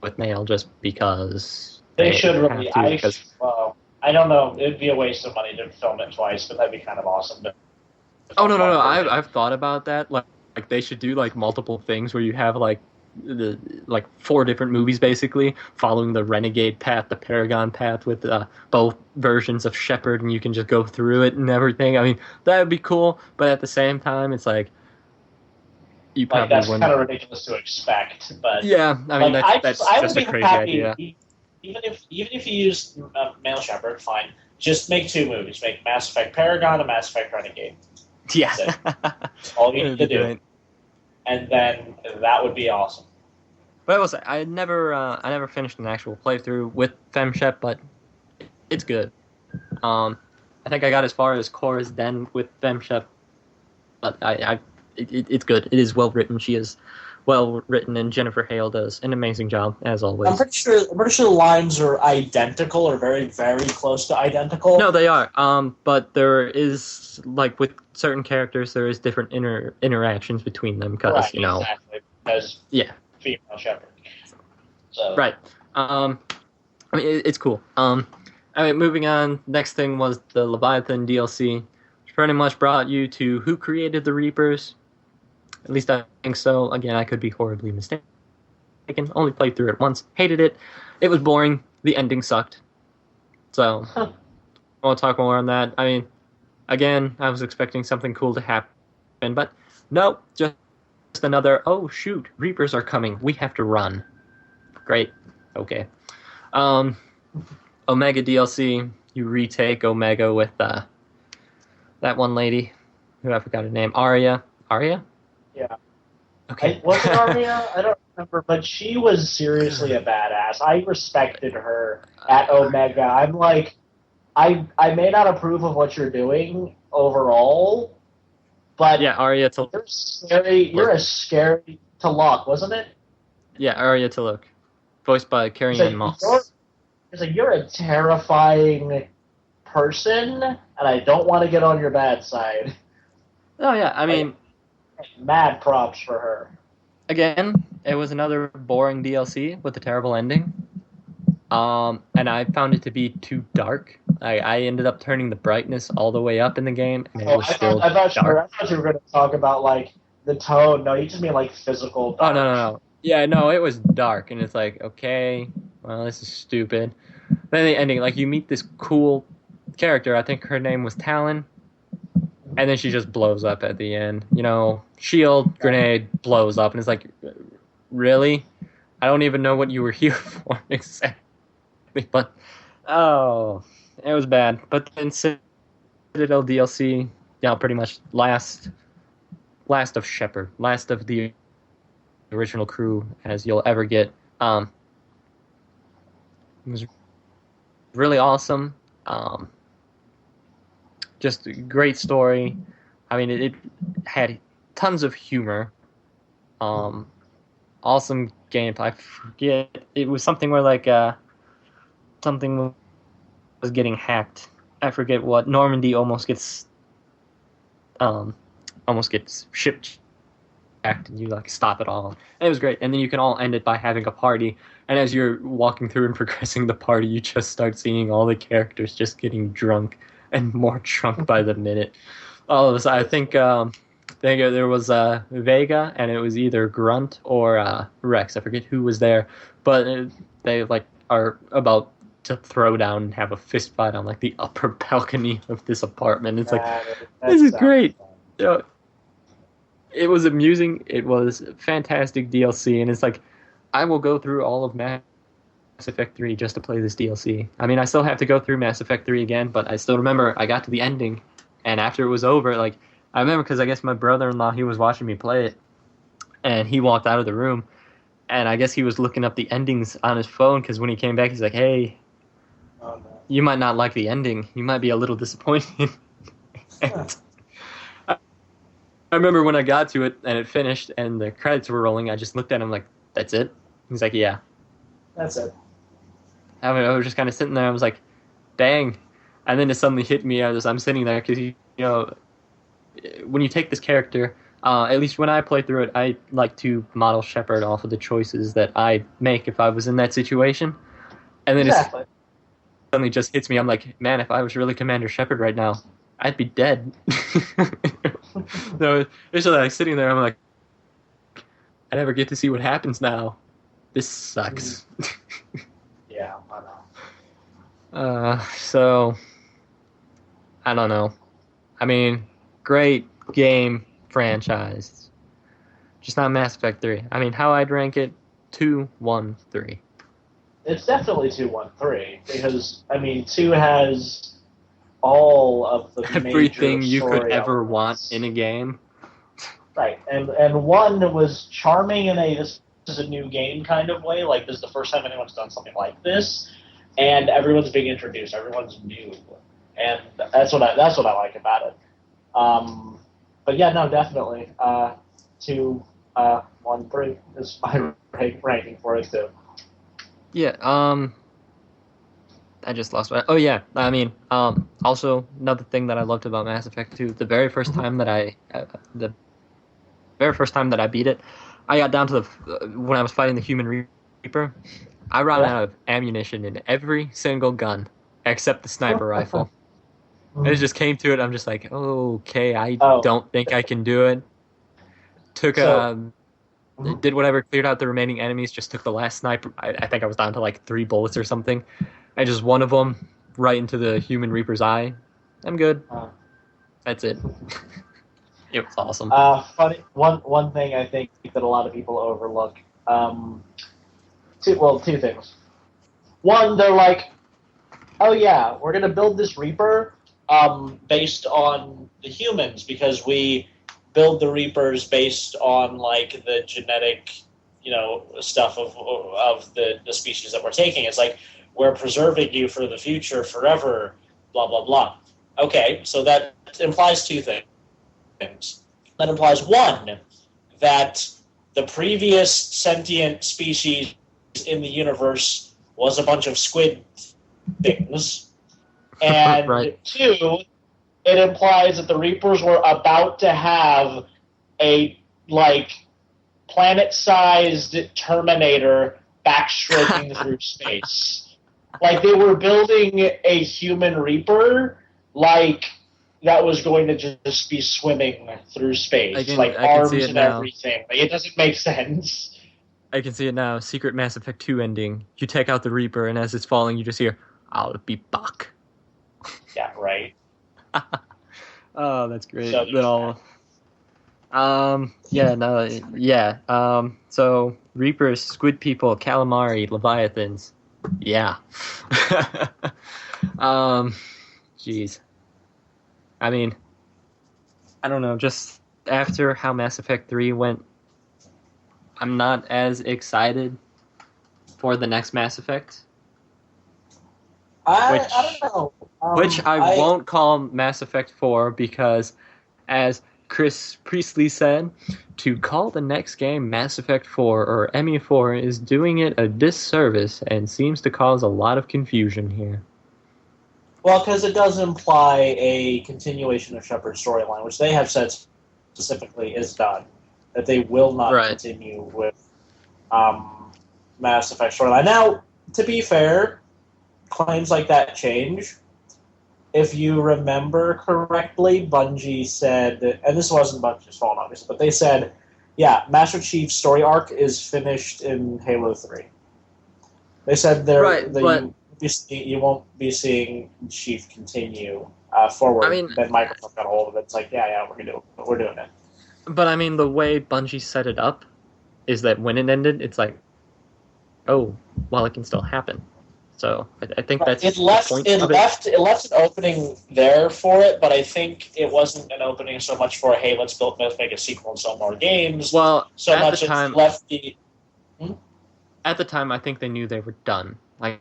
with male just because they should really. I don't know. It'd be a waste of money to film it twice, but that'd be kind of awesome. No. I've thought about that. Like they should do like multiple things where you have like 4 different movies basically following the Renegade path, the Paragon path with both versions of Shepard, and you can just go through it and everything. I mean, that would be cool, but at the same time, it's like you probably that's kind of ridiculous to expect. But yeah, I mean that's just a crazy idea. Even if you use Male Shepherd, fine. Just make 2 movies. Make Mass Effect Paragon and Mass Effect Renegade. Yeah. That's all you need to do. Great. And then that would be awesome. But I never finished an actual playthrough with Fem Shep, but it's good. I think I got as far as Cora's Den with Fem Shep, but it's good. It is well written. She is well written, and Jennifer Hale does an amazing job as always. I'm pretty sure the lines are identical, or very, very close to identical. No, they are. But there is, like with certain characters, there is different interactions between them because exactly. Because female Shepherd. So. Right. I mean, it's cool. Moving on. Next thing was the Leviathan DLC, which pretty much brought you to Who Created the Reapers. At least I think so. Again, I could be horribly mistaken. Only played through it once. Hated it. It was boring. The ending sucked. So, I won't talk more on that. I mean, again, I was expecting something cool to happen, but no, just another, oh shoot, Reapers are coming. We have to run. Great. Okay. Omega DLC. You retake Omega with that one lady who I forgot her name. Arya? Yeah. Okay. Was it Arya? I don't remember, but she was seriously a badass. I respected her at Omega. I'm like, I may not approve of what you're doing overall, but yeah, Arya to you're scary. You're a scary to look, wasn't it? Yeah, Arya to look, voiced by Carrie-Anne Moss. It's like you're a terrifying person, and I don't want to get on your bad side. Oh yeah, I mean. Mad props for her. Again, it was another boring DLC with a terrible ending. And I found it to be too dark. I ended up turning the brightness all the way up in the game, and it was still dark. I thought you were going to talk about, like, the tone. No, you just mean, like, physical dark. Oh, no. Yeah, no, it was dark, and it's like, okay, well, this is stupid. Then the ending, like, you meet this cool character. I think her name was Talon. And then she just blows up at the end. Shield, grenade, blows up. And it's like, really? I don't even know what you were here for exactly. But, it was bad. But then Citadel DLC, pretty much last of Shepard. Last of the original crew as you'll ever get. It was really awesome. Just a great story. I mean, it had tons of humor. Awesome gameplay. I forget. It was something where, like, something was getting hacked. I forget what. Normandy almost gets shipped and you like stop it all. And it was great. And then you can all end it by having a party. And as you're walking through and progressing the party, you just start seeing all the characters just getting drunk and more drunk by the minute. All of us, I think there was Vega, and it was either Grunt or Rex. I forget who was there, but they like are about to throw down and have a fist fight on like the upper balcony of this apartment. It's like, this is great. You know, it was amusing. It was fantastic DLC, and it's like, I will go through all of Mass Effect 3 just to play this DLC. I mean, I still have to go through Mass Effect 3 again, but I still remember I got to the ending, and after it was over, like, I remember because I guess my brother-in-law, he was watching me play it, and he walked out of the room, and I guess he was looking up the endings on his phone, because when he came back, he's like, hey, you might not like the ending. You might be a little disappointed. And I remember when I got to it, and it finished, and the credits were rolling, I just looked at him like, that's it? He's like, yeah. That's it. I was just kind of sitting there, I was like, dang. And then it suddenly hit me as I'm sitting there, because, you know, when you take this character, at least when I play through it, I like to model Shepard off of the choices that I make if I was in that situation. And then Exactly. it suddenly just hits me. I'm like, man, if I was really Commander Shepard right now, I'd be dead. So it's just like sitting there, I'm like, I never get to see what happens now. This sucks. Yeah, I know. So, I don't know. I mean, great game franchise. Just not Mass Effect 3. I mean, how I'd rank it, 2, 1, 3. It's definitely 2, 1, 3, because, I mean, 2 has all of the everything major you could story ever elements. want in a game. Right, and 1 was charming in this is a new game kind of way, like this is the first time anyone's done something like this, and everyone's being introduced, everyone's new, and that's what I like about it. But yeah, no, definitely, 2, 1, 3 is my ranking for it too. Yeah, I just lost my... Oh, yeah, I mean, also, another thing that I loved about Mass Effect 2, the very first time that I beat it, I got down to when I was fighting the Human Reaper, I ran out of ammunition in every single gun, except the sniper rifle. It just came to it, I'm just like, okay, I don't think I can do it. Did whatever, cleared out the remaining enemies, just took the last sniper. I think I was down to like 3 bullets or something. I just one of them right into the Human Reaper's eye. I'm good. That's it. It was awesome. Funny one thing I think that a lot of people overlook. Two things. One, they're like, oh yeah, we're gonna build this Reaper based on the humans because we build the Reapers based on like the genetic, stuff of the species that we're taking. It's like we're preserving you for the future forever. Blah blah blah. Okay, so that implies 2 things. That implies 1, that the previous sentient species in the universe was a bunch of squid things, and right. 2, it implies that the Reapers were about to have a planet-sized Terminator backstroking through space. Like they were building a human Reaper, that was going to just be swimming through space, arms and now. everything. It doesn't make sense. I can see it now. Secret Mass Effect 2 ending. You take out the Reaper, and as it's falling, you just hear, "I'll be back." Yeah, right. Oh, that's great. So Reapers, squid people, calamari, leviathans. Yeah. Jeez. I mean, I don't know, just after how Mass Effect 3 went, I'm not as excited for the next Mass Effect. I don't know. Which I won't call Mass Effect 4 because, as Chris Priestley said, to call the next game Mass Effect 4 or ME4 is doing it a disservice and seems to cause a lot of confusion here. Well, because it does imply a continuation of Shepard's storyline, which they have said specifically is done. that they will not continue with Mass Effect storyline. Now, to be fair, claims like that change. If you remember correctly, Bungie said, and this wasn't Bungie's fault, obviously, but they said, yeah, Master Chief's story arc is finished in Halo 3. They said you won't be seeing Chief continue forward. I mean, then Microsoft got a hold of it. It's like, yeah, we're doing it. But I mean, the way Bungie set it up is that when it ended, it's like, oh, well, it can still happen. So I think that's it left an opening there for it, but I think it wasn't an opening so much for hey, let's make a sequel and sell more games. Well, so at much the time, it left the. At the time, I think they knew they were done. Like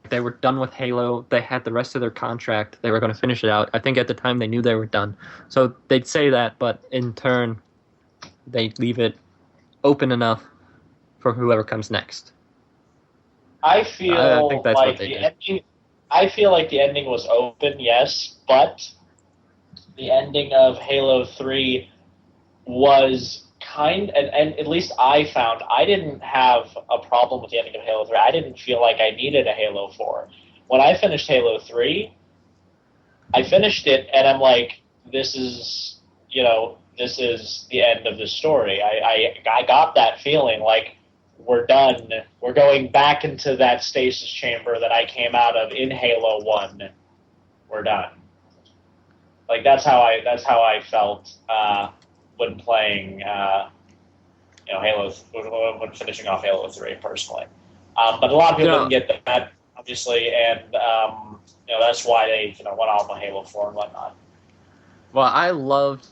they were done with Halo. They had the rest of their contract. They were going to finish it out. I think at the time they knew they were done. So they'd say that, but in turn, they'd leave it open enough for whoever comes next. I feel like the ending. I feel like the ending was open, yes, but the ending of Halo 3 was and at least I found I didn't have a problem with the ending of Halo 3. I didn't feel like I needed a Halo 4. When I finished Halo 3, I finished it and I'm like, this is the end of the story. I got that feeling like we're done. We're going back into that stasis chamber that I came out of in Halo 1. We're done. Like that's how I felt when playing Halo when finishing off Halo 3 personally. But a lot of people didn't get that obviously, and that's why they went off on Halo 4 and whatnot. Well, I loved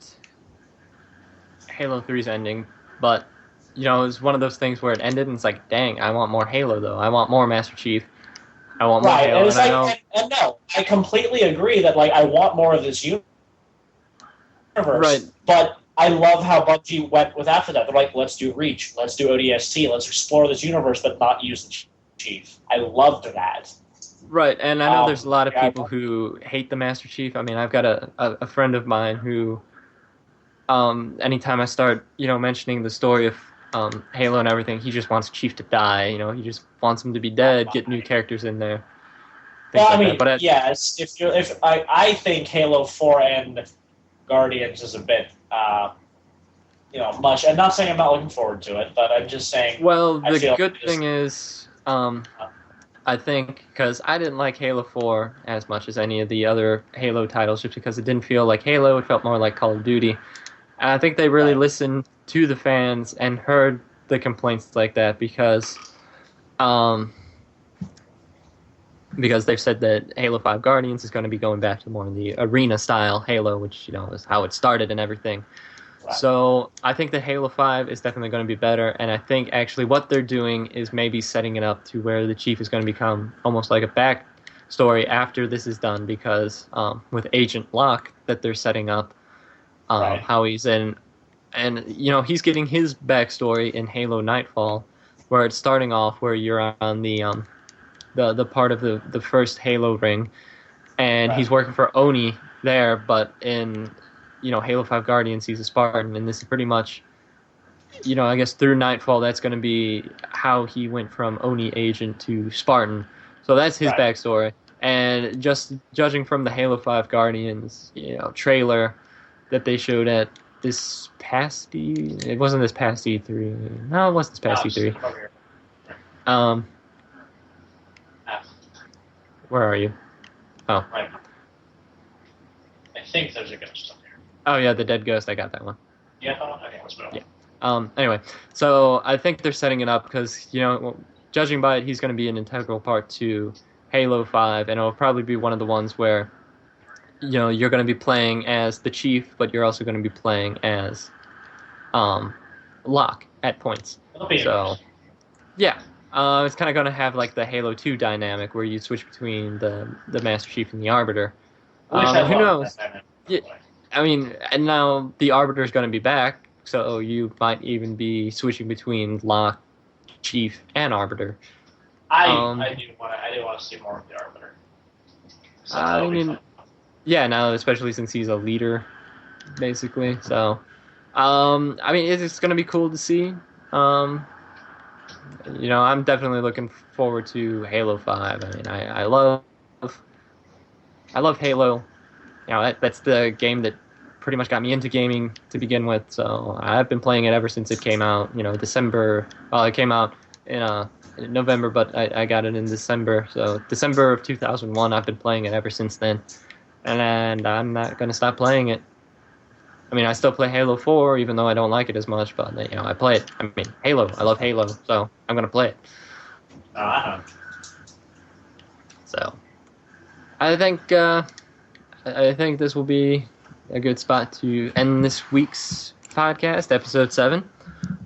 Halo 3's ending, but it was one of those things where it ended and it's like, dang, I want more Halo though. I want more Master Chief. I want more Halo. And it's and no, I completely agree that I want more of this universe. Right. But I love how Bungie went with after that. They're like, let's do Reach, let's do ODST, let's explore this universe but not use the Chief. I loved that. Right, and I know there's a lot of people who hate the Master Chief. I mean, I've got a friend of mine who, anytime I start, mentioning the story of Halo and everything, he just wants Chief to die. He just wants him to be dead. Get new characters in there. Well, I mean, yes. I think Halo 4 and Guardians is a bit, much. I'm not saying I'm not looking forward to it, but I'm just saying. Well, the good thing is, I think, because I didn't like Halo 4 as much as any of the other Halo titles, just because it didn't feel like Halo. It felt more like Call of Duty. And I think they really listened to the fans and heard the complaints like that because they've said that Halo 5 Guardians is going to be going back to more of the arena-style Halo, which, is how it started and everything. Right. So I think that Halo 5 is definitely going to be better, and I think actually what they're doing is maybe setting it up to where the Chief is going to become almost like a backstory after this is done, because with Agent Locke that they're setting up, how he's in, and he's getting his backstory in Halo Nightfall, where it's starting off where you're on the part of the first Halo ring, and he's working for Oni there, but in Halo 5 Guardians he's a Spartan, and this is pretty much I guess through Nightfall that's going to be how he went from Oni agent to Spartan. So that's his backstory, and just judging from the Halo 5 Guardians trailer that they showed at this past it wasn't this past E3. No, it wasn't this past E3. Where are you? Oh. Right. I think there's a ghost up here. Oh yeah, the dead ghost. I got that one. Yeah. Okay, let's move on. Yeah. Anyway, so I think they're setting it up because judging by it, he's going to be an integral part to Halo 5, and it'll probably be one of the ones where you're going to be playing as the Chief, but you're also going to be playing as Locke at points. So yeah. It's kind of going to have like the Halo 2 dynamic where you switch between the Master Chief and the Arbiter. Who knows? Yeah, I mean, and now the Arbiter is going to be back, so you might even be switching between Locke, Chief, and Arbiter. I do want to see more of the Arbiter. So I mean, yeah, now especially since he's a leader, basically. So I mean, it's going to be cool to see. I'm definitely looking forward to Halo 5. I mean, I love Halo. That's the game that pretty much got me into gaming to begin with. So I've been playing it ever since it came out. December. Well, it came out in November, but I got it in December. So December of 2001. I've been playing it ever since then, and I'm not gonna stop playing it. I mean, I still play Halo 4, even though I don't like it as much. But I play it. I mean, Halo. I love Halo, so I'm gonna play it. So I think. I think this will be a good spot to end this week's podcast, episode 7.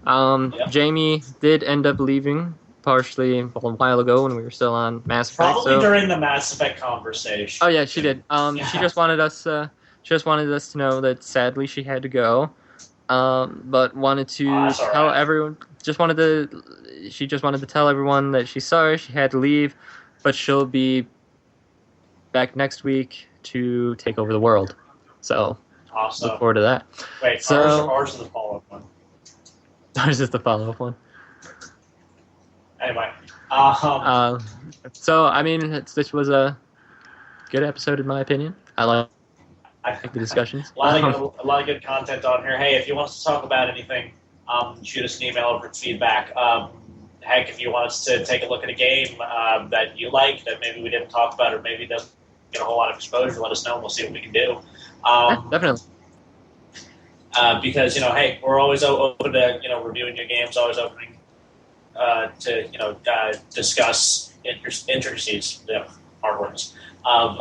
Yep. Jamie did end up leaving partially a while ago when we were still on Mass Effect. Probably during the Mass Effect conversation. Oh yeah, she did. She just wanted us. To know that sadly she had to go, but wanted to tell everyone. She just wanted to tell everyone that she's sorry she had to leave, but she'll be back next week to take over the world. So awesome. Look forward to that. Wait, ours is the follow-up one. Ours is the follow-up one. Anyway. So I mean, this was a good episode in my opinion. I like the discussions. a lot of good content on here. Hey, if you want us to talk about anything, shoot us an email over at feedback. Heck, if you want us to take a look at a game that you like that maybe we didn't talk about or maybe doesn't get a whole lot of exposure, let us know and we'll see what we can do. Definitely. Because, hey, we're always open to, reviewing new games, always opening to, discuss intricacies, hard words, of,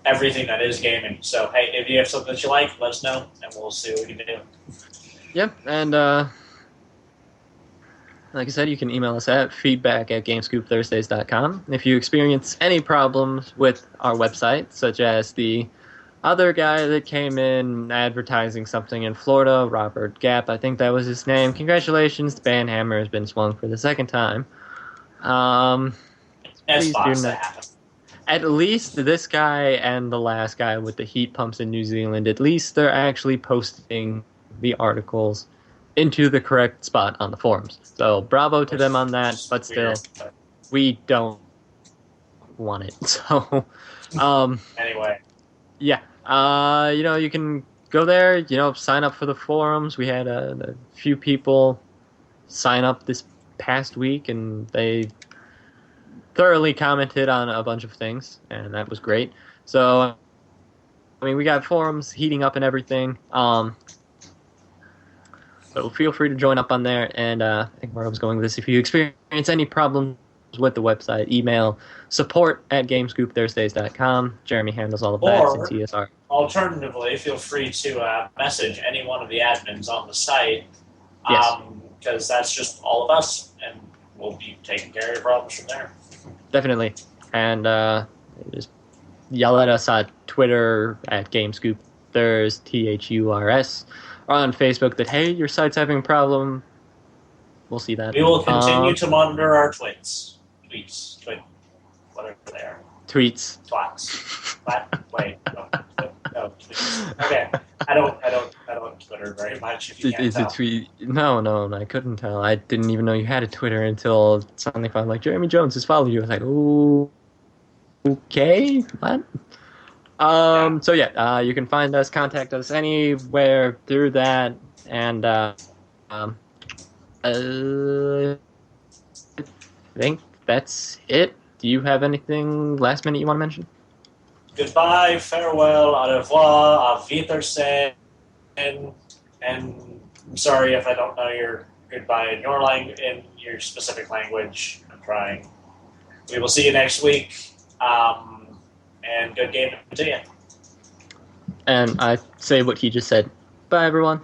everything that is gaming. So, hey, if you have something that you like, let us know and we'll see what we can do. Yep, and like I said, you can email us at feedback@gamescoopthursdays.com. If you experience any problems with our website, such as the other guy that came in advertising something in Florida, Robert Gap, I think that was his name. Congratulations, the ban hammer has been swung for the second time. Please do not. At least this guy and the last guy with the heat pumps in New Zealand, at least they're actually posting the articles into the correct spot on the forums. So bravo to them on that, but still, we don't want it. So, anyway. Yeah. You can go there, sign up for the forums. We had a few people sign up this past week, and they thoroughly commented on a bunch of things, and that was great. So, I mean, we got forums heating up and everything. So feel free to join up on there, and I think where I was going with this, if you experience any problems with the website, email support@gamescoopthursdays.com. Jeremy handles all of that since he is our... Alternatively, feel free to message any one of the admins on the site, because that's just all of us, and we'll be taking care of your problems from there. Definitely. And just yell at us on Twitter at GameScoopThurs, THURS, or on Facebook that, hey, your site's having a problem. We'll see that. We will continue to monitor our tweets, whatever they are. Tweets. Twats. Wait, no, tweets. Okay, I don't Twitter very much. If you can't tell. Tweet? No, I couldn't tell. I didn't even know you had a Twitter until suddenly found like Jeremy Jones has followed you. I was like, ooh, okay, what? So yeah, you can find us, contact us anywhere through that, and I think that's it. Do you have anything last minute you want to mention? Goodbye, farewell, au revoir, auf Wiedersehen, and I'm sorry if I don't know your goodbye in your specific language. I'm trying. We will see you next week. And good game to you. And I say what he just said. Bye, everyone.